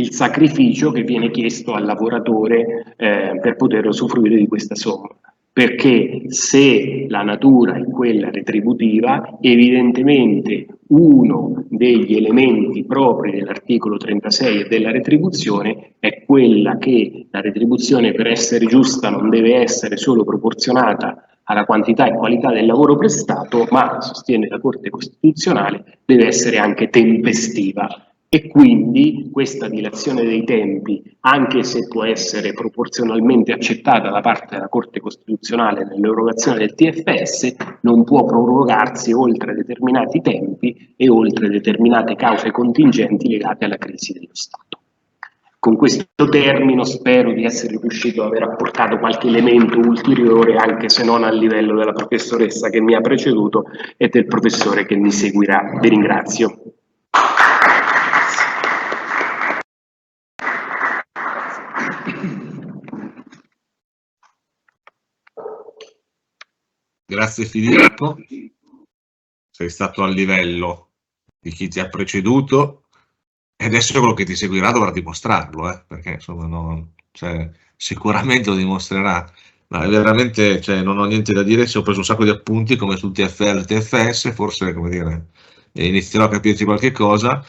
sacrificio che viene chiesto al lavoratore per poter usufruire di questa somma. Perché se la natura è quella retributiva, evidentemente uno degli elementi propri dell'articolo 36 della retribuzione è quella che la retribuzione, per essere giusta, non deve essere solo proporzionata alla quantità e qualità del lavoro prestato, ma, sostiene la Corte Costituzionale, deve essere anche tempestiva. E quindi questa dilazione dei tempi, anche se può essere proporzionalmente accettata da parte della Corte Costituzionale nell'erogazione del TFS, non può prorogarsi oltre determinati tempi e oltre determinate cause contingenti legate alla crisi dello Stato. Con questo termino spero di essere riuscito ad aver apportato qualche elemento ulteriore, anche se non al livello della professoressa che mi ha preceduto e del professore che mi seguirà. Vi ringrazio. Grazie Filippo, sei stato al livello di chi ti ha preceduto e adesso quello che ti seguirà dovrà dimostrarlo, perché insomma sicuramente lo dimostrerà. Ma veramente non ho niente da dire, se ho preso un sacco di appunti come sul TFL e TFS, forse come dire, inizierò a capirci qualche cosa.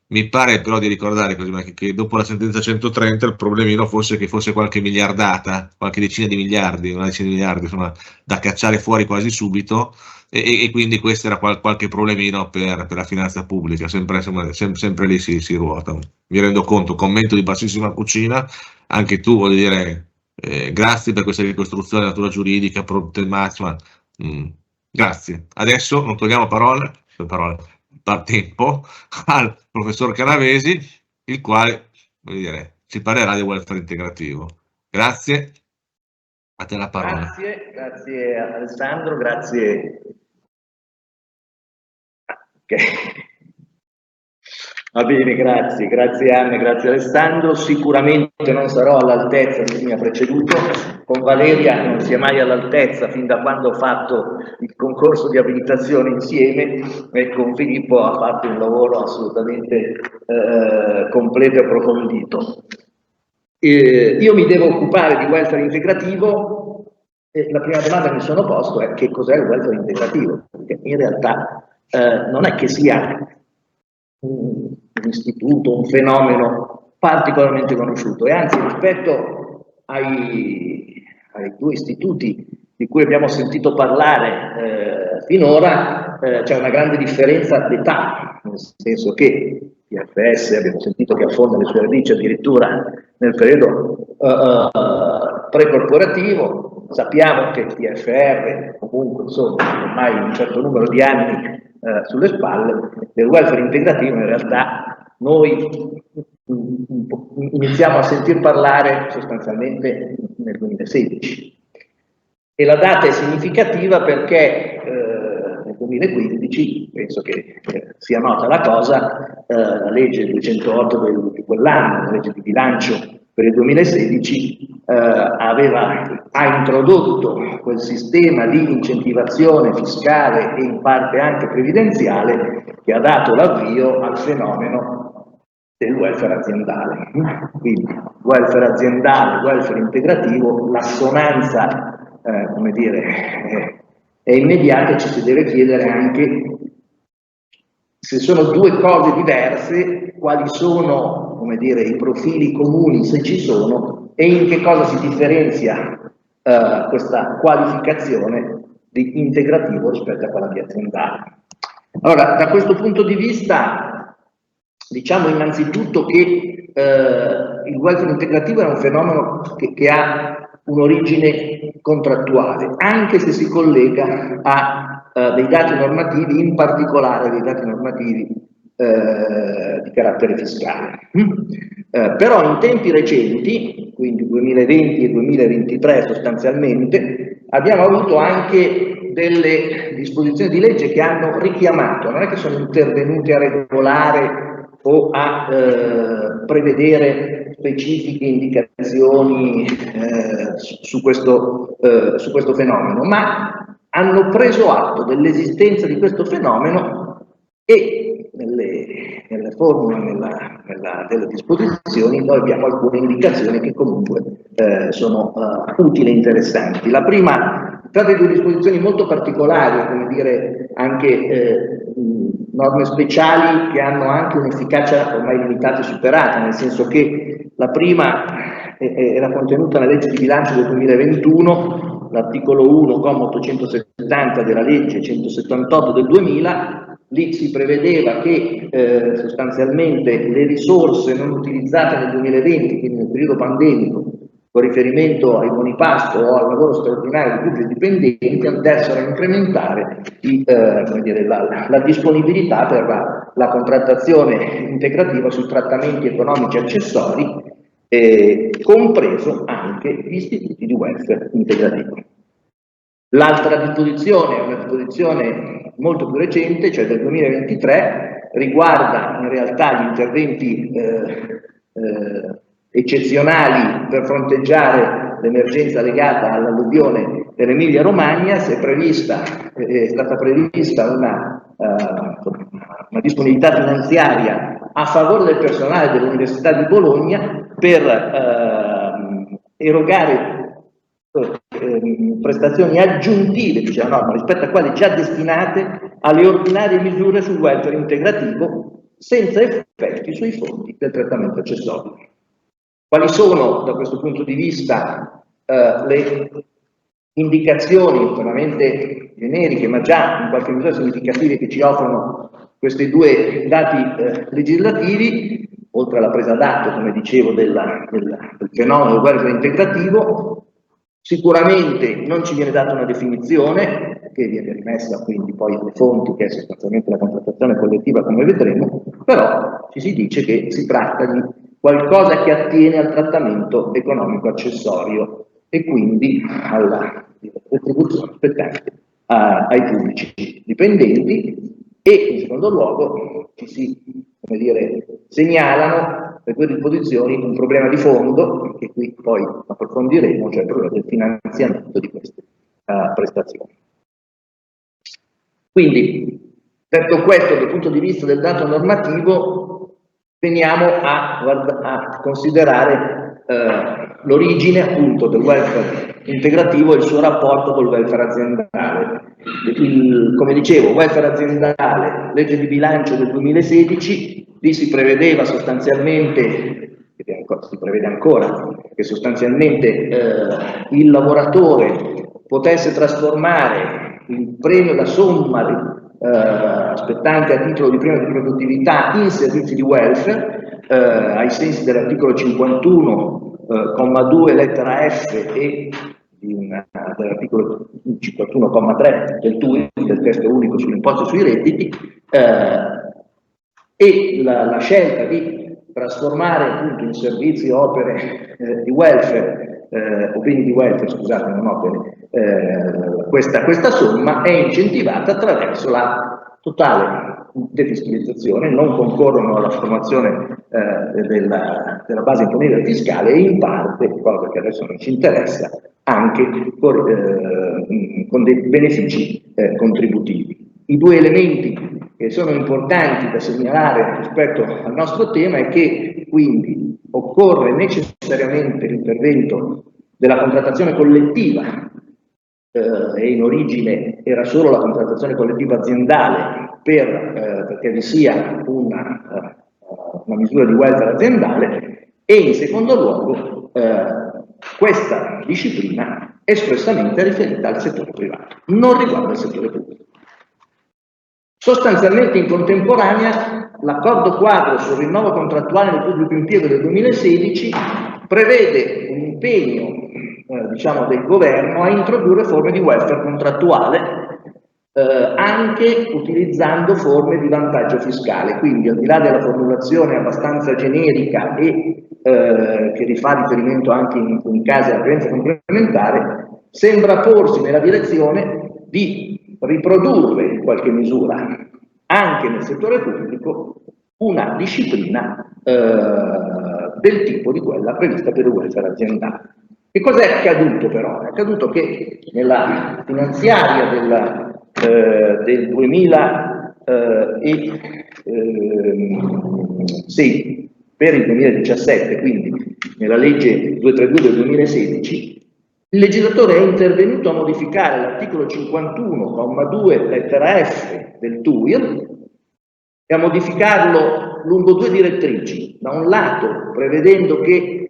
Mi pare però di ricordare che dopo la sentenza 130 il problemino fosse che fosse qualche miliardata, qualche decina di miliardi, una decina di miliardi, insomma, da cacciare fuori quasi subito, e quindi questo era qualche problemino per la finanza pubblica, sempre lì si ruota. Mi rendo conto, commento di bassissima cucina, anche tu voglio dire, grazie per questa ricostruzione della natura giuridica, problematica, grazie. Adesso non togliamo parole, tempo al professor Canavesi, il quale ci parlerà di welfare integrativo. Grazie, a te la parola. Grazie Alessandro, grazie. Okay. Va bene, grazie Anna, grazie Alessandro. Sicuramente non sarò all'altezza di chi mi ha preceduto. Con Valeria non si è mai all'altezza fin da quando ho fatto il concorso di abilitazione insieme, e con Filippo ha fatto un lavoro assolutamente completo e approfondito. Io mi devo occupare di welfare integrativo e la prima domanda che mi sono posto è: che cos'è il welfare integrativo? Perché in realtà non è che sia un istituto, un fenomeno particolarmente conosciuto, e anzi rispetto ai due istituti di cui abbiamo sentito parlare finora c'è una grande differenza d'età, nel senso che TFS abbiamo sentito che affonda le sue radici addirittura nel periodo precorporativo. Sappiamo che il TFR comunque insomma ormai un certo numero di anni sulle spalle. Del welfare integrativo in realtà noi iniziamo a sentir parlare sostanzialmente nel 2016, e la data è significativa perché nel 2015, penso che sia nota la cosa, la legge 208 di quell'anno, la legge di bilancio per il 2016, ha introdotto quel sistema di incentivazione fiscale e in parte anche previdenziale che ha dato l'avvio al fenomeno del welfare aziendale. Quindi welfare aziendale, welfare integrativo, l'assonanza, come dire, è immediata e ci si deve chiedere anche se sono due cose diverse, quali sono, come dire, i profili comuni, se ci sono, e in che cosa si differenzia questa qualificazione di integrativo rispetto a quella di aziendale. Allora, da questo punto di vista, diciamo innanzitutto che il welfare integrativo è un fenomeno che ha un'origine contrattuale, anche se si collega a dei dati normativi, in particolare dei dati normativi di carattere fiscale. Però in tempi recenti, quindi 2020 e 2023 sostanzialmente, abbiamo avuto anche delle disposizioni di legge che hanno richiamato, non è che sono intervenute a regolare o a prevedere specifiche indicazioni su questo fenomeno, ma hanno preso atto dell'esistenza di questo fenomeno e nelle formule, delle disposizioni, noi abbiamo alcune indicazioni che comunque sono utili e interessanti. La prima tratta di due disposizioni molto particolari, come dire, anche norme speciali che hanno anche un'efficacia ormai limitata e superata, nel senso che la prima era contenuta nella legge di bilancio del 2021, l'articolo 1, comma 870 della legge 178 del 2000, lì si prevedeva che sostanzialmente le risorse non utilizzate nel 2020, quindi nel periodo pandemico, con riferimento ai buoni pasto o al lavoro straordinario di pubblici dipendenti, andassero a incrementare la disponibilità per la contrattazione integrativa sui trattamenti economici accessori, compreso anche gli istituti di welfare integrativo. L'altra disposizione è una disposizione molto più recente, cioè del 2023, riguarda in realtà gli interventi eccezionali per fronteggiare l'emergenza legata all'alluvione dell'Emilia Romagna. È stata prevista una disponibilità finanziaria a favore del personale dell'Università di Bologna per erogare prestazioni aggiuntive, dice la norma, rispetto a quelle già destinate alle ordinarie misure sul welfare integrativo, senza effetti sui fondi del trattamento accessorio. Quali sono, da questo punto di vista, le indicazioni veramente generiche, ma già in qualche misura significative, che ci offrono questi due dati legislativi, oltre alla presa d'atto, come dicevo, del fenomeno del welfare integrativo? Sicuramente non ci viene data una definizione, che viene rimessa quindi poi alle fonti, che è sostanzialmente la contrattazione collettiva, come vedremo, però ci si dice che si tratta di qualcosa che attiene al trattamento economico accessorio e quindi alla retribuzione spettante ai pubblici dipendenti, e in secondo luogo ci si, come dire, segnalano per due disposizioni un problema di fondo che qui poi approfondiremo, cioè il problema del finanziamento di queste prestazioni. Quindi, detto questo, dal punto di vista del dato normativo, veniamo a considerare l'origine appunto del welfare integrativo e il suo rapporto col welfare aziendale. Come dicevo, welfare aziendale, legge di bilancio del 2016, lì si prevedeva sostanzialmente, si prevede ancora, che sostanzialmente il lavoratore potesse trasformare il premio, la somma spettante a titolo di premio di produttività in servizi di welfare, ai sensi dell'articolo 51, comma 2, lettera F e dell'articolo 51,3 del TUI, del testo unico sull'imposta sui redditi, e la scelta di trasformare appunto in servizi opere di welfare, o beni di welfare, scusate, non opere, questa somma è incentivata attraverso la totale defiscalizzazione, non concorrono alla formazione della base imponibile fiscale e in parte, cosa che adesso non ci interessa, anche con dei benefici contributivi. I due elementi che sono importanti da segnalare rispetto al nostro tema è che quindi occorre necessariamente l'intervento della contrattazione collettiva, e in origine era solo la contrattazione collettiva aziendale perché vi sia una misura di welfare aziendale, e in secondo luogo questa disciplina espressamente riferita al settore privato, non riguarda il settore pubblico. Sostanzialmente in contemporanea l'accordo quadro sul rinnovo contrattuale nel pubblico impiego del 2016 prevede un impegno diciamo del governo a introdurre forme di welfare contrattuale anche utilizzando forme di vantaggio fiscale, quindi al di là della formulazione abbastanza generica e che rifà riferimento anche in casi alla previdenza complementare, sembra porsi nella direzione di riprodurre in qualche misura anche nel settore pubblico una disciplina del tipo di quella prevista per il welfare aziendale. Che cosa è accaduto però? È accaduto che nella finanziaria del 2006 per il 2017, quindi nella legge 232 del 2016, il legislatore è intervenuto a modificare l'articolo 51,2 lettera F del TUIR e a modificarlo lungo due direttrici. Da un lato prevedendo che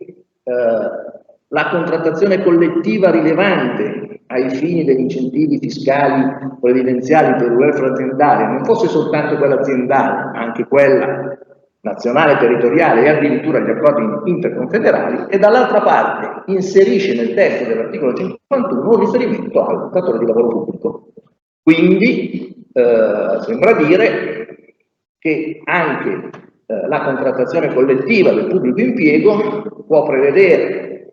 la contrattazione collettiva rilevante ai fini degli incentivi fiscali previdenziali per il welfare aziendale non fosse soltanto quella aziendale, ma anche quella nazionale, territoriale e addirittura gli accordi interconfederali, e dall'altra parte inserisce nel testo dell'articolo 51 un riferimento al datore di lavoro pubblico. Quindi sembra dire che anche la contrattazione collettiva del pubblico impiego può prevedere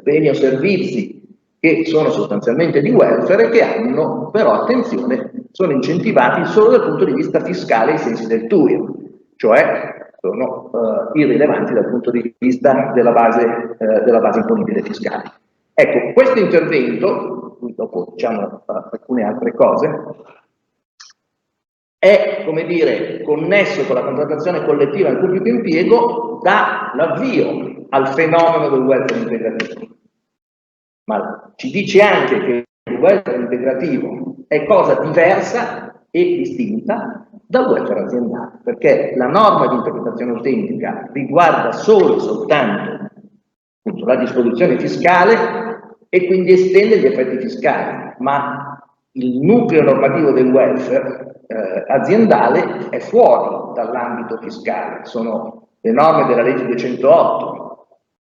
beni o servizi che sono sostanzialmente di welfare e che hanno però, attenzione, sono incentivati solo dal punto di vista fiscale ai sensi del TUIR, cioè sono irrilevanti dal punto di vista della base imponibile fiscale. Ecco, questo intervento, dopo diciamo alcune altre cose, è, come dire, connesso con la contrattazione collettiva nel pubblico impiego, dà l'avvio al fenomeno del welfare integrativo. Ma ci dice anche che il welfare integrativo è cosa diversa e distinta dal welfare aziendale, perché la norma di interpretazione autentica riguarda solo e soltanto appunto, la disposizione fiscale e quindi estende gli effetti fiscali, ma il nucleo normativo del welfare aziendale è fuori dall'ambito fiscale. Sono le norme della legge 208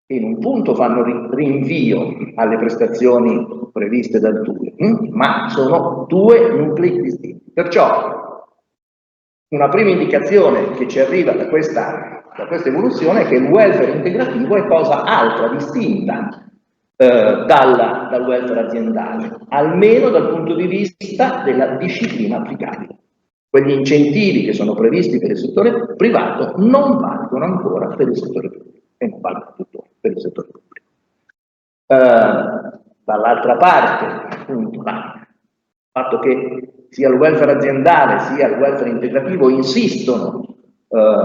che in un punto fanno rinvio alle prestazioni previste dal TUIR, ma sono due nuclei distinti. Perciò una prima indicazione che ci arriva da questa evoluzione è che il welfare integrativo è cosa altra, distinta dal welfare aziendale, almeno dal punto di vista della disciplina applicabile. Quegli incentivi che sono previsti per il settore privato non valgono ancora per il settore pubblico e non valgono tuttora per il settore pubblico. Dall'altra parte, appunto, il fatto che sia il welfare aziendale sia il welfare integrativo insistono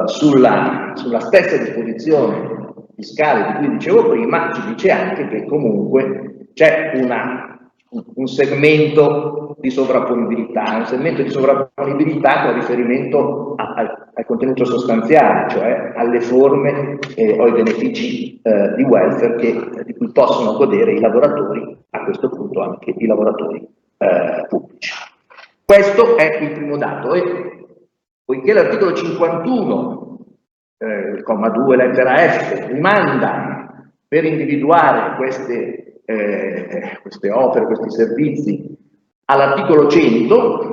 sulla stessa disposizione fiscale di cui dicevo prima, ci dice anche che comunque c'è un segmento di sovrapponibilità, con riferimento al contenuto sostanziale, cioè alle forme o ai benefici di welfare di cui possono godere i lavoratori, a questo punto anche i lavoratori pubblici. Questo è il primo dato e poiché l'articolo 51, il comma 2, lettera F, rimanda per individuare queste opere, questi servizi all'articolo 100,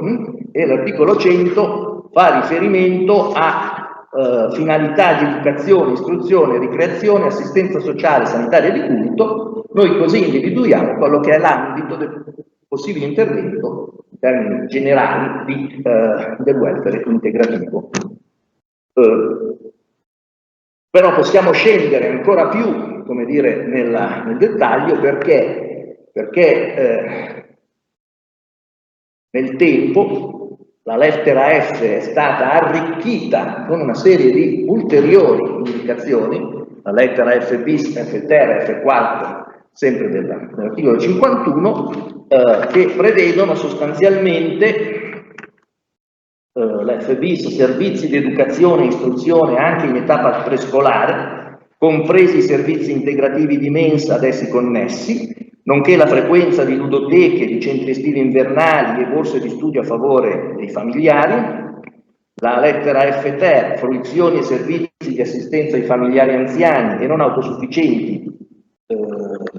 e l'articolo 100 fa riferimento a finalità di educazione, istruzione, ricreazione, assistenza sociale, sanitaria e di culto, noi così individuiamo quello che è l'ambito del possibile intervento termini generali del welfare integrativo. Però possiamo scendere ancora più, come dire, nel dettaglio perché nel tempo la lettera F è stata arricchita con una serie di ulteriori indicazioni, la lettera F bis, F ter, F quarto, sempre dell'articolo 51, che prevedono sostanzialmente l'F bis, servizi di educazione e istruzione anche in età prescolare, compresi i servizi integrativi di mensa ad essi connessi, nonché la frequenza di ludoteche, di centri estivi invernali e borse di studio a favore dei familiari. La lettera F ter, fruizioni e servizi di assistenza ai familiari anziani e non autosufficienti.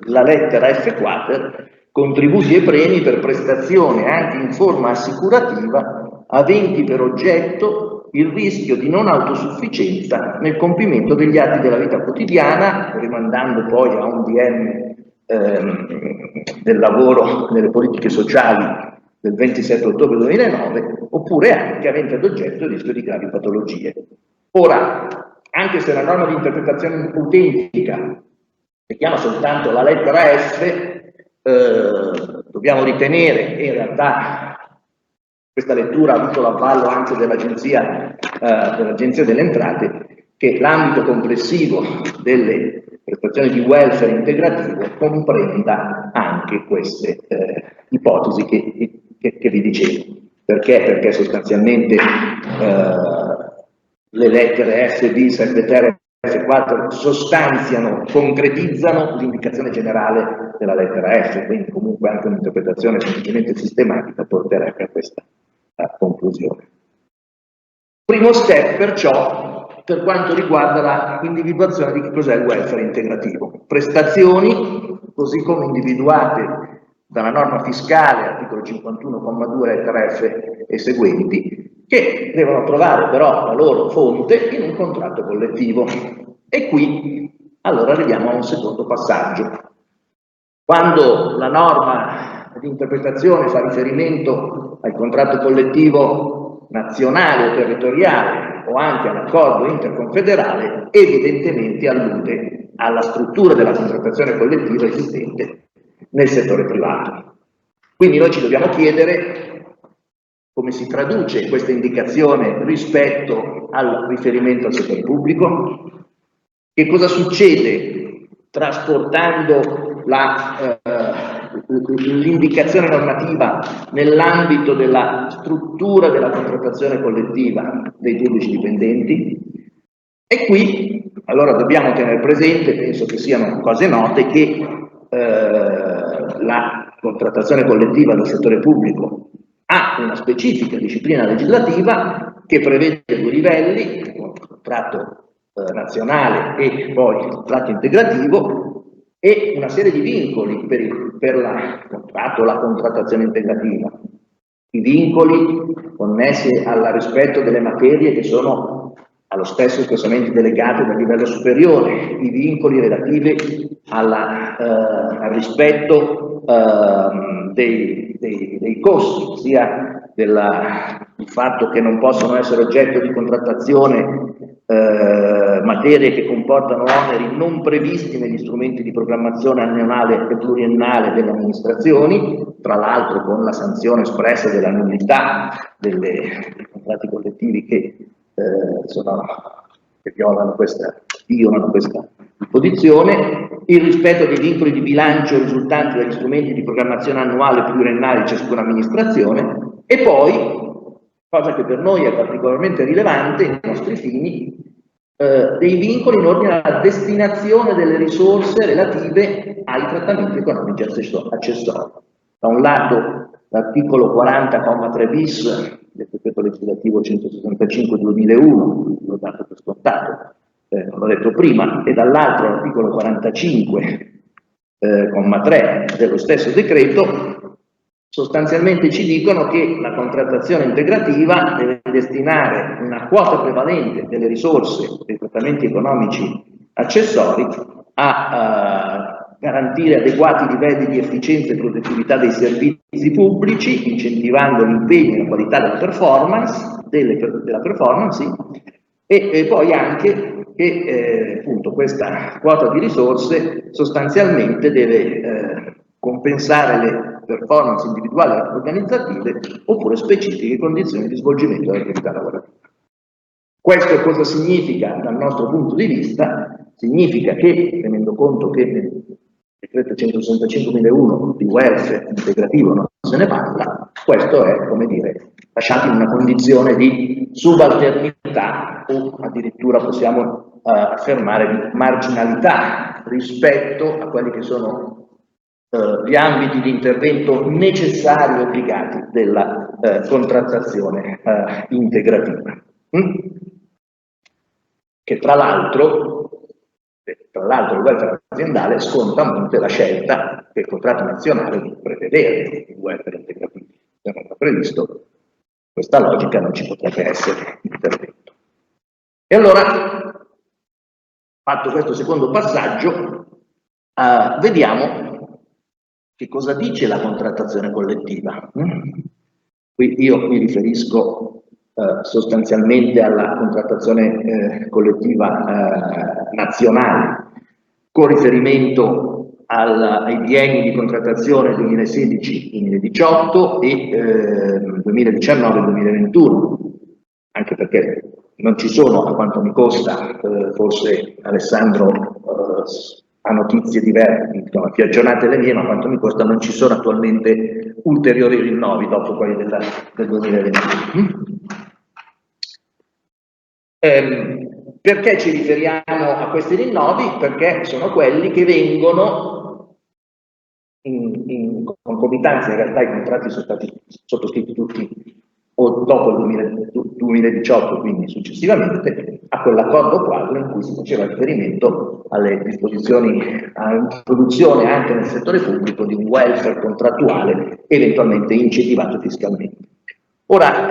La lettera F quater, contributi e premi per prestazione anche in forma assicurativa aventi per oggetto il rischio di non autosufficienza nel compimento degli atti della vita quotidiana, rimandando poi a un DM del lavoro nelle politiche sociali del 27 ottobre 2009, oppure anche avente ad oggetto il rischio di gravi patologie. Ora, anche se la norma di interpretazione autentica richiama soltanto la lettera F, dobbiamo ritenere, e in realtà questa lettura ha avuto l'avvallo anche dell'Agenzia delle Entrate, che l'ambito complessivo delle prestazioni di welfare integrativo comprenda anche queste ipotesi che vi dicevo. Perché? Perché sostanzialmente le lettere F bis, F ter e F4 sostanziano, concretizzano l'indicazione generale della lettera F, quindi comunque anche un'interpretazione semplicemente sistematica porterebbe a questa conclusione. Primo step perciò per quanto riguarda l'individuazione di che cos'è il welfare integrativo. Prestazioni, così come individuate dalla norma fiscale, articolo 51,2 lettera F e seguenti, che devono trovare però la loro fonte in un contratto collettivo. E qui allora arriviamo a un secondo passaggio. Quando la norma di interpretazione fa riferimento al contratto collettivo nazionale o territoriale o anche all'accordo interconfederale, evidentemente allude alla struttura della contrattazione collettiva esistente nel settore privato. Quindi noi ci dobbiamo chiedere come si traduce questa indicazione rispetto al riferimento al settore pubblico, che cosa succede trasportando l'indicazione normativa nell'ambito della struttura della contrattazione collettiva dei pubblici dipendenti. E qui allora dobbiamo tenere presente, penso che siano cose note, che la contrattazione collettiva del settore pubblico ha una specifica disciplina legislativa che prevede due livelli, il contratto nazionale e poi il contratto integrativo, e una serie di vincoli per il contratto o la contrattazione integrativa. I vincoli connessi al rispetto delle materie che sono allo stesso espressamente delegate dal livello superiore, i vincoli relativi al rispetto dei costi, sia del fatto che non possono essere oggetto di contrattazione materie che comportano oneri non previsti negli strumenti di programmazione annuale e pluriennale delle amministrazioni, tra l'altro con la sanzione espressa della nullità dei contratti collettivi che violano questa disposizione, il rispetto dei vincoli di bilancio risultanti dagli strumenti di programmazione annuale e pluriennale di ciascuna amministrazione, e poi, cosa che per noi è particolarmente rilevante nei nostri fini, dei vincoli in ordine alla destinazione delle risorse relative ai trattamenti economici accessori. Da un lato l'articolo 40,3 bis del decreto legislativo 165/2001, l'ho dato per scontato, l'ho detto prima, e dall'altro l'articolo 45,3 dello stesso decreto, sostanzialmente ci dicono che la contrattazione integrativa deve destinare una quota prevalente delle risorse dei trattamenti economici accessori a garantire adeguati livelli di efficienza e produttività dei servizi pubblici, incentivando l'impegno e la qualità della performance, sì. E poi anche che appunto questa quota di risorse sostanzialmente deve compensare le performance individuali e organizzative oppure specifiche condizioni di svolgimento dell'attività lavorativa. Questo cosa significa dal nostro punto di vista? Significa che, tenendo conto che nel decreto 165.001 di welfare integrativo non se ne parla, questo è, come dire, lasciato in una condizione di subalternità o addirittura possiamo affermare di marginalità rispetto a quelli che sono gli ambiti di intervento necessari e obbligati della contrattazione integrativa. Che tra l'altro il welfare aziendale sconta a monte la scelta che il contratto nazionale di prevedere il welfare integrativo. Se non è previsto, questa logica non ci potrebbe essere intervento. E allora, fatto questo secondo passaggio, vediamo che cosa dice la contrattazione collettiva. Qui io mi riferisco sostanzialmente alla contrattazione collettiva nazionale, con riferimento ai bienni di contrattazione 2016-2018 e 2019-2021, anche perché non ci sono, a quanto mi costa, forse Alessandro ha notizie diverse, più aggiornate le mie, ma a quanto mi costa non ci sono attualmente ulteriori rinnovi dopo quelli del 2021. Perché ci riferiamo a questi rinnovi? Perché sono quelli che vengono in concomitanza, in realtà i contratti sono stati sottoscritti tutti o dopo il 2018, quindi successivamente, a quell'accordo quadro in cui si faceva riferimento alle disposizioni, all'introduzione anche nel settore pubblico di un welfare contrattuale eventualmente incentivato fiscalmente. Ora,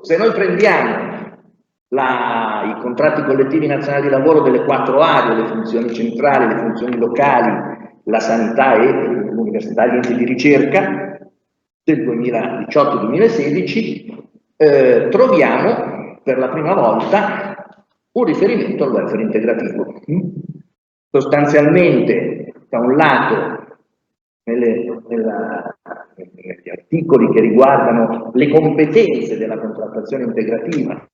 se noi prendiamo i contratti collettivi nazionali di lavoro delle 4 aree, le funzioni centrali, le funzioni locali, la sanità e l'università e gli enti di ricerca del 2018-2016, troviamo per la prima volta un riferimento al welfare integrativo. Sostanzialmente, da un lato, negli articoli che riguardano le competenze della contrattazione integrativa,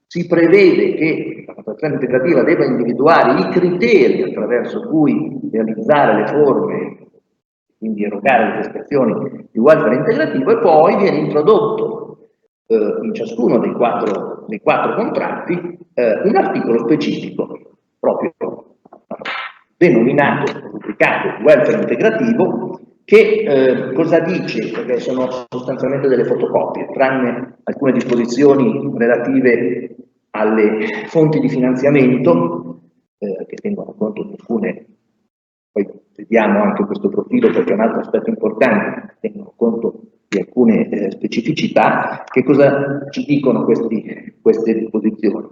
si prevede che la contrattazione integrativa debba individuare i criteri attraverso cui realizzare le forme, quindi erogare le prestazioni di welfare integrativo, e poi viene introdotto in ciascuno dei quattro contratti un articolo specifico, proprio denominato, pubblicato, welfare integrativo, che cosa dice? Perché sono sostanzialmente delle fotocopie, tranne alcune disposizioni relative alle fonti di finanziamento, che tengono conto di alcune, poi vediamo anche questo profilo perché è un altro aspetto importante, tengono conto di alcune specificità. Che cosa ci dicono queste disposizioni?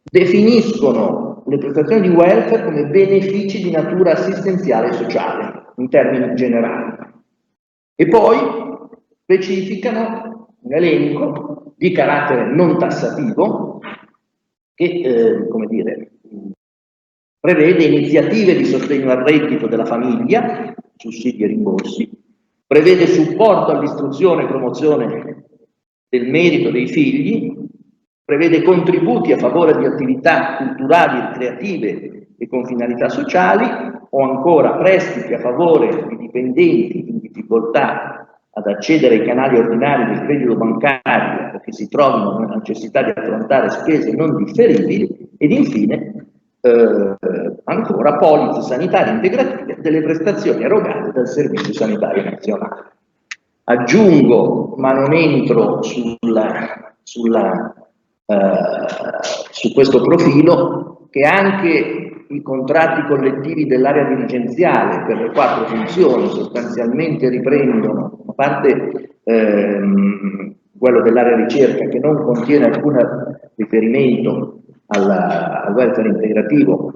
Definiscono le prestazioni di welfare come benefici di natura assistenziale e sociale, in termini generali, e poi specificano un elenco di carattere non tassativo che, come dire, prevede iniziative di sostegno al reddito della famiglia, sussidi e rimborsi, prevede supporto all'istruzione e promozione del merito dei figli, prevede contributi a favore di attività culturali e creative e con finalità sociali, o ancora prestiti a favore di dipendenti in difficoltà ad accedere ai canali ordinari del credito bancario o che si trovino nella necessità di affrontare spese non differibili, ed infine ancora polizze sanitarie integrative delle prestazioni erogate dal Servizio Sanitario Nazionale. Aggiungo, ma non entro su questo profilo, che anche i contratti collettivi dell'area dirigenziale per le 4 funzioni sostanzialmente riprendono, a parte quello dell'area ricerca che non contiene alcun riferimento al welfare integrativo,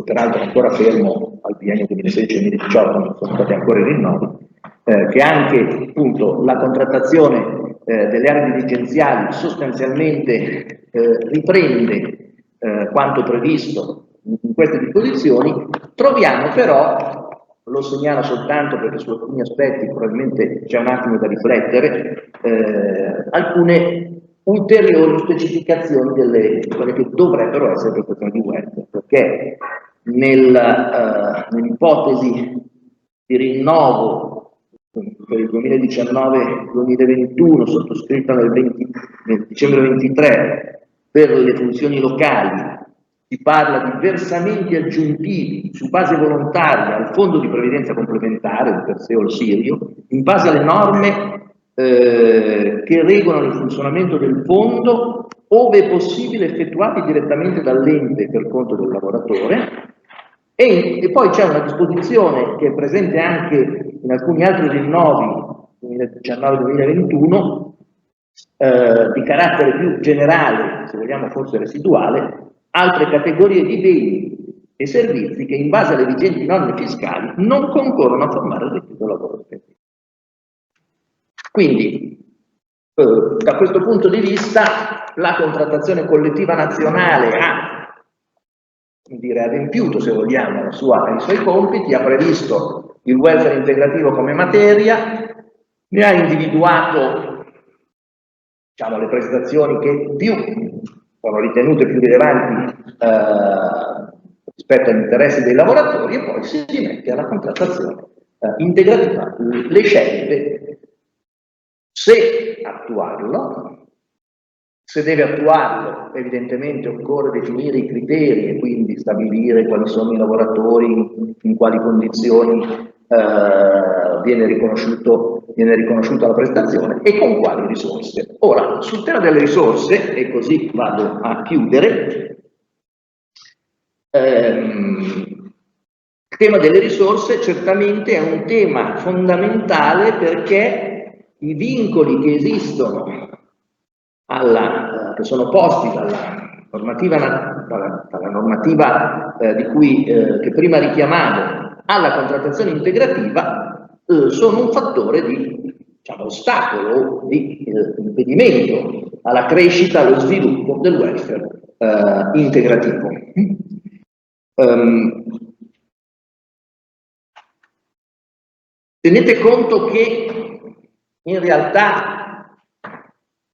peraltro ancora fermo al biennio 2016-2018, non sono stati ancora i rinnovi, che anche appunto la contrattazione delle aree dirigenziali sostanzialmente riprende quanto previsto in queste disposizioni. Troviamo però, lo segnalo soltanto perché su alcuni aspetti probabilmente c'è un attimo da riflettere, alcune ulteriori specificazioni delle quelle che dovrebbero essere prestazioni di welfare, perché nell'ipotesi di rinnovo per il 2019-2021 sottoscritta nel dicembre 23 per le funzioni locali, si parla di versamenti aggiuntivi su base volontaria al fondo di previdenza complementare, il Perseo o il Sirio, in base alle norme che regolano il funzionamento del fondo, ove possibile effettuati direttamente dall'ente per conto del lavoratore, e poi c'è una disposizione che è presente anche in alcuni altri rinnovi 2019-2021 di carattere più generale, se vogliamo forse residuale, altre categorie di beni e servizi che in base alle vigenti norme fiscali non concorrono a formare il requisito lavoro effettivo. Quindi, da questo punto di vista, la contrattazione collettiva nazionale ha adempiuto, se vogliamo, i suoi compiti, ha previsto il welfare integrativo come materia, ne ha individuato, diciamo, le prestazioni che sono ritenute più rilevanti rispetto agli interessi dei lavoratori, e poi si rimette alla contrattazione integrativa le scelte, se attuarlo. Se deve attuarlo, evidentemente occorre definire i criteri e quindi stabilire quali sono i lavoratori, in quali condizioni viene riconosciuta la prestazione e con quali risorse. Ora, sul tema delle risorse, e così vado a chiudere, il tema delle risorse certamente è un tema fondamentale, perché i vincoli che esistono che sono posti dalla normativa che prima richiamavo alla contrattazione integrativa sono un fattore di, diciamo, ostacolo, di impedimento alla crescita, allo sviluppo del welfare integrativo. Tenete conto che in realtà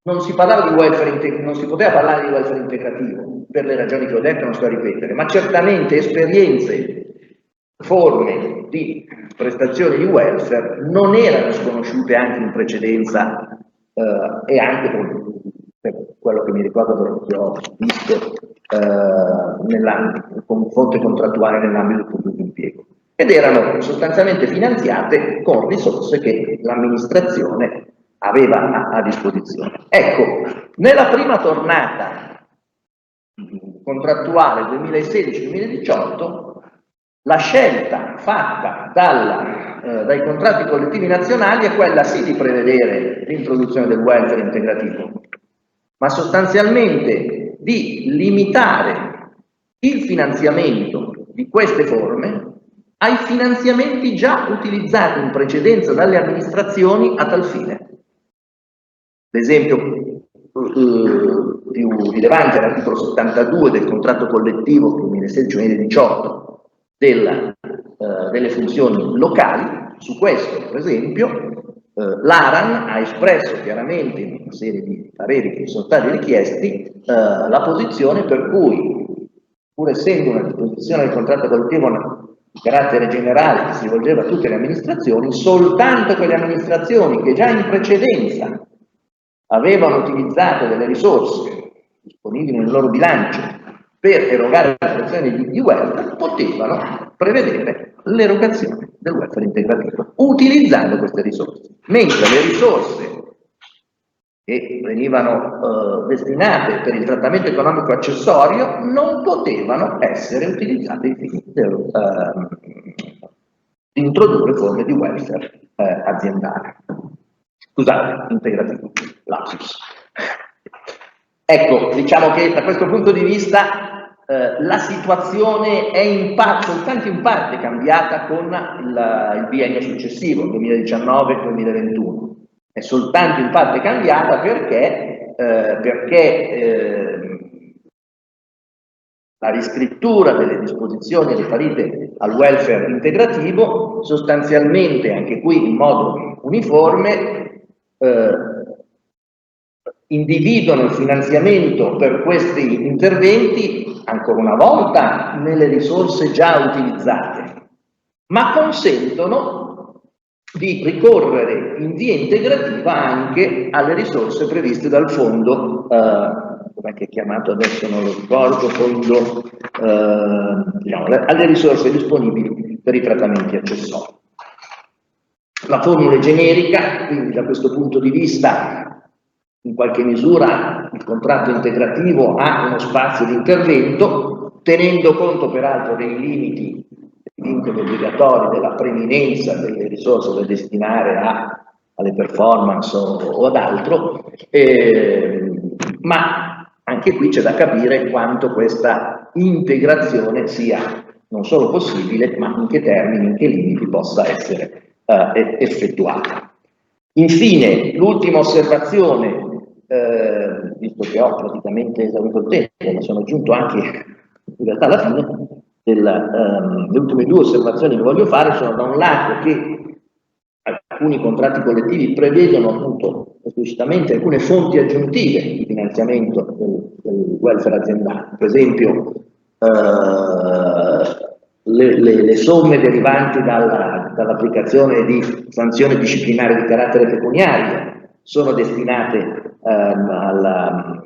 non si parlava di welfare non si poteva parlare di welfare integrativo per le ragioni che ho detto, non sto a ripetere, ma certamente esperienze, forme di prestazioni di welfare non erano sconosciute anche in precedenza e anche per quello che mi ricordo che ho visto con fonte contrattuale nell'ambito del pubblico impiego, ed erano sostanzialmente finanziate con risorse che l'amministrazione aveva a disposizione. Ecco, nella prima tornata contrattuale 2016-2018, la scelta fatta dai contratti collettivi nazionali è quella sì di prevedere l'introduzione del welfare integrativo, ma sostanzialmente di limitare il finanziamento di queste forme ai finanziamenti già utilizzati in precedenza dalle amministrazioni a tal fine. L'esempio più rilevante è l'articolo 72 del contratto collettivo 2016-2018 delle funzioni locali. Su questo, per esempio, l'ARAN ha espresso chiaramente in una serie di pareri che sono stati richiesti la posizione per cui, pur essendo una disposizione del contratto collettivo di carattere generale che si rivolgeva a tutte le amministrazioni, soltanto quelle amministrazioni che già in precedenza avevano utilizzato delle risorse disponibili nel loro bilancio per erogare le prestazioni di welfare potevano prevedere l'erogazione del welfare integrativo utilizzando queste risorse, mentre le risorse che venivano destinate per il trattamento economico accessorio non potevano essere utilizzate ai fini di introdurre forme di welfare aziendale. Scusate, integrativo, lapsus. Ecco, diciamo che da questo punto di vista la situazione è soltanto in parte cambiata con il biennio successivo, 2019-2021. È soltanto in parte cambiata perché la riscrittura delle disposizioni riferite al welfare integrativo sostanzialmente, anche qui in modo uniforme, individuano il finanziamento per questi interventi ancora una volta nelle risorse già utilizzate, ma consentono di ricorrere in via integrativa anche alle risorse previste dal fondo, come è chiamato adesso non lo ricordo, fondo, diciamo, alle risorse disponibili per i trattamenti accessori. La formula è generica, quindi da questo punto di vista in qualche misura il contratto integrativo ha uno spazio di intervento, tenendo conto peraltro dei limiti, dei vincoli obbligatori della preminenza delle risorse da destinare alle performance o ad altro, ma anche qui c'è da capire quanto questa integrazione sia non solo possibile, ma in che termini, in che limiti possa essere effettuata. Infine, l'ultima osservazione, visto che ho praticamente esaurito il tempo, ma sono giunto anche in realtà alla fine, le ultime due osservazioni che voglio fare sono da un lato che alcuni contratti collettivi prevedono appunto esplicitamente alcune fonti aggiuntive di finanziamento del welfare aziendale, per esempio le somme derivanti dall'applicazione di sanzioni disciplinari di carattere pecuniario sono destinate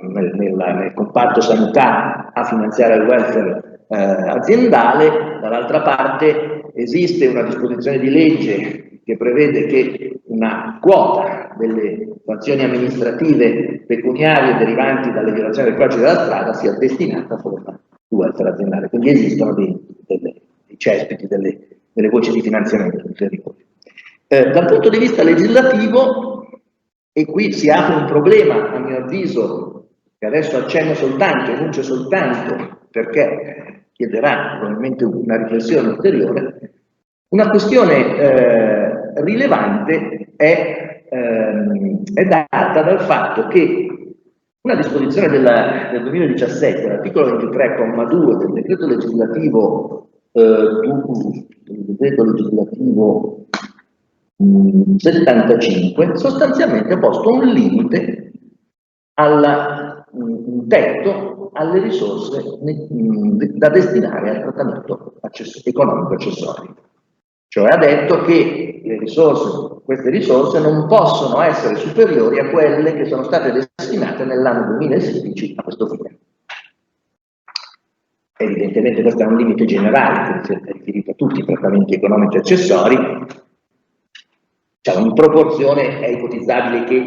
nel comparto sanità a finanziare il welfare aziendale. Dall'altra parte esiste una disposizione di legge che prevede che una quota delle sanzioni amministrative pecuniarie derivanti dalle violazioni del codice della strada sia destinata a forma di welfare aziendale. Quindi esistono dei cespiti, delle voci di finanziamento ulteriori. Dal punto di vista legislativo, e qui si apre un problema, a mio avviso, che adesso accenno soltanto, enuncio soltanto, perché chiederà probabilmente una riflessione ulteriore. Una questione rilevante è data dal fatto che una disposizione del 2017, l'articolo 23,2 del decreto legislativo 75, sostanzialmente ha posto un limite un tetto alle risorse da destinare al trattamento economico accessorio. Cioè ha detto che queste risorse non possono essere superiori a quelle che sono state destinate nell'anno 2016 a questo fine. Evidentemente questo è un limite generale, che è riferito a tutti i trattamenti economici accessori. Cioè, in proporzione è ipotizzabile che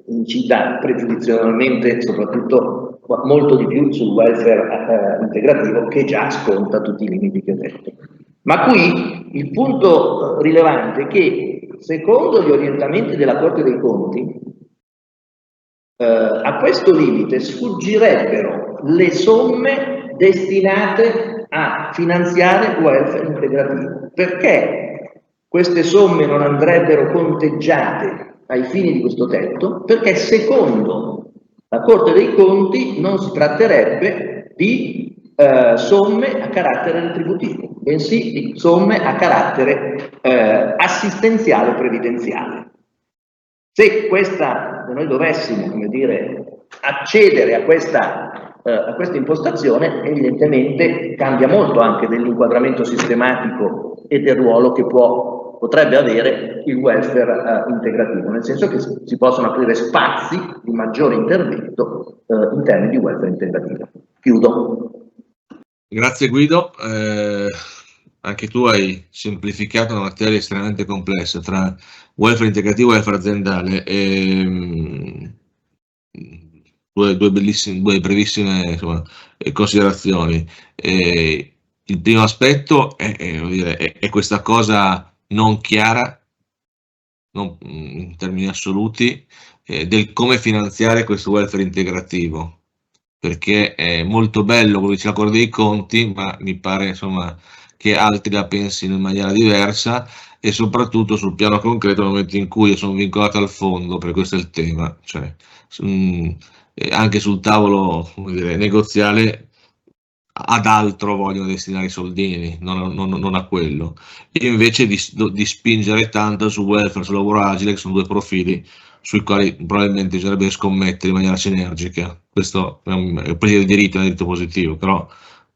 incida pregiudizionalmente, soprattutto molto di più sul welfare integrativo, che già sconta tutti i limiti che ho detto. Ma qui il punto rilevante è che, secondo gli orientamenti della Corte dei Conti, a questo limite sfuggirebbero le somme destinate a finanziare il welfare integrativo. Perché queste somme non andrebbero conteggiate ai fini di questo tetto? Perché secondo la Corte dei Conti non si tratterebbe di somme a carattere retributivo, bensì di somme a carattere assistenziale previdenziale. Se noi dovessimo, come dire, accedere a questa impostazione, evidentemente cambia molto anche dell'inquadramento sistematico e del ruolo che potrebbe avere il welfare integrativo, nel senso che si possono aprire spazi di maggiore intervento in termini di welfare integrativo. Chiudo. Grazie Guido, anche tu hai semplificato una materia estremamente complessa tra welfare integrativo e welfare aziendale. Due brevissime insomma, considerazioni. Il primo aspetto è questa cosa non chiara, in termini assoluti, del come finanziare questo welfare integrativo. perché è molto bello come dice la Corte dei Conti, ma mi pare insomma che altri la pensino in maniera diversa, e soprattutto sul piano concreto nel momento in cui io sono vincolato al fondo, perché questo è il tema, cioè, anche sul tavolo, come dire, negoziale ad altro vogliono destinare i soldini, non a quello, e invece di spingere tanto su welfare, sul lavoro agile, che sono due profili sui quali probabilmente bisognerebbe scommettere in maniera sinergica. Questo poi è il diritto positivo, però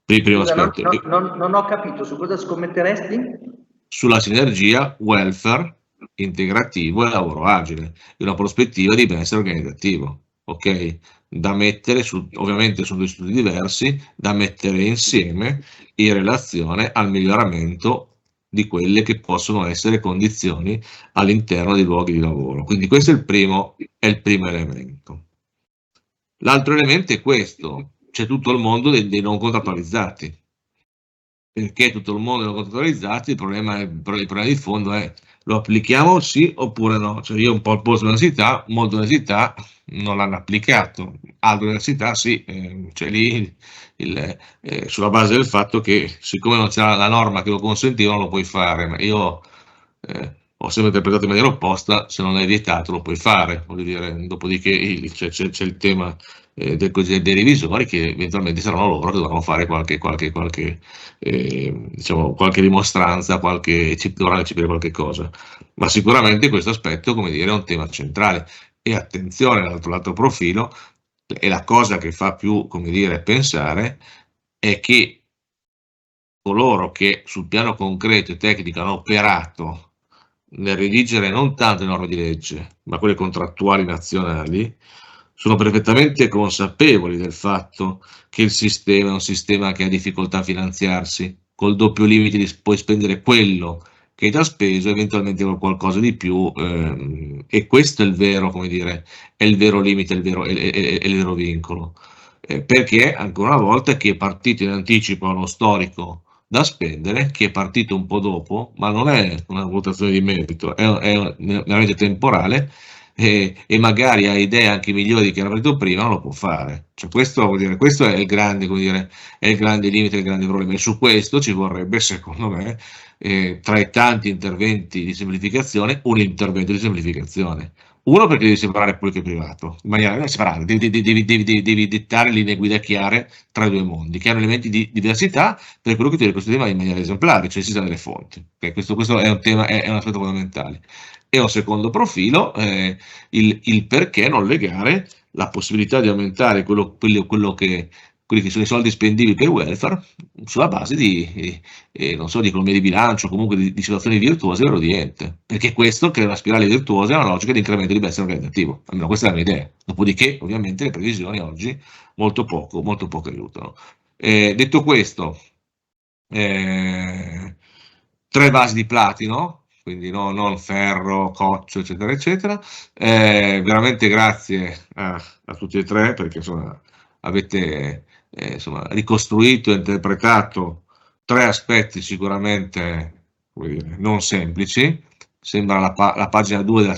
per il primo Scusa, aspetto. non ho capito, su cosa scommetteresti? Sulla sinergia welfare integrativo e lavoro agile, in una prospettiva di benessere organizzativo, ok? Da mettere ovviamente sono due studi diversi, da mettere insieme in relazione al miglioramento di quelle che possono essere condizioni all'interno dei luoghi di lavoro. Quindi questo è il primo elemento. L'altro elemento è questo: c'è tutto il mondo dei non contrattualizzati. Perché tutto il mondo è contrattualizzati? Il problema di fondo è: lo applichiamo sì oppure no? Cioè, io un po' al posto dell'università, molte università non l'hanno applicato, altre università sì, cioè lì sulla base del fatto che siccome non c'era la norma che lo consentiva non lo puoi fare, ma io ho sempre interpretato in maniera opposta: se non è vietato lo puoi fare, voglio dire, dopodiché c'è il tema dei revisori, che eventualmente saranno loro che dovranno fare diciamo, qualche dimostranza, dovranno eccepire qualche cosa, ma sicuramente questo aspetto, come dire, è un tema centrale. E attenzione, l'altro profilo, e la cosa che fa più, come dire, pensare, è che coloro che sul piano concreto e tecnico hanno operato nel redigere non tanto le norme di legge, ma quelle contrattuali nazionali, sono perfettamente consapevoli del fatto che il sistema è un sistema che ha difficoltà a finanziarsi, col doppio limite di poi spendere quello che è già speso, eventualmente con qualcosa di più, e questo è il vero, come dire, è il vero limite, è il vero vincolo. Perché ancora una volta chi è partito in anticipo ha uno storico da spendere, chi è partito un po' dopo, ma non è una valutazione di merito, è veramente temporale, e magari ha idee anche migliori di chi era partito prima, non lo può fare. Cioè, questo, vuol dire, questo è il grande, come dire, è il grande limite, il grande problema, e su questo ci vorrebbe, secondo me, tra i tanti interventi di semplificazione, un intervento di semplificazione. Uno, perché devi separare pubblico e privato, in maniera separata, devi dettare linee guida chiare tra i due mondi, che hanno elementi di diversità, per quello che ti questo tema in maniera esemplare, cioè il sistema delle fonti. Okay? Questo è un tema, è un aspetto fondamentale. E un secondo profilo, il perché non legare la possibilità di aumentare quelli che sono i soldi spendibili per il welfare sulla base non so, di economia di bilancio, comunque di situazioni virtuose per l'udiente, perché questo crea una spirale virtuosa e una logica di incremento di benessere organizzativo, almeno questa è la mia idea. Dopodiché ovviamente le previsioni oggi molto poco aiutano. Detto questo, 3 vasi di platino, quindi non ferro, coccio, eccetera, eccetera. Veramente grazie a tutti e tre, perché insomma avete insomma, ricostruito e interpretato 3 aspetti sicuramente, come dire, non semplici. Sembra la pagina 2 della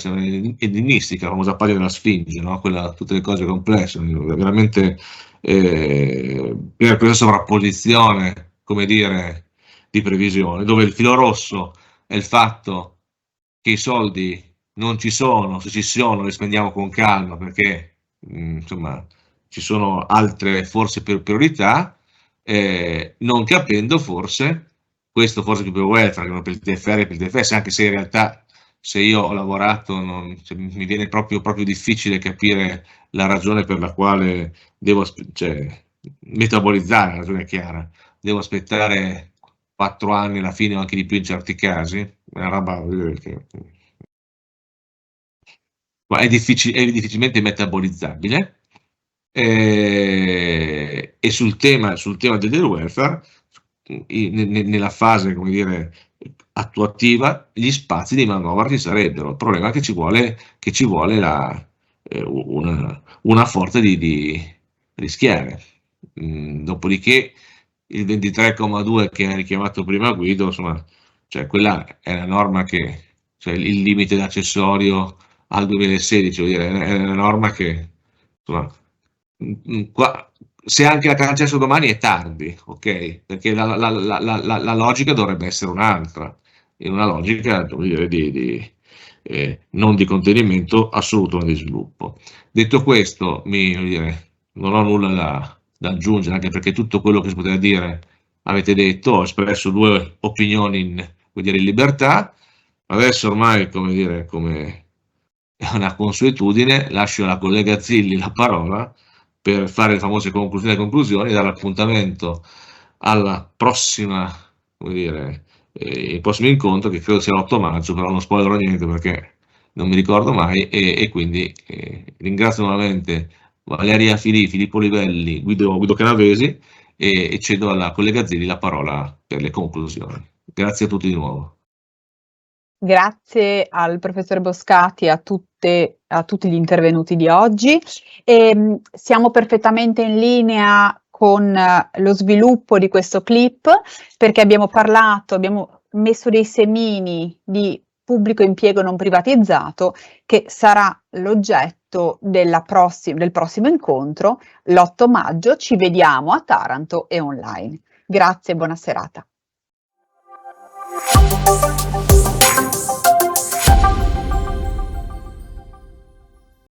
enigmistica, la famosa pagina della Sfinge, no? Tutte le cose complesse, veramente per questa sovrapposizione, come dire, di previsione, dove il filo rosso è il fatto che i soldi non ci sono, se ci sono li spendiamo con calma, perché insomma ci sono altre forse priorità, non capendo forse, questo forse più per welfare che non per il TFR e per il TFS, anche se in realtà, se io ho lavorato, cioè, mi viene proprio difficile capire la ragione per la quale devo metabolizzare, la ragione è chiara, devo aspettare 4 anni alla fine o anche di più in certi casi, è una roba che ma è difficilmente metabolizzabile. E sul tema del welfare, nella fase, come dire, attuativa, gli spazi di manovra ci sarebbero. Il problema è che ci vuole una forza di rischiare. Dopodiché il 23,2 che ha richiamato prima Guido, insomma, cioè quella è la norma cioè il limite d'accessorio al 2016, vuol dire, è una norma che insomma, qua se anche la cancesso domani è tardi, ok? Perché la logica dovrebbe essere un'altra, è una logica, come dire, non di contenimento assoluto, ma di sviluppo. Detto questo, come dire, non ho nulla da aggiungere, anche perché tutto quello che si poteva dire avete detto, ho espresso due opinioni in libertà. Adesso ormai, come dire, come è una consuetudine, lascio alla collega Zilli la parola per fare le famose conclusioni e conclusioni, dare appuntamento alla prossima, come dire, il prossimo incontro, che credo sia l'8 maggio, però non spoilerò niente perché non mi ricordo mai, e quindi ringrazio nuovamente Valeria Filì, Filippo Livelli, Guido Canavesi, e cedo alla collega Zilli la parola per le conclusioni. Grazie a tutti di nuovo. Grazie al professor Boscati e a tutti gli intervenuti di oggi. Siamo perfettamente in linea con lo sviluppo di questo clip, perché abbiamo messo dei semini di pubblico impiego non privatizzato, che sarà l'oggetto del prossimo incontro, l'8 maggio. Ci vediamo a Taranto e online. Grazie e buona serata.